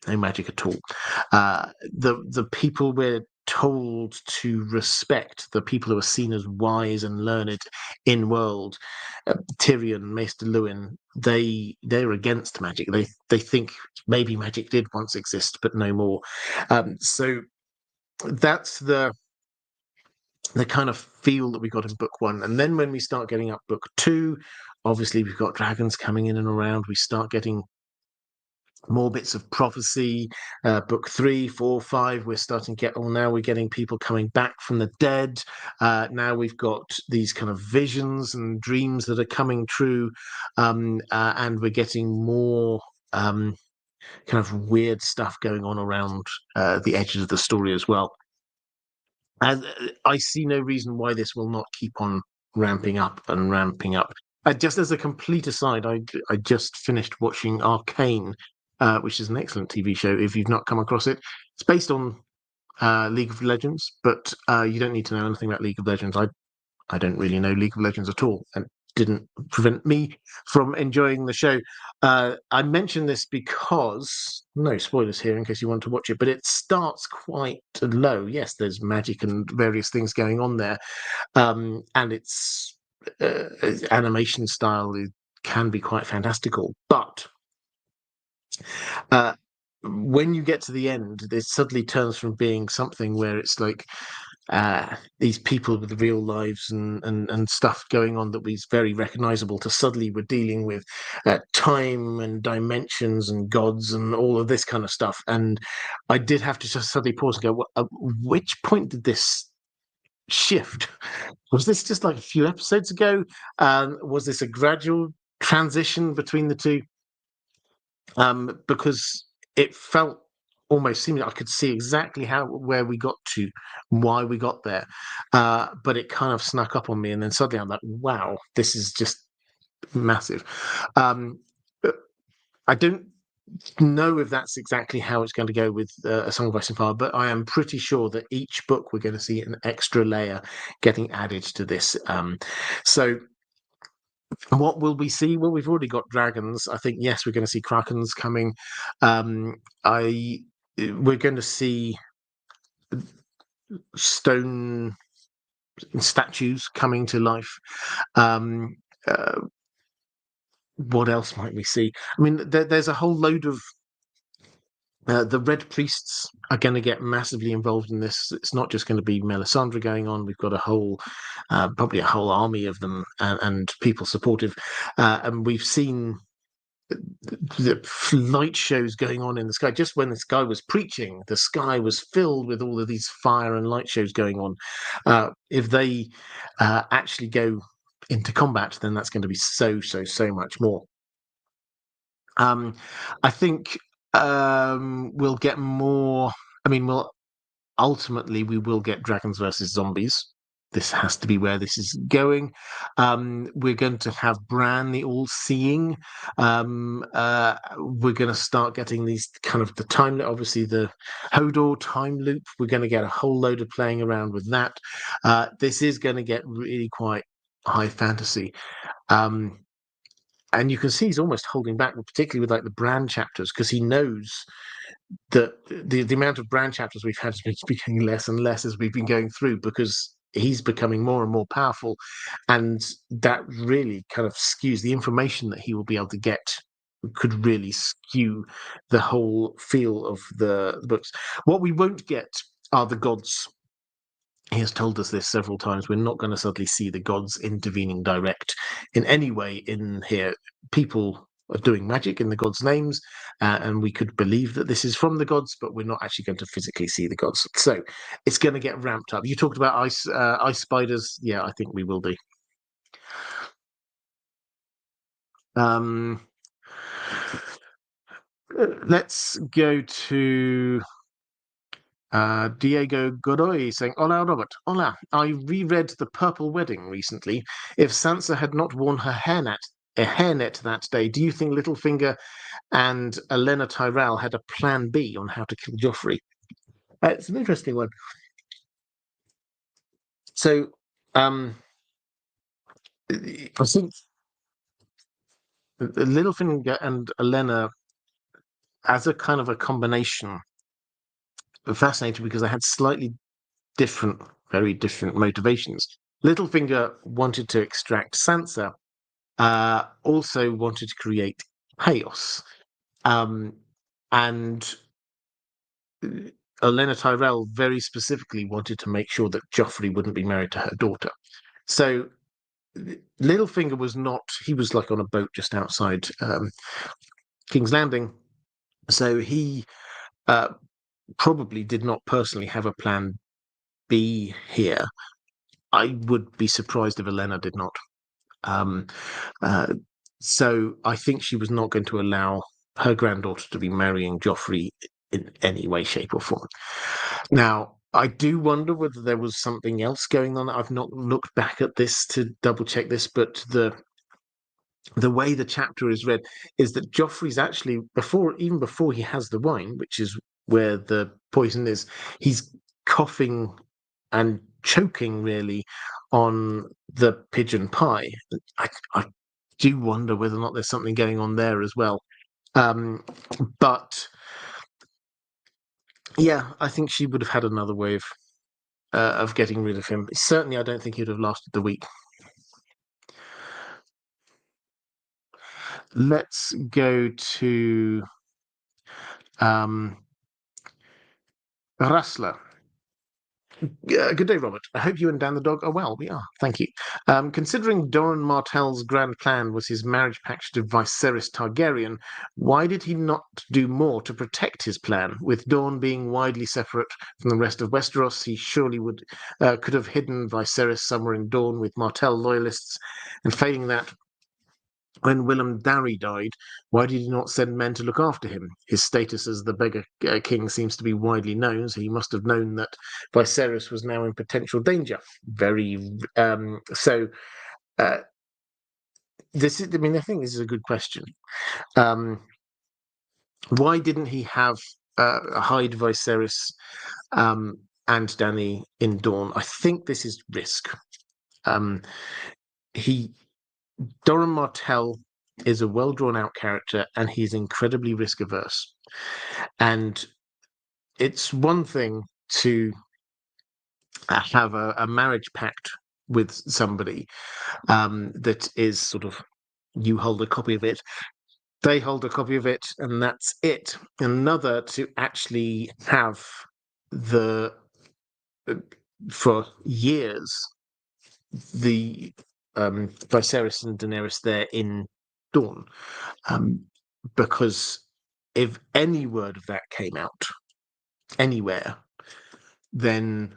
no magic at all. The people we're told to respect, the people who are seen as wise and learned in world, Tyrion, Maester Luwin, they're against magic. They think maybe magic did once exist, but no more. So that's the kind of feel that we got in book one. And then when we start getting up book two, obviously we've got dragons coming in and around. We start getting more bits of prophecy. Book 3, 4, 5, we're starting to get, now we're getting people coming back from the dead. Now we've got these kind of visions and dreams that are coming true, and we're getting more kind of weird stuff going on around the edges of the story as well. And I see no reason why this will not keep on ramping up and ramping up. Just as a complete aside, I just finished watching Arcane, which is an excellent TV show. If you've not come across it, it's based on League of Legends, but you don't need to know anything about League of Legends. I don't really know League of Legends at all, and didn't prevent me from enjoying the show. I mention this because, no spoilers here in case you want to watch it, but it starts quite low. Yes, there's magic and various things going on there, and its animation style can be quite fantastical, but when you get to the end, it suddenly turns from being something where it's like these people with real lives and stuff going on that was very recognizable, to suddenly we're dealing with time and dimensions and gods and all of this kind of stuff. And I did have to just suddenly pause and go, which point did this shift? Was this just like a few episodes ago? Was this a gradual transition between the two? Because it felt almost seeming I could see exactly where we got to, why we got there, but it kind of snuck up on me, and then suddenly I'm like, wow, this is just massive. I don't know if that's exactly how it's going to go with A Song of Ice and Fire, but I am pretty sure that each book we're going to see an extra layer getting added to this. So what will we see? Well, we've already got dragons. I think, yes, we're going to see krakens coming. We're going to see stone statues coming to life. What else might we see? I mean, there's a whole load of the Red Priests are going to get massively involved in this. It's not just going to be Melisandre going on. We've got a whole, probably a whole army of them and people supportive. And we've seen the light shows going on in the sky. Just when this guy was preaching, the sky was filled with all of these fire and light shows going on. If they actually go into combat, then that's going to be so much more. I think we'll get more. I mean, ultimately we will get dragons versus zombies. This has to be where this is going. We're going to have Bran the All-Seeing. We're going to start getting these kind of the time, obviously the Hodor time loop. We're going to get a whole load of playing around with that. This is going to get really quite high fantasy. And you can see he's almost holding back, particularly with like the Bran chapters, because he knows that the amount of Bran chapters we've had has been becoming less and less as we've been going through, because he's becoming more and more powerful, and that really kind of skews the information that he will be able to get, could really skew the whole feel of the books. What we won't get are the gods. He has told us this several times. We're not going to suddenly see the gods intervening direct in any way in here. People are doing magic in the gods' names, and we could believe that this is from the gods, but we're not actually going to physically see the gods. So it's going to get ramped up. You talked about ice spiders. Yeah, I think we will do. Let's go to Diego Godoy saying, Hola, Robert. Hola. I reread The Purple Wedding recently. If Sansa had not worn her hairnet that day, do you think Littlefinger and Olenna Tyrell had a plan B on how to kill Joffrey? It's an interesting one. So, I think Littlefinger and Olenna, as a kind of a combination, were fascinating because they had slightly different, very different motivations. Littlefinger wanted to extract Sansa, also wanted to create chaos. And Olenna Tyrell very specifically wanted to make sure that Joffrey wouldn't be married to her daughter. So Littlefinger was not, he was like on a boat just outside King's Landing. So he probably did not personally have a plan B here. I would be surprised if Olenna did not. So I think she was not going to allow her granddaughter to be marrying Joffrey in any way, shape, or form. Now, I do wonder whether there was something else going on. I've not looked back at this to double check this, but the way the chapter is read is that Joffrey's actually even before he has the wine, which is where the poison is, he's coughing and choking really on the pigeon pie. I do wonder whether or not there's something going on there as well. But yeah, I think she would have had another way of getting rid of him. Certainly, I don't think he'd have lasted the week. Let's go to Rustler. Good day, Robert. I hope you and Dan the dog are well. We are, thank you. Considering Doran Martell's grand plan was his marriage pact to Viserys Targaryen, why did he not do more to protect his plan? With Dorne being widely separate from the rest of Westeros, he surely could have hidden Viserys somewhere in Dorne with Martell loyalists, and failing that, when Willem Darry died, why did he not send men to look after him? His status as the beggar king seems to be widely known, so he must have known that Viserys was now in potential danger. So this is. I mean, I think this is a good question. Why didn't he have hide Viserys and Dany in Dorne? I think this is risk. Doran Martell is a well drawn out character, and he's incredibly risk averse. And it's one thing to have a marriage pact with somebody that is sort of, you hold a copy of it, they hold a copy of it, and that's it. Another to actually have for years, the Viserys and Daenerys there in Dorne, because if any word of that came out anywhere, then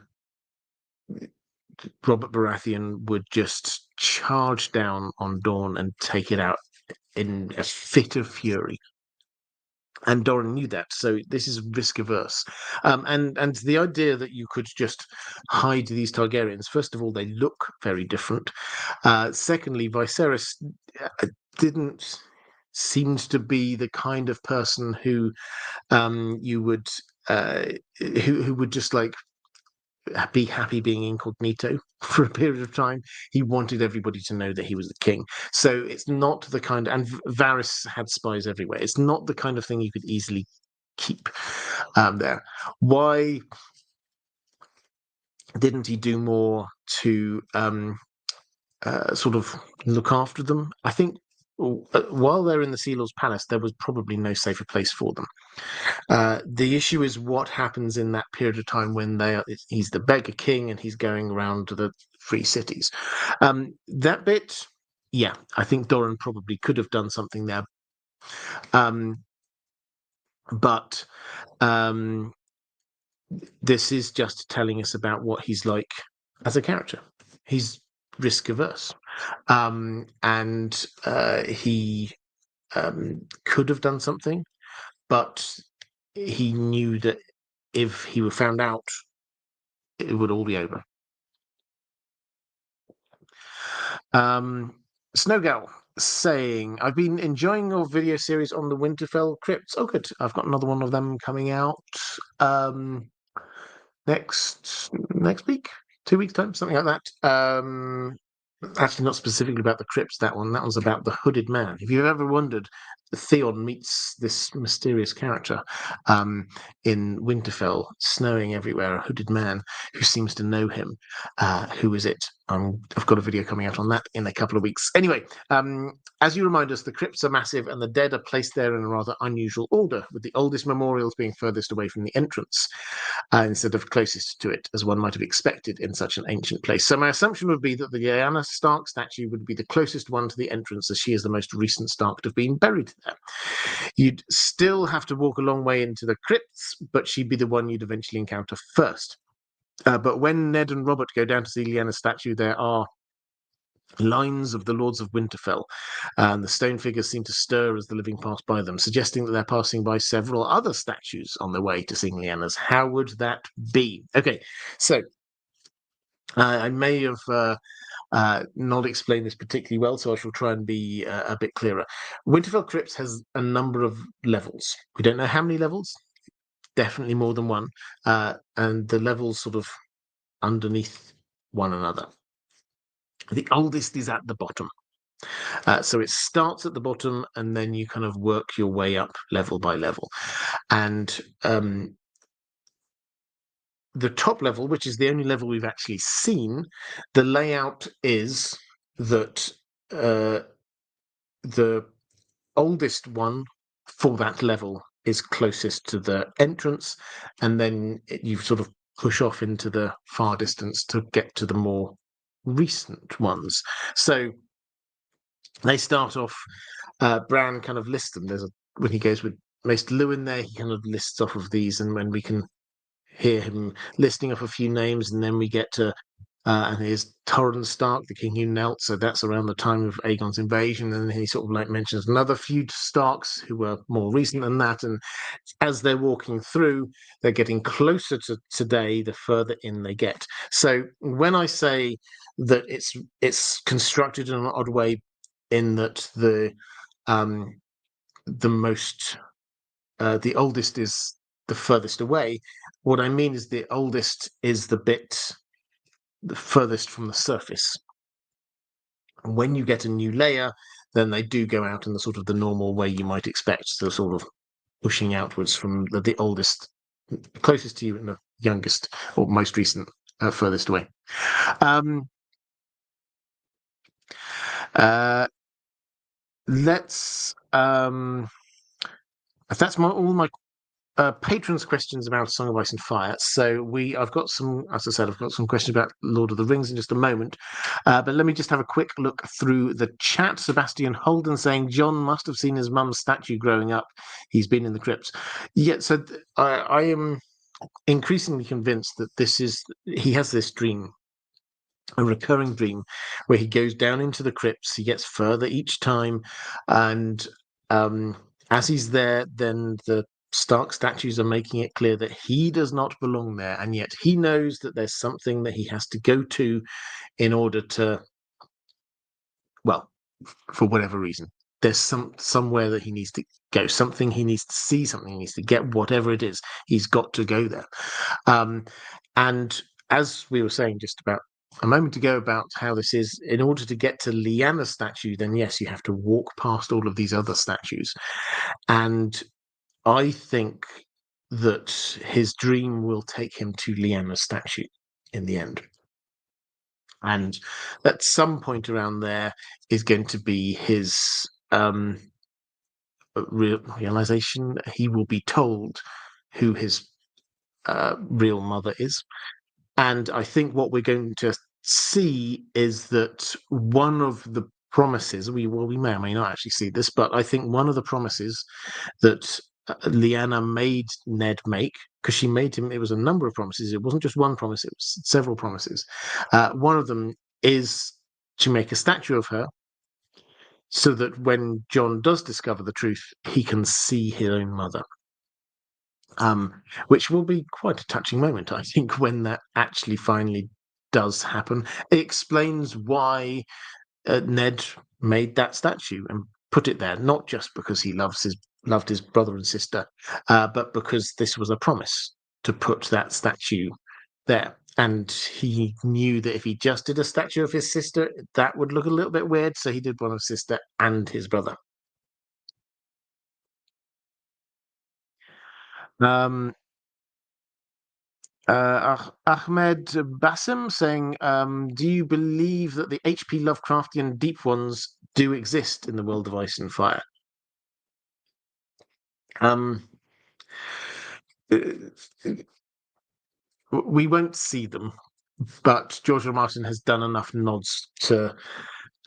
Robert Baratheon would just charge down on Dorne and take it out in a fit of fury. And Doran knew that, so this is risk averse. And the idea that you could just hide these Targaryens, first of all, they look very different. Secondly, Viserys didn't seem to be the kind of person who you would who would just like be happy being incognito for a period of time. He wanted everybody to know that he was the king. So it's not the kind, and Varys had spies everywhere. It's not the kind of thing you could easily keep there. Why didn't he do more to sort of look after them? I think while they're in the Sea Lord's palace, there was probably no safer place for them. The issue is what happens in that period of time when he's the beggar king and he's going around to the free cities. That bit, yeah, I think Doran probably could have done something there. But this is just telling us about what he's like as a character. He's risk averse. And he could have done something, but he knew that if he were found out, it would all be over. Snowgal saying, I've been enjoying your video series on the Winterfell crypts. Oh, good. I've got another one of them coming out next week, 2 weeks' time, something like that. Actually, not specifically about the crypts, that one. That one's about the hooded man. If you've ever wondered, Theon meets this mysterious character in Winterfell, snowing everywhere, a hooded man who seems to know him. Who is it? I've got a video coming out on that in a couple of weeks. Anyway, as you remind us, the crypts are massive and the dead are placed there in a rather unusual order, with the oldest memorials being furthest away from the entrance instead of closest to it, as one might have expected in such an ancient place. So my assumption would be that the Lyanna Stark statue would be the closest one to the entrance, as she is the most recent Stark to have been buried there. You'd still have to walk a long way into the crypts, but she'd be the one you'd eventually encounter first. But when Ned and Robert go down to see Lyanna's statue, there are lines of the Lords of Winterfell, and the stone figures seem to stir as the living pass by them, suggesting that they're passing by several other statues on their way to seeing Lyanna's. How would that be? Okay, so I may have not explained this particularly well, so I shall try and be a bit clearer. Winterfell Crypts has a number of levels. We don't know how many levels, definitely more than one, and the levels sort of underneath one another. The oldest is at the bottom. So it starts at the bottom and then you kind of work your way up level by level. And the top level, which is the only level we've actually seen, the layout is that the oldest one for that level is closest to the entrance, and then you sort of push off into the far distance to get to the more recent ones. So they start off. Bran kind of lists them. When he goes with Maester Lewin there, he kind of lists off of these, and when we can hear him listing off a few names, and then we get to and here's Torrhen Stark, the king who knelt. So that's around the time of Aegon's invasion, and he sort of like mentions another few Starks who were more recent than that. And as they're walking through, they're getting closer to today the further in they get. So when I say that it's constructed in an odd way, in that the oldest is the furthest away. What I mean is the oldest is the furthest from the surface. And when you get a new layer, then they do go out in the sort of the normal way you might expect, so sort of pushing outwards from the oldest, closest to you, and the youngest or most recent, furthest away. Let's. That's all my patrons' questions about Song of Ice and Fire. So I've got some, as I said, I've got some questions about Lord of the Rings in just a moment. But let me just have a quick look through the chat. Sebastian Holden saying Jon must have seen his mum's statue growing up. He's been in the crypts. Yeah, so I am increasingly convinced that he has this dream, a recurring dream, where he goes down into the crypts. He gets further each time, and as he's there, then the Stark statues are making it clear that he does not belong there, and yet he knows that there's something that he has to go to in order to, well, for whatever reason. There's somewhere that he needs to go, something he needs to see, something he needs to get, whatever it is, he's got to go there. And as we were saying just about a moment ago about how this is, in order to get to Lyanna's statue, then yes, you have to walk past all of these other statues. And I think that his dream will take him to Lyanna's statue in the end. And at some point around there is going to be his realization. He will be told who his real mother is. And I think what we're going to see is that one of the promises, we may or may not actually see this, but I think one of the promises that Lyanna made Ned make, because she made him, it was a number of promises. It wasn't just one promise, it was several promises. One of them is to make a statue of her so that when Jon does discover the truth, he can see his own mother. Which will be quite a touching moment, I think, when that actually finally does happen. It explains why Ned made that statue and put it there, not just because he loved his brother and sister, but because this was a promise to put that statue there. And he knew that if he just did a statue of his sister, that would look a little bit weird, so he did one of his sister and his brother. Ahmed Bassem saying, do you believe that the H.P. Lovecraftian deep ones do exist in the world of Ice and Fire? We won't see them, but George R. R. Martin has done enough nods to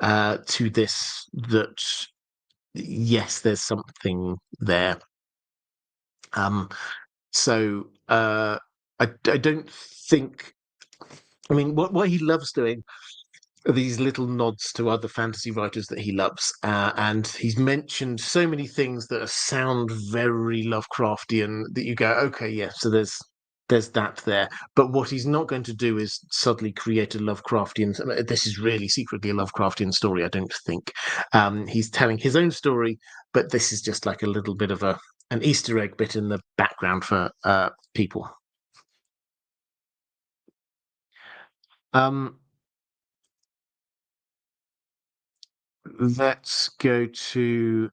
this that yes, there's something there. So I don't think. I mean, what he loves doing are these little nods to other fantasy writers that he loves, and he's mentioned so many things that sound very Lovecraftian that you go, okay, yeah, so there's that there. But what he's not going to do is suddenly create a Lovecraftian. This is really secretly a Lovecraftian story, I don't think. He's telling his own story, but this is just like a little bit of an Easter egg bit in the background for people. Let's go to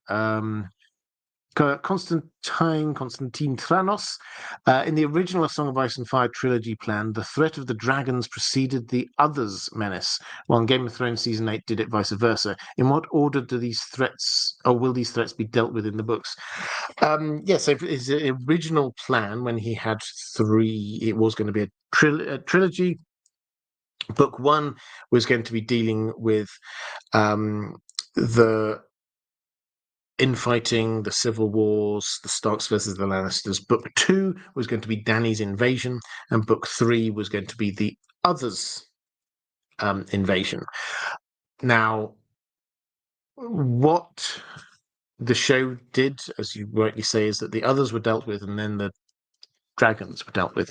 Constantine Thranos. In the original A Song of Ice and Fire trilogy plan, the threat of the dragons preceded the Others menace, while in Game of Thrones Season 8 did it vice versa. In what order do these threats, or will these threats be dealt with in the books? Yes, so his original plan, when he had 3, it was going to be a trilogy. Book 1 was going to be dealing with the infighting, the civil wars, the Starks versus the Lannisters. Book 2 was going to be Dany's invasion, and book 3 was going to be the Others invasion. Now, what the show did, as you rightly say, is that the Others were dealt with, and then the dragons were dealt with.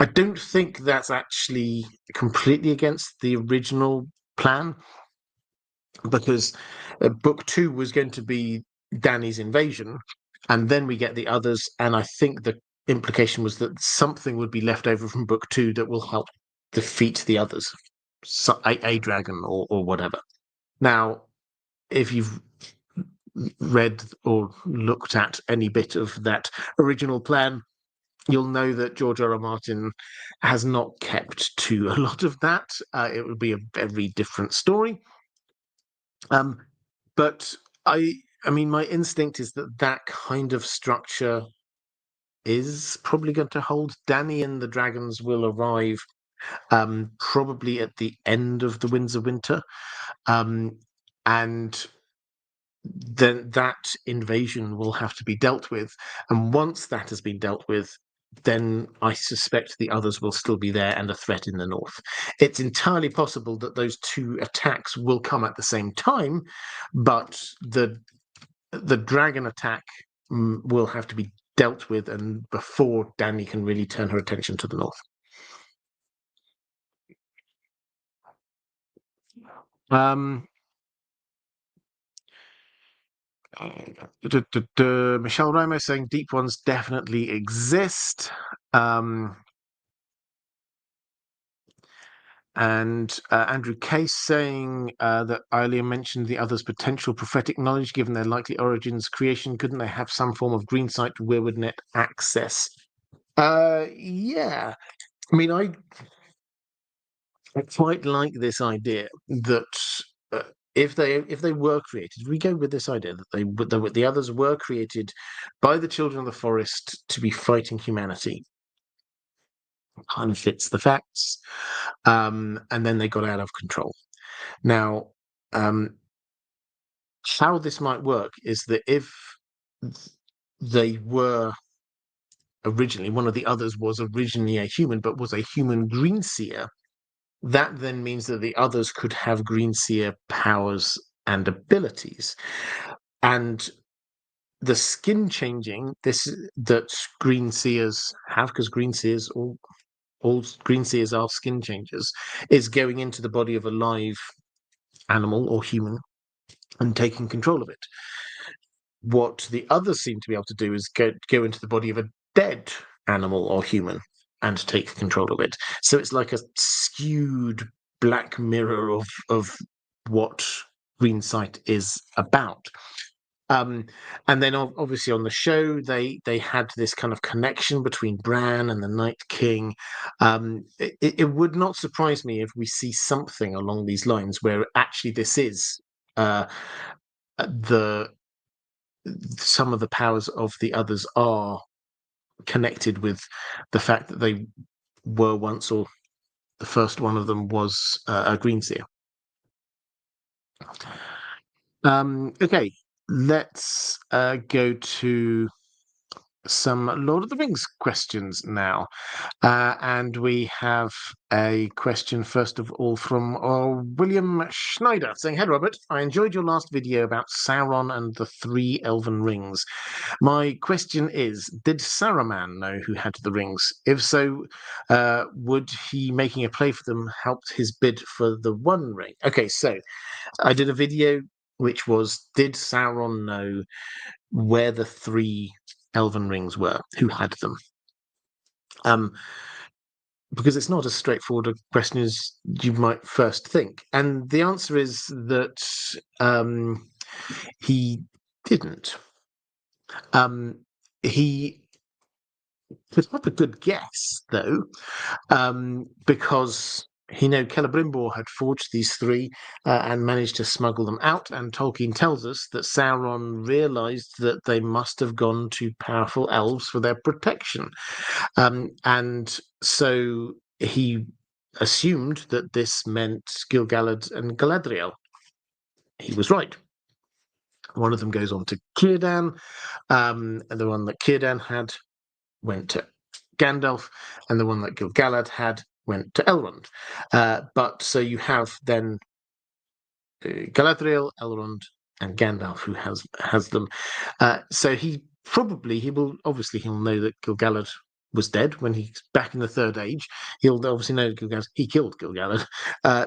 I don't think that's actually completely against the original plan, because book 2 was going to be Dany's invasion, and then we get the Others, and I think the implication was that something would be left over from book 2 that will help defeat the Others, so a dragon or whatever. Now, if you've read or looked at any bit of that original plan, you'll know that George R.R. Martin has not kept to a lot of that. It would be a very different story. But I mean, my instinct is that that kind of structure is probably going to hold. Dany and the dragons will arrive probably at the end of the Winds of Winter, and then that invasion will have to be dealt with. And once that has been dealt with, then I suspect the Others will still be there and a threat in the north. It's entirely possible that those 2 attacks will come at the same time, but the dragon attack will have to be dealt with, and before Dany can really turn her attention to the north. Michelle Ramos saying deep ones definitely exist. And Andrew Case saying that earlier mentioned the Others' potential prophetic knowledge, given their likely origins creation. Couldn't they have some form of green sight Weirwood net access? Yeah. I mean, I quite like this idea that if they were created, we go with this idea that the Others were created by the children of the forest to be fighting humanity. Kind of fits the facts, and then they got out of control. Now, how this might work is that if they were originally, one of the Others was originally a human, but was a human greenseer, that then means that the Others could have greenseer powers and abilities. And the skin changing that greenseers have, because greenseers, all greenseers are skin changers, is going into the body of a live animal or human and taking control of it. What the Others seem to be able to do is go into the body of a dead animal or human and take control of it. So it's like a skewed black mirror of what green sight is about. And then obviously on the show, they had this kind of connection between Bran and the Night King. It would not surprise me if we see something along these lines where actually this is some of the powers of the Others are connected with the fact that they were once, or the first one of them was a greenseer. Okay, let's go to some Lord of the Rings questions now. And we have a question, first of all, from William Schneider, saying, "Hey, Robert, I enjoyed your last video about Sauron and the 3 elven rings. My question is, did Saruman know who had the rings? If so, would he making a play for them helped his bid for the One Ring?" Okay, so I did a video which was, did Sauron know where the 3 elven rings were, who had them? Because it's not as straightforward a question as you might first think. And the answer is that he didn't. He put up a good guess, though, because he knew Celebrimbor had forged these three and managed to smuggle them out. And Tolkien tells us that Sauron realised that they must have gone to powerful elves for their protection. And so he assumed that this meant Gil-galad and Galadriel. He was right. One of them goes on to Círdan, and the one that Círdan had went to Gandalf, and the one that Gil-galad had went to Elrond. But so you have then Galadriel, Elrond, and Gandalf who has them. So he'll know that Gil-galad was dead when he's back in the Third Age. He'll obviously know he killed Gil-galad,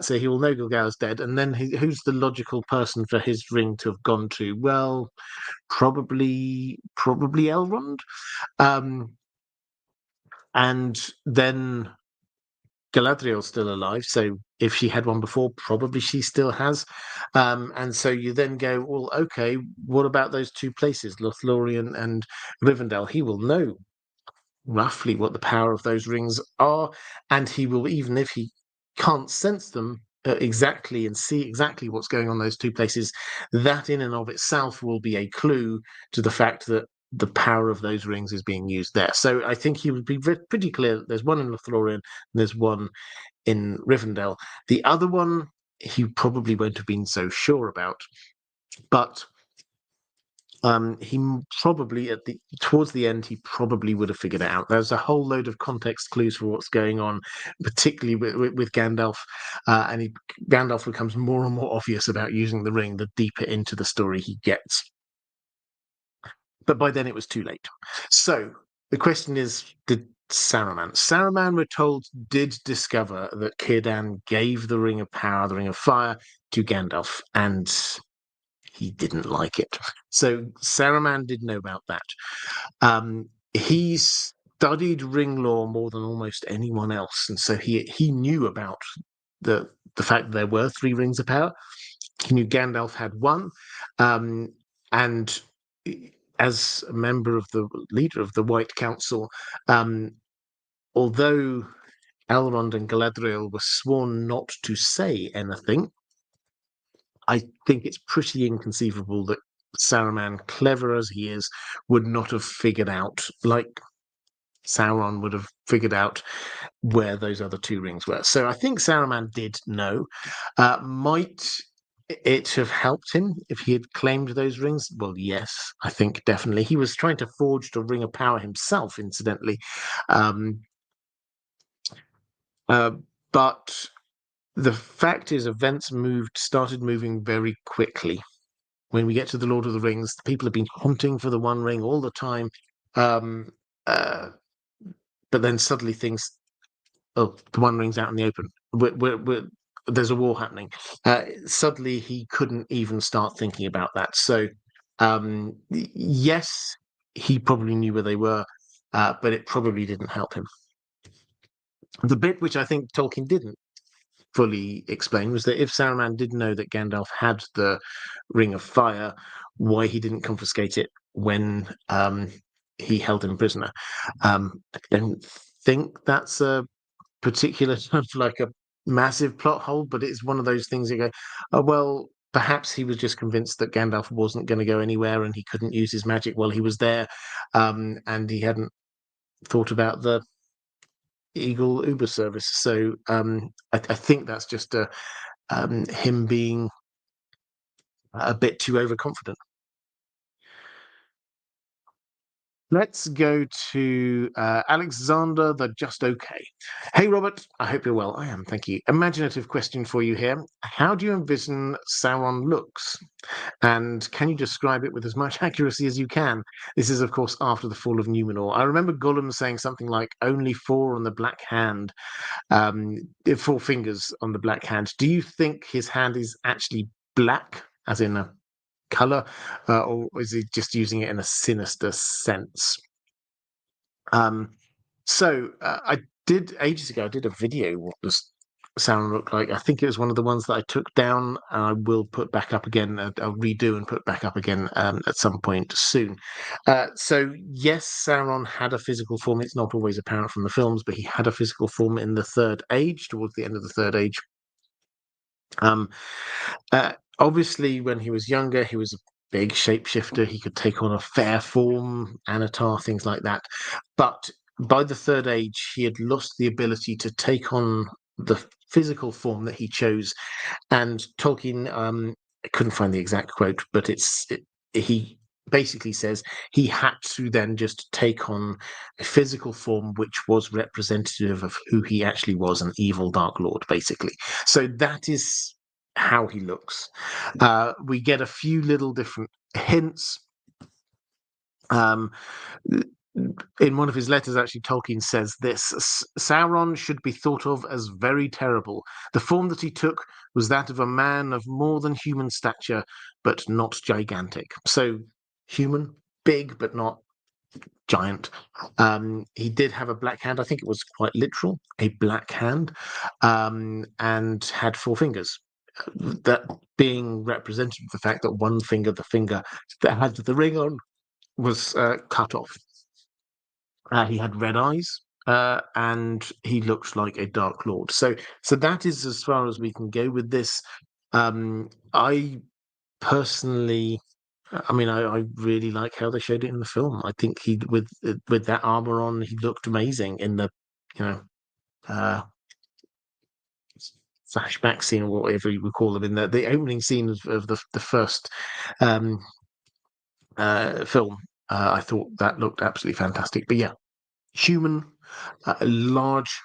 so he will know Gil-galad's dead. And then who's the logical person for his ring to have gone to? Well, probably Elrond. And then Galadriel's still alive, so if she had one before, probably she still has. And so you then go, well, okay, what about those two places, Lothlorien and Rivendell? He will know roughly what the power of those rings are, and he will, even if he can't sense them exactly and see exactly what's going on in those two places, that in and of itself will be a clue to the fact that the power of those rings is being used there. So I think he would be pretty clear that there's one in Lothlorien and there's one in Rivendell. The other one he probably won't have been so sure about, but he probably towards the end he probably would have figured it out. There's a whole load of context clues for what's going on, particularly with Gandalf, and Gandalf becomes more and more obvious about using the ring the deeper into the story he gets. But by then it was too late. So the question is, did Saruman, we're told, did discover that Círdan gave the Ring of Power, the Ring of Fire, to Gandalf, and he didn't like it. So Saruman did know about that. He studied ring lore more than almost anyone else, and so he knew about the fact that there were three rings of power. He knew Gandalf had one, and as a member of the leader of the White Council, although Elrond and Galadriel were sworn not to say anything, I think it's pretty inconceivable that Saruman, clever as he is, would not have figured out, like Sauron would have figured out, where those other two rings were. So I think Saruman did know. Might it have helped him if he had claimed those rings? Well, yes, I think definitely. He was trying to forge the Ring of Power himself, incidentally. But the fact is, events started moving very quickly. When we get to the Lord of the Rings, people have been hunting for the One Ring all the time. But then suddenly the One Ring's out in the open. There's a war happening. Suddenly he couldn't even start thinking about that. So, yes, he probably knew where they were, but it probably didn't help him. The bit which I think Tolkien didn't fully explain was that if Saruman did know that Gandalf had the Ring of Fire, why he didn't confiscate it when he held him prisoner. I don't think that's a particular sort of like a massive plot hole, but it's one of those things you go, oh, well, perhaps he was just convinced that Gandalf wasn't going to go anywhere and he couldn't use his magic while he was there, and he hadn't thought about the Eagle Uber service. So I think that's just him being a bit too overconfident. Let's go to Alexander the Just Okay. Hey, Robert, I hope you're well. I am, thank you. Imaginative question for you here. How do you envision Sauron looks? And can you describe it with as much accuracy as you can? This is, of course, after the fall of Numenor. I remember Gollum saying something like, only four on the black hand, 4 fingers on the black hand. Do you think his hand is actually black, as in a color, or is he just using it in a sinister sense? I did ages ago. I did a video. What was Sauron looked like. I think it was one of the ones that I took down, and I will put back up again. I'll redo and put back up again at some point soon. So yes, Sauron had a physical form. It's not always apparent from the films, but he had a physical form in the Third Age, towards the end of the Third Age. Obviously, when he was younger, he was a big shapeshifter. He could take on a fair form, Anatar, things like that. But by the Third Age, he had lost the ability to take on the physical form that he chose. And Tolkien, I couldn't find the exact quote, but he basically says he had to then just take on a physical form which was representative of who he actually was, an evil Dark Lord, basically. So that is how he looks. We get a few little different hints. In one of his letters, actually, Tolkien says this: Sauron should be thought of as very terrible. The form that he took was that of a man of more than human stature, but not gigantic. So human, big, but not giant. He did have a black hand. I think it was quite literal, a black hand, and had 4 fingers. That being representative of the fact that one finger, the finger that had the ring on, was cut off. He had red eyes, and he looked like a Dark Lord. So that is as far as we can go with this. I personally, I really like how they showed it in the film. I think he, with that armor on, he looked amazing in the, flashback scene, or whatever you would call them, in the opening scene of the first film. I thought that looked absolutely fantastic. But yeah, human, large,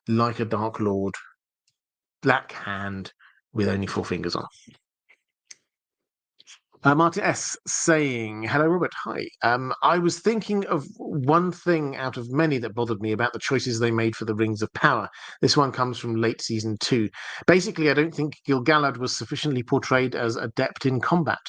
like a Dark Lord, black hand with only 4 fingers on. Martin S. saying, hello, Robert. Hi. I was thinking of one thing out of many that bothered me about the choices they made for the Rings of Power. This one comes from late season 2. Basically, I don't think Gil-galad was sufficiently portrayed as adept in combat.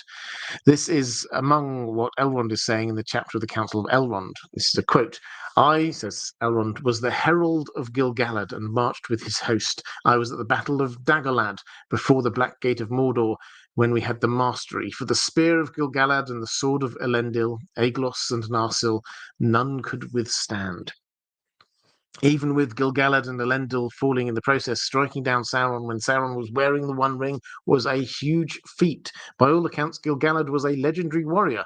This is among what Elrond is saying in the chapter of the Council of Elrond. This is a quote. I, says Elrond, was the herald of Gil-galad and marched with his host. I was at the Battle of Dagorlad before the Black Gate of Mordor, when we had the mastery. For the spear of Gil-galad and the sword of Elendil, Aeglos and Narsil, none could withstand. Even with Gil-galad and Elendil falling in the process, striking down Sauron when Sauron was wearing the One Ring was a huge feat. By all accounts, Gil-galad was a legendary warrior,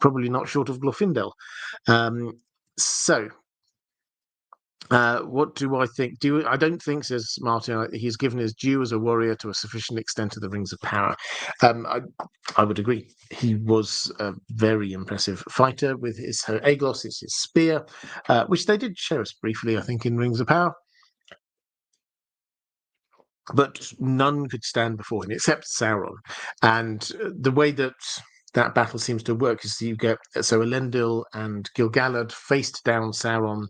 probably not short of Glorfindel. What do I think? I don't think, says Martin, he's given his due as a warrior to a sufficient extent of the Rings of Power. I would agree. He was a very impressive fighter with his Aeglos, it's his spear, which they did show us briefly, I think, in Rings of Power. But none could stand before him except Sauron. And the way that battle seems to work is you get Elendil and Gil-galad faced down Sauron,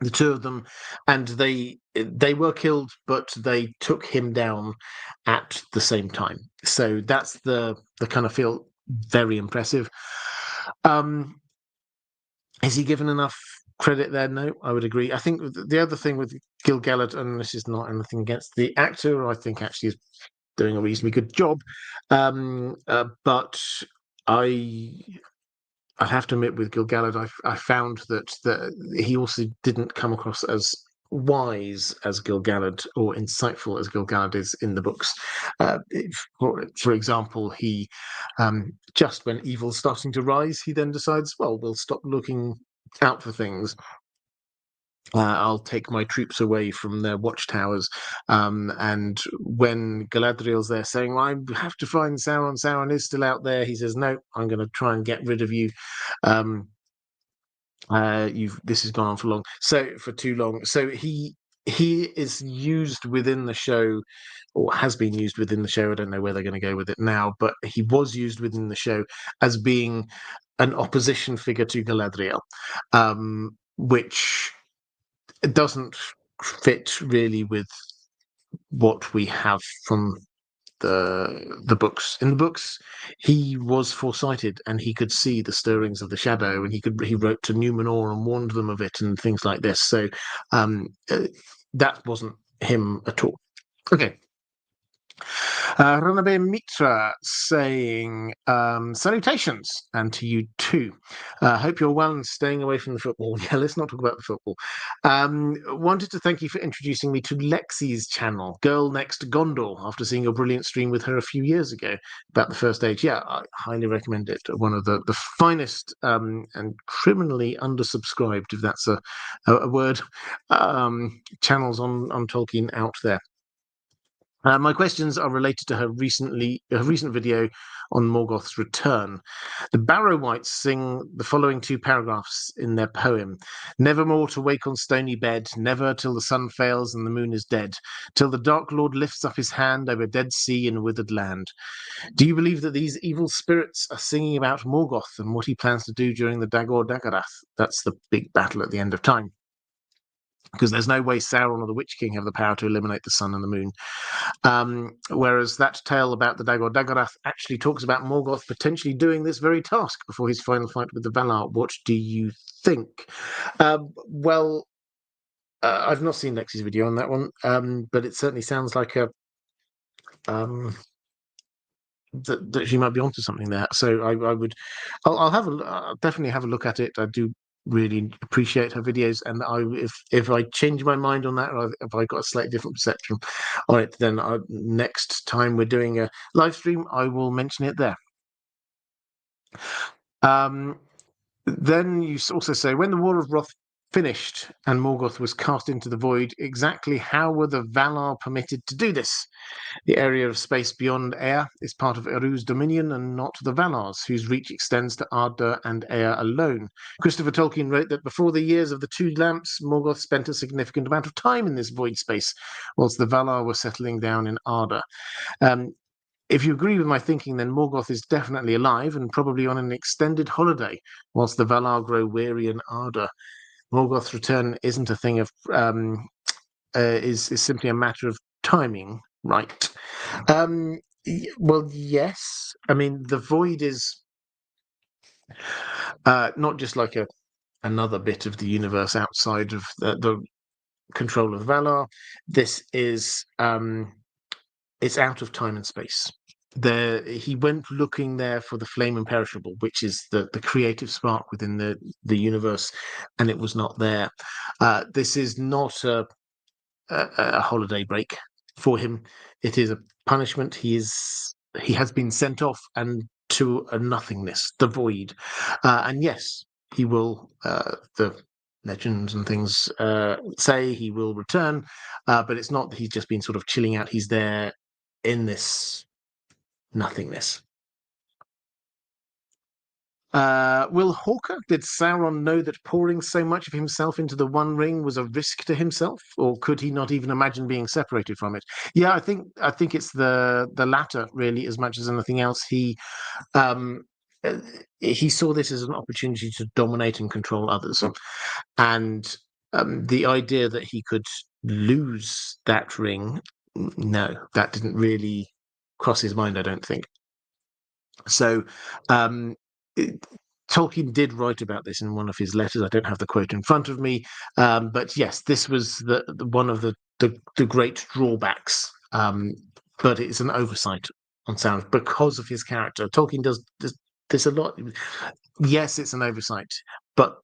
the two of them, and they were killed, but they took him down at the same time. So that's the kind of feel. Very impressive. Is he given enough credit there? No, I would agree. I think the other thing with Gil-galad, and this is not anything against the actor, I think actually is doing a reasonably good job, but I have to admit, with Gil-galad, I found that he also didn't come across as wise as Gil-galad or insightful as Gil-galad is in the books. For example, he just when evil's starting to rise, he then decides, well, we'll stop looking out for things. I'll take my troops away from their watchtowers. And when Galadriel's there saying, well, I have to find Sauron, Sauron is still out there, he says, no, I'm going to try and get rid of you. This has gone on for too long. So he is used within the show, or has been used within the show. I don't know where they're going to go with it now, but he was used within the show as being an opposition figure to Galadriel, which doesn't fit really with what we have from the books. In the books, he was foresighted and he could see the stirrings of the shadow, and he wrote to Numenor and warned them of it and things like this. So that wasn't him at all. Okay. Ranabe Mitra saying, salutations, and to you too. Hope you're well and staying away from the football. Yeah, let's not talk about the football. Wanted to thank you for introducing me to Lexi's channel, Girl Next Gondor, after seeing your brilliant stream with her a few years ago about the First Age. Yeah, I highly recommend it. One of the finest and criminally undersubscribed, if that's a word, channels on Tolkien out there. My questions are related to her recent video on Morgoth's return. The Barrow-wights sing the following two paragraphs in their poem: "Nevermore to wake on stony bed, never till the sun fails and the moon is dead, till the Dark Lord lifts up his hand over dead sea and withered land." Do you believe that these evil spirits are singing about Morgoth and what he plans to do during the Dagor Dagarath? That's the big battle at the end of time. Because there's no way Sauron or the Witch King have the power to eliminate the sun and the moon. Whereas that tale about the Dagor Dagarath actually talks about Morgoth potentially doing this very task before his final fight with the Valar. What do you think? Well, I've not seen Lexi's video on that one, but it certainly sounds like that she might be onto something there. So I'll definitely have a look at it. I do really appreciate her videos, and if I change my mind on that, or if I got a slightly different perception on it, then next time we're doing a live stream, I will mention it there. Then you also say, when the War of Roth finished and Morgoth was cast into the void, exactly how were the Valar permitted to do this? The area of space beyond Ea is part of Eru's dominion and not the Valar's, whose reach extends to Arda and Ea alone. Christopher Tolkien wrote that before the years of the Two Lamps, Morgoth spent a significant amount of time in this void space, whilst the Valar were settling down in Arda. If you agree with my thinking, then Morgoth is definitely alive and probably on an extended holiday, whilst the Valar grow weary in Arda. Morgoth's return isn't a thing of is simply a matter of timing, right? Well, yes. I mean, the void is not just like another bit of the universe outside of the control of Valar. This is it's out of time and space. He went looking there for the flame imperishable, which is the creative spark within the universe, and it was not there. This is not a holiday break for him. It is a punishment. He has been sent off and to a nothingness, the void. And yes, he will. The legends and things say he will return, but it's not that he's just been sort of chilling out. He's there in this nothingness. Will Hawker, did Sauron know that pouring so much of himself into the One Ring was a risk to himself, or could he not even imagine being separated from it? Yeah, I think it's the latter really, as much as anything else. He saw this as an opportunity to dominate and control others, and the idea that he could lose that ring, no, that didn't really cross his mind, I don't think. So Tolkien did write about this in one of his letters. I don't have the quote in front of me, but yes, this was one of the great drawbacks. But it's an oversight on Sauron because of his character. Tolkien does this a lot. Yes, it's an oversight, but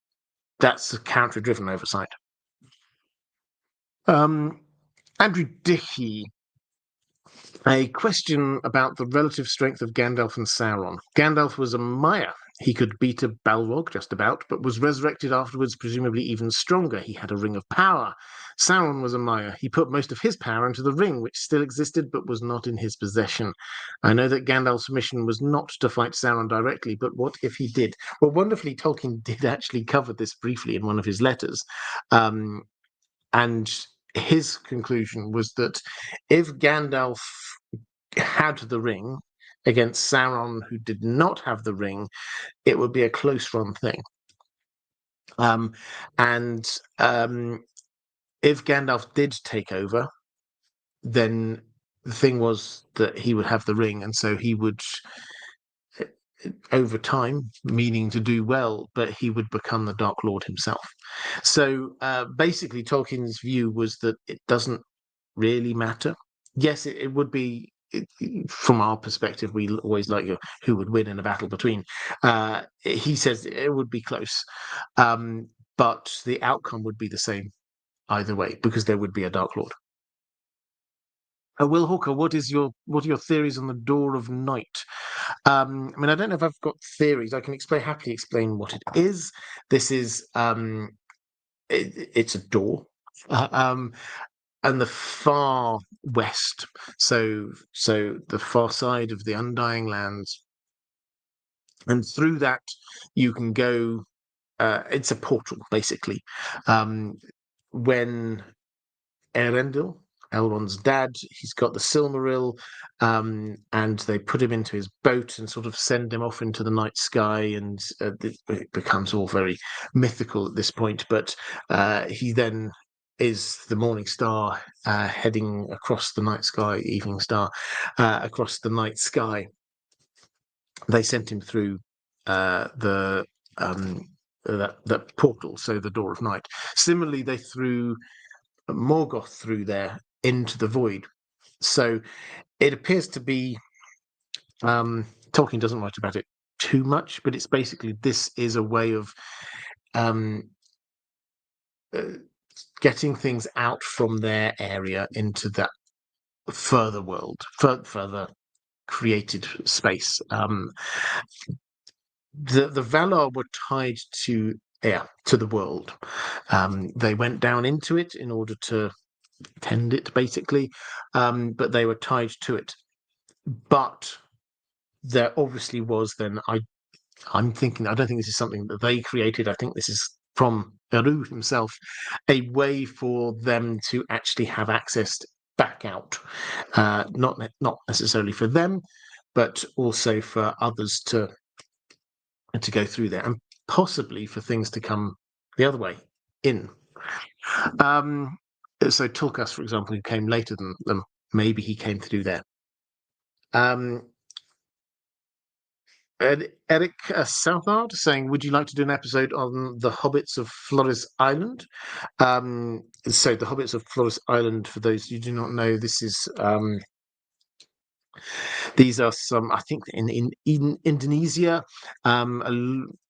that's a character-driven oversight. Andrew Dickey. A question about the relative strength of Gandalf and Sauron. Gandalf was a Maiar. He could beat a Balrog just about, but was resurrected afterwards, presumably even stronger. He had a ring of power. Sauron was a Maiar. He put most of his power into the ring, which still existed but was not in his possession. I know that Gandalf's mission was not to fight Sauron directly, but what if he did? Well, wonderfully, Tolkien did actually cover this briefly in one of his letters. And his conclusion was that if Gandalf had the ring against Sauron, who did not have the ring, it would be a close run thing. And if Gandalf did take over, then the thing was that he would have the ring, and so he would, over time, meaning to do well, but he would become the Dark Lord himself. So basically, Tolkien's view was that it doesn't really matter. Yes, it would be. From our perspective, we always like who would win in a battle between. He says it would be close, but the outcome would be the same either way because there would be a Dark Lord. Will Hawker, what are your theories on the Door of Night? I mean, I don't know if I've got theories. I can happily explain what it is. This is it's a door, and the far west, so the far side of the Undying Lands, and through that you can go. It's a portal, basically. When Elendil, Elrond's dad, he's got the Silmaril, and they put him into his boat and sort of send him off into the night sky, and it becomes all very mythical at this point. But he then is the morning star heading across the night sky, evening star across the night sky. They sent him through the that portal, so the Door of Night. Similarly, they threw Morgoth through there into the void. So it appears to be Tolkien doesn't write about it too much, but it's basically this is a way of getting things out from their area into that further world, further created space. The Valar were tied to the world. They went down into it in order to tend it, basically, but they were tied to it. But there obviously was then. I'm thinking. I don't think this is something that they created. I think this is from Eru himself, a way for them to actually have access back out, not necessarily for them, but also for others to go through there, and possibly for things to come the other way in. So Tulkas, for example, who came later than them, maybe he came through there. Eric Southard saying, would you like to do an episode on the Hobbits of Flores Island? So the Hobbits of Flores Island, for those who do not know, this is these are some, I think, in Indonesia. A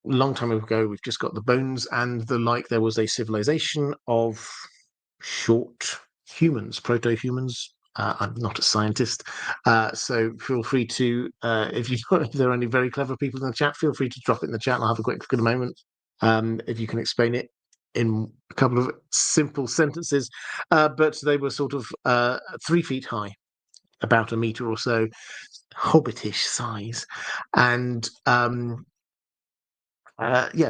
long time ago, we've just got the bones and the like. There was a civilization of short humans, proto-humans. I'm not a scientist, so feel free to, if there are any very clever people in the chat, feel free to drop it in the chat and I'll have a quick look in a moment. If you can explain it in a couple of simple sentences. But they were sort of 3 feet high, about a meter or so, hobbitish size, and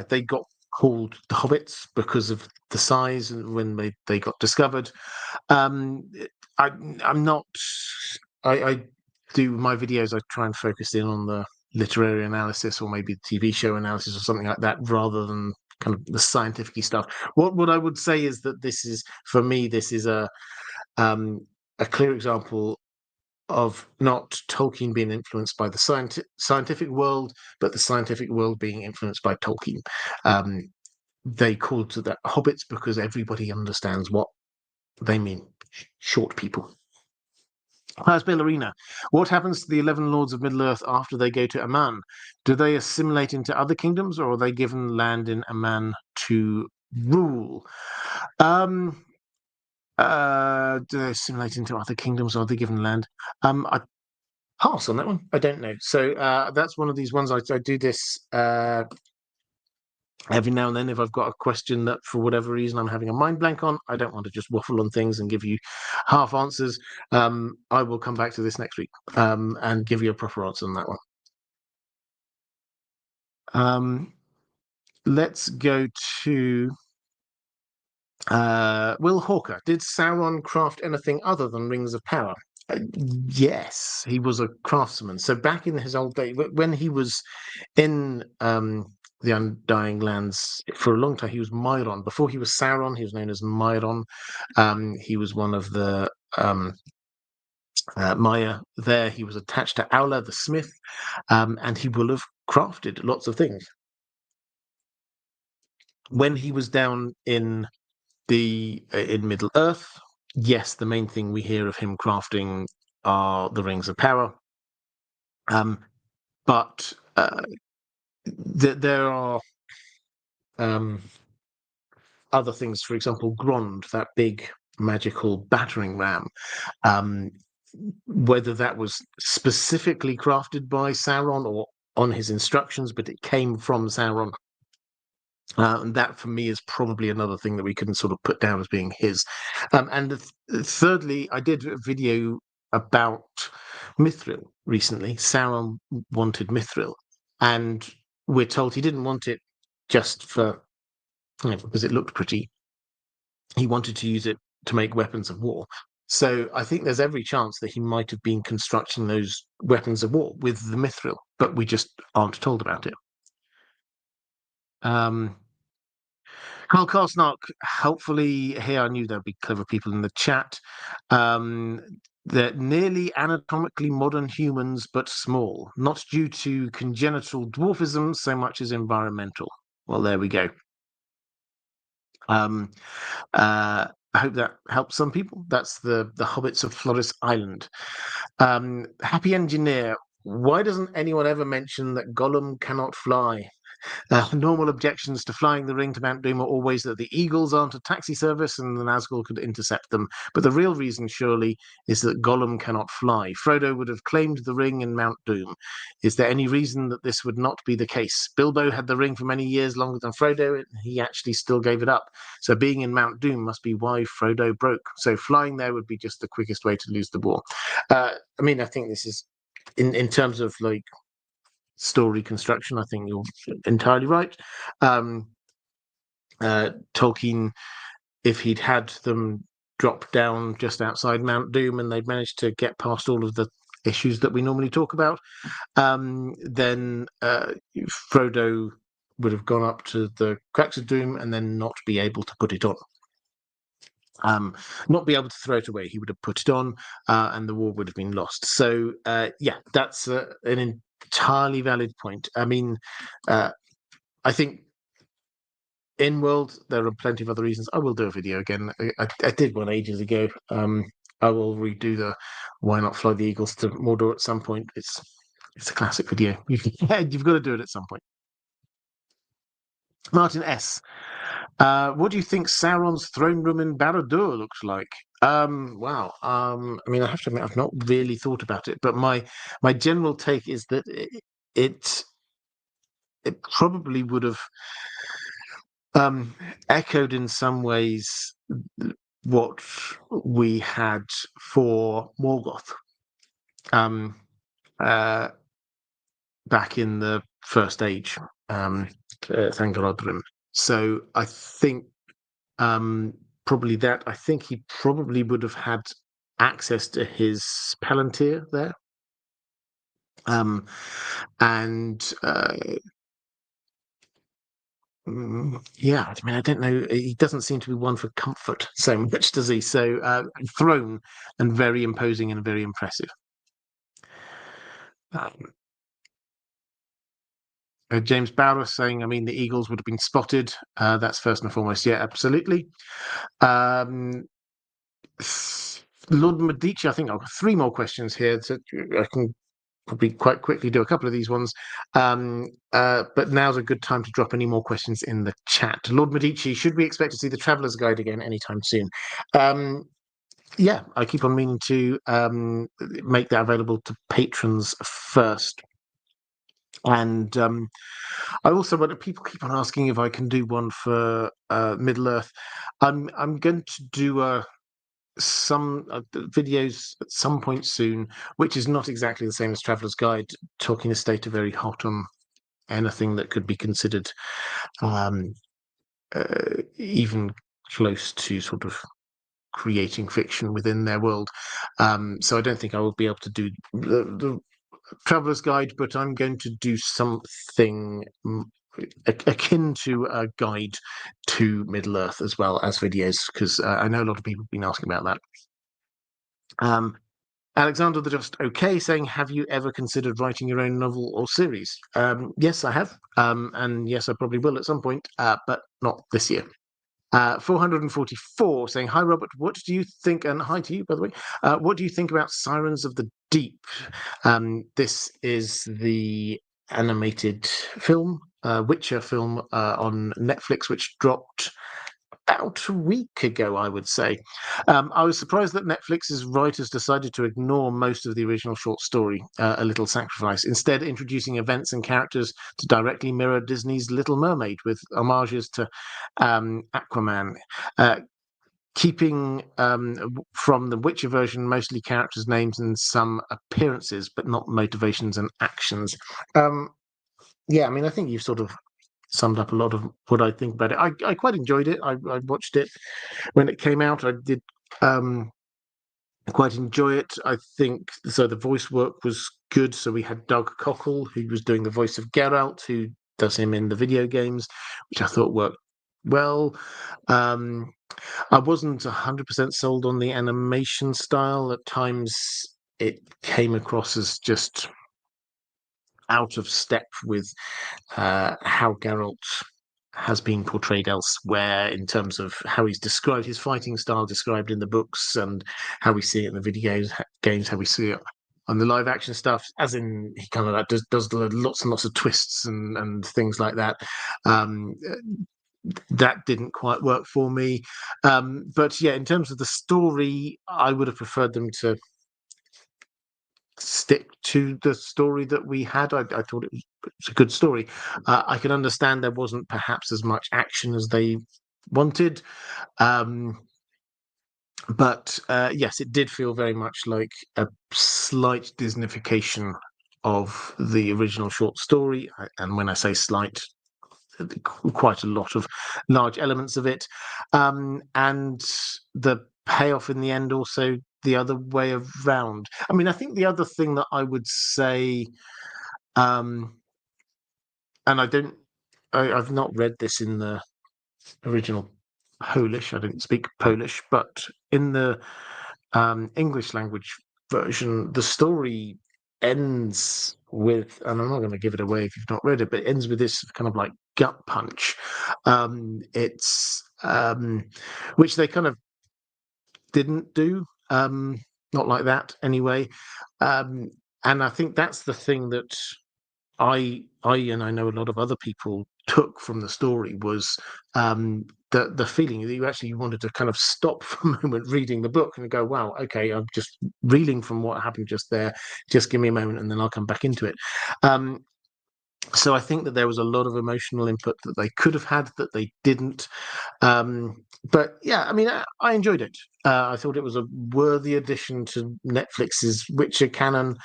they got called the Hobbits because of the size and when they got discovered. I'm not. I do my videos. I try and focus in on the literary analysis or maybe the TV show analysis or something like that, rather than kind of the scientific stuff. What I would say is that this is, for me, this is a clear example of not Tolkien being influenced by the scientific world, but the scientific world being influenced by Tolkien. They called to the hobbits because everybody understands what they mean. Short people. How's Ballerina? What happens to the 11 Lords of Middle-earth after they go to Aman? Do they assimilate into other kingdoms, or are they given land in Aman to rule? Do they assimilate into other kingdoms, or are they given land? I pass on that one. I don't know. So that's one of these ones. I do this every now and then. If I've got a question that for whatever reason I'm having a mind blank on, I don't want to just waffle on things and give you half answers. I will come back to this next week and give you a proper answer on that one. Let's go to Will Hawker. Did Sauron craft anything other than rings of power? Yes, he was a craftsman. So back in his old day, when he was in the Undying Lands for a long time, he was Myron. Before he was Sauron, he was known as Myron. He was one of the Maya there. He was attached to Aula, the smith, and he will have crafted lots of things. When he was down in in Middle Earth, yes, the main thing we hear of him crafting are the rings of power. But there are other things. For example, Grond, that big magical battering ram. Whether that was specifically crafted by Sauron or on his instructions, but it came from Sauron. And that, for me, is probably another thing that we can sort of put down as being his. And thirdly, I did a video about Mithril recently. Sauron wanted Mithril, and we're told he didn't want it just for, because it looked pretty. He wanted to use it to make weapons of war. So I think there's every chance that he might have been constructing those weapons of war with the Mithril, but we just aren't told about it. Carl Karsnark, helpfully here, I knew there'd be clever people in the chat. They're nearly anatomically modern humans, but small, not due to congenital dwarfism so much as environmental. Well, there we go. I hope that helps some people. That's the Hobbits of Flores Island. Happy Engineer, why doesn't anyone ever mention that Gollum cannot fly? Normal objections to flying the ring to Mount Doom are always that the Eagles aren't a taxi service and the Nazgul could intercept them. But the real reason, surely, is that Gollum cannot fly. Frodo would have claimed the ring in Mount Doom. Is there any reason that this would not be the case? Bilbo had the ring for many years longer than Frodo, and he actually still gave it up. So being in Mount Doom must be why Frodo broke. So flying there would be just the quickest way to lose the war. I think this is, in terms of like story construction, I think you're entirely right. Tolkien, if he'd had them drop down just outside Mount Doom and they'd managed to get past all of the issues that we normally talk about, then Frodo would have gone up to the cracks of Doom and then not be able to put it on. Not be able to throw it away. He would have put it on, and the war would have been lost. So, that's an entirely valid point. I mean, I think in world there are plenty of other reasons. I will do a video again. I did one ages ago. I will redo the "Why Not Fly the Eagles to Mordor" at some point. It's a classic video. You've got to do it at some point. Martin S. What do you think Sauron's throne room in Barad-dûr looks like? Wow. I have to admit, I've not really thought about it, but my general take is that it probably would have echoed in some ways what we had for Morgoth back in the First Age, Thangarodrim. So I think probably that. I think he probably would have had access to his Palantir there. I don't know. He doesn't seem to be one for comfort so much, does he? So throne and very imposing and very impressive. James Bowler saying, the Eagles would have been spotted. That's first and foremost. Yeah, absolutely. Lord Medici, I think I've got 3 more questions here, so I can probably quite quickly do a couple of these ones. But now's a good time to drop any more questions in the chat. Lord Medici, should we expect to see the Traveller's Guide again anytime soon? Yeah, I keep on meaning to make that available to patrons first. And I also want people keep on asking if I can do one for Middle Earth. I'm going to do some videos at some point soon, which is not exactly the same as Traveller's Guide. Tolkien Estate are very hot on anything that could be considered even close to sort of creating fiction within their world. So I don't think I will be able to do the Traveller's Guide, but I'm going to do something akin to a guide to Middle Earth as well as videos, because I know a lot of people have been asking about that. Alexander the Just Okay saying, have you ever considered writing your own novel or series? Yes, I have. And yes, I probably will at some point, but not this year. 444 saying, "Hi Robert, what do you think?" And hi to you, by the way. What do you think about Sirens of the Deep? This is the animated film, Witcher film on Netflix, which dropped about a week ago, I would say. I was surprised that Netflix's writers decided to ignore most of the original short story, A Little Sacrifice, instead introducing events and characters to directly mirror Disney's Little Mermaid with homages to Aquaman. Keeping from the Witcher version mostly characters' names and some appearances, but not motivations and actions. Yeah, I mean, I think you've sort of summed up a lot of what I think about it. I quite enjoyed it. I watched it when it came out. I did quite enjoy it. I think so. The voice work was good. So we had Doug Cockle, who was doing the voice of Geralt, who does him in the video games, which I thought worked well. I wasn't 100% sold on the animation style. At times, it came across as just out of step with how Geralt has been portrayed elsewhere in terms of how he's described, his fighting style described in the books, and how we see it in the video games, how we see it on the live action stuff, as in he kind of like does lots and lots of twists and things like that. That didn't quite work for me. But yeah, in terms of the story, I would have preferred them to stick to the story that we had. I thought it was a good story. I can understand there wasn't perhaps as much action as they wanted. But yes, it did feel very much like a slight Disneyfication of the original short story. And when I say slight, quite a lot of large elements of it. And the payoff in the end also the other way around. I mean, I think the other thing that I would say, and I've not read this in the original Polish. I don't speak Polish, but in the English language version, the story ends with, and I'm not going to give it away if you've not read it, but it ends with this kind of like gut punch. It's which they kind of didn't do, not like that anyway. And I think that's the thing that I and I know a lot of other people took from the story was the feeling that you actually wanted to kind of stop for a moment reading the book and go, wow, okay, I'm just reeling from what happened just there. Just give me a moment and then I'll come back into it. So I think that there was a lot of emotional input that they could have had that they didn't. But yeah, I mean, I enjoyed it. I thought it was a worthy addition to Netflix's Witcher canon,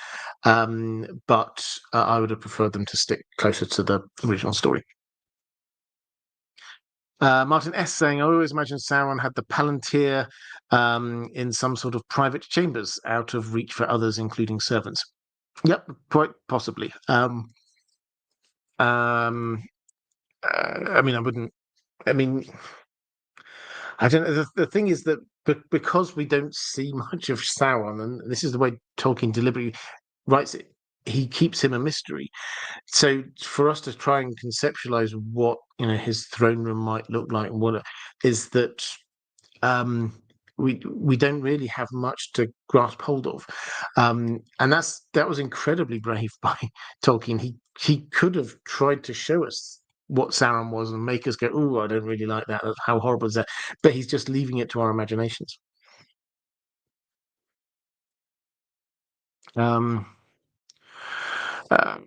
but I would have preferred them to stick closer to the original story. Martin S. saying, I always imagined Sauron had the Palantir in some sort of private chambers out of reach for others, including servants. Yep, quite possibly. I mean, I wouldn't. I mean, I don't know. The thing is that because we don't see much of Sauron, and this is the way Tolkien deliberately writes it, he keeps him a mystery. So for us to try and conceptualize what his throne room might look like, and what is that, we don't really have much to grasp hold of, and that was incredibly brave by Tolkien. He could have tried to show us what Sauron was and make us go, "Oh, I don't really like that. How horrible is that?" But he's just leaving it to our imaginations.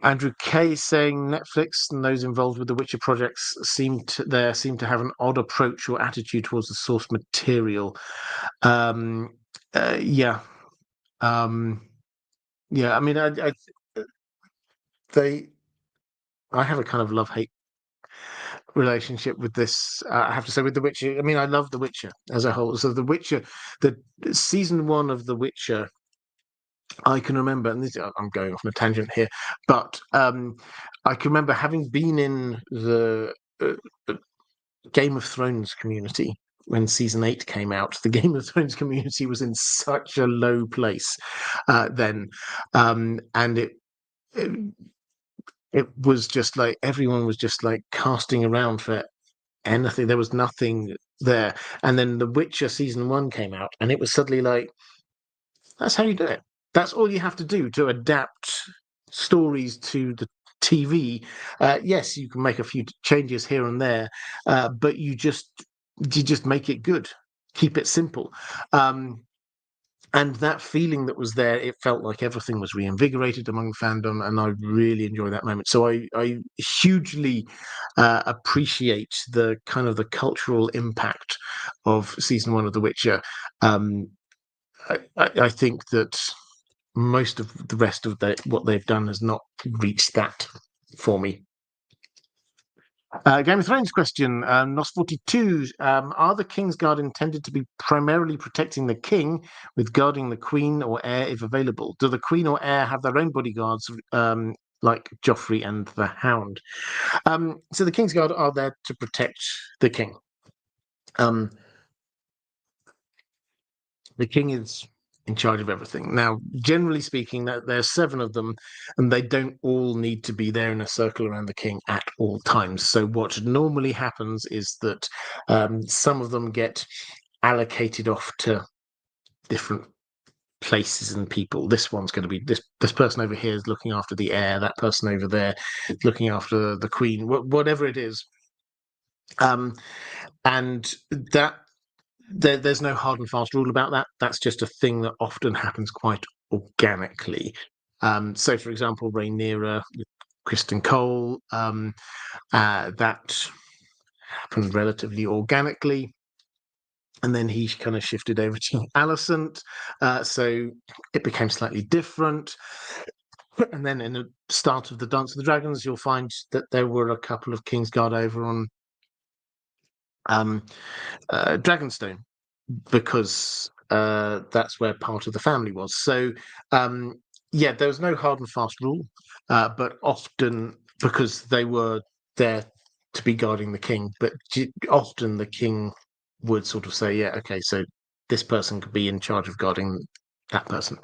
Andrew Kay saying Netflix and those involved with the Witcher projects seem to have an odd approach or attitude towards the source material. Yeah, yeah. I mean, I have a kind of love-hate relationship with this. I have to say, with The Witcher. I mean, I love The Witcher as a whole. So The Witcher, the season 1 of The Witcher, I can remember, and I'm going off on a tangent here, but I can remember having been in the Game of Thrones community when season 8 came out. The Game of Thrones community was in such a low place then, and it was just like everyone was just like casting around for anything. There was nothing there. And then The Witcher season 1 came out, and it was suddenly like, that's how you do it. That's all you have to do to adapt stories to the TV. Yes, you can make a few changes here and there, but you just make it good. Keep it simple. And that feeling that was there, it felt like everything was reinvigorated among fandom, and I really enjoy that moment. So I hugely appreciate the kind of the cultural impact of season 1 of The Witcher. I think that most of the rest of what they've done has not reached that for me. Game of Thrones question, Nos42. Are the Kingsguard intended to be primarily protecting the king, with guarding the queen or heir if available? Do the queen or heir have their own bodyguards, like Joffrey and the Hound? So the Kingsguard are there to protect the king. The king is in charge of everything. Now, generally speaking, there's 7 of them, and they don't all need to be there in a circle around the king at all times. So what normally happens is that some of them get allocated off to different places and people. This one's going to be this person over here is looking after the heir, that person over there is looking after the queen, whatever it is. And that there's no hard and fast rule about that. That's just a thing that often happens quite organically. So, for example, Rhaenyra with Kristen Cole, that happened relatively organically. And then he kind of shifted over to Alicent, so it became slightly different. And then in the start of the Dance of the Dragons, you'll find that there were a couple of Kingsguard over on Dragonstone, because that's where part of the family was. So, yeah, there was no hard and fast rule, but often, because they were there to be guarding the king, but often the king would sort of say, yeah, okay, so this person could be in charge of guarding that person.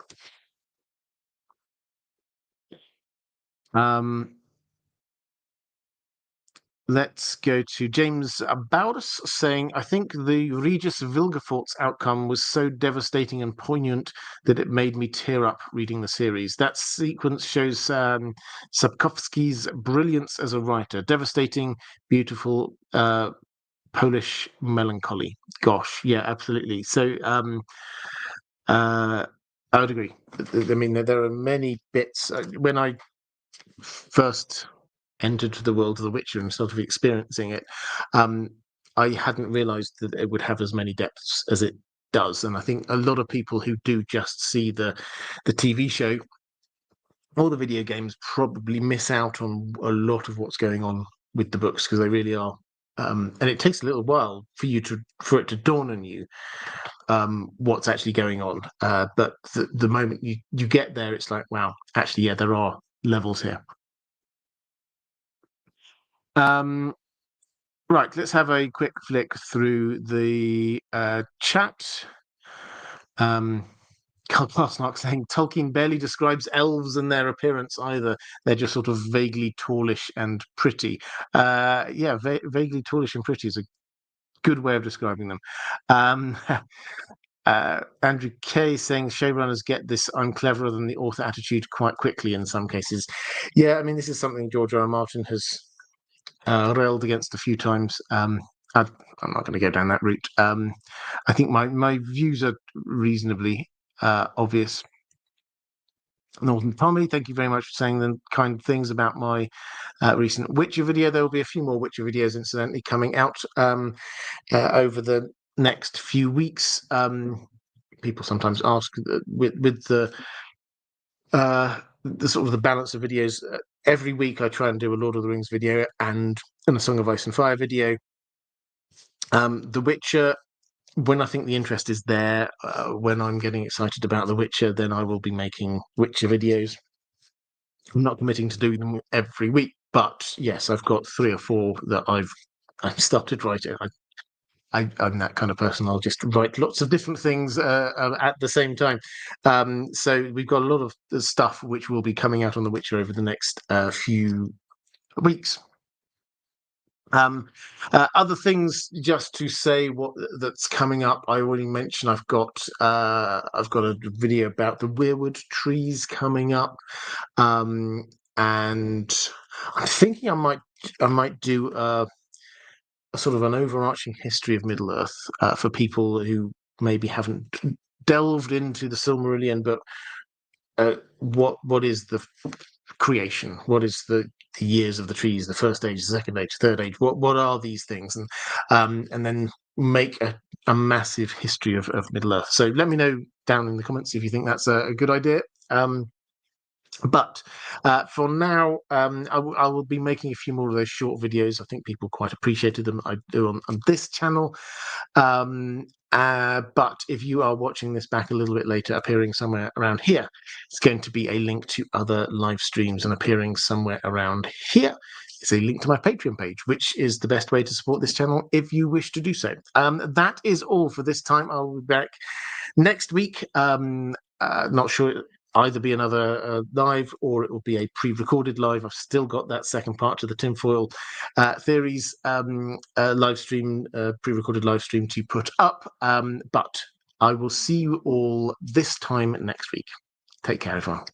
Let's go to James Bowdus saying, I think the Regis Vilgefortz outcome was so devastating and poignant that it made me tear up reading the series. That sequence shows Sapkowski's brilliance as a writer. Devastating, beautiful, Polish melancholy. Gosh, yeah, absolutely. So I would agree. I mean, there are many bits. When I first entered the world of The Witcher and sort of experiencing it, I hadn't realised that it would have as many depths as it does. And I think a lot of people who do just see the TV show or the video games probably miss out on a lot of what's going on with the books, because they really are. And it takes a little while for it to dawn on you what's actually going on. But the moment you get there, it's like, wow, actually, yeah, there are levels here. Right, let's have a quick flick through the chat. Carl Parsnark saying Tolkien barely describes elves and their appearance either. They're just sort of vaguely tallish and pretty. Yeah, vaguely tallish and pretty is a good way of describing them. Andrew Kay saying showrunners get this I'm cleverer than the author attitude quite quickly in some cases. Yeah, I mean, this is something George R. R. Martin has railed against a few times. I'm not going to go down that route. I think my views are reasonably obvious. Northern Tommy, thank you very much for saying the kind things about my recent Witcher video. There will be a few more Witcher videos, incidentally, coming out over the next few weeks. People sometimes ask with the sort of the balance of videos. Every week I try and do a Lord of the Rings video and a Song of Ice and Fire video. The Witcher, when I think the interest is there, when I'm getting excited about The Witcher, then I will be making Witcher videos. I'm not committing to doing them every week, but yes, I've got 3 or 4 that I've started writing. I'm that kind of person. I'll just write lots of different things at the same time. So we've got a lot of stuff which will be coming out on The Witcher over the next few weeks. Other things, just to say what that's coming up. I already mentioned I've got a video about the weirwood trees coming up, and I'm thinking I might do a sort of an overarching history of Middle Earth for people who maybe haven't delved into the Silmarillion, but what is the creation? What is the years of the trees? The first age, the second age, third age. What are these things? And then make a massive history of Middle Earth. So let me know down in the comments if you think that's a good idea. But for now, I will be making a few more of those short videos. I think people quite appreciated them. I do on this channel. But if you are watching this back a little bit later, appearing somewhere around here, it's going to be a link to other live streams, and appearing somewhere around here is a link to my Patreon page, which is the best way to support this channel if you wish to do so. That is all for this time. I'll be back next week. Not sure. Either be another live, or it will be a pre-recorded live. I've still got that second part to the tinfoil theories live stream, pre-recorded live stream to put up. But I will see you all this time next week. Take care, everyone.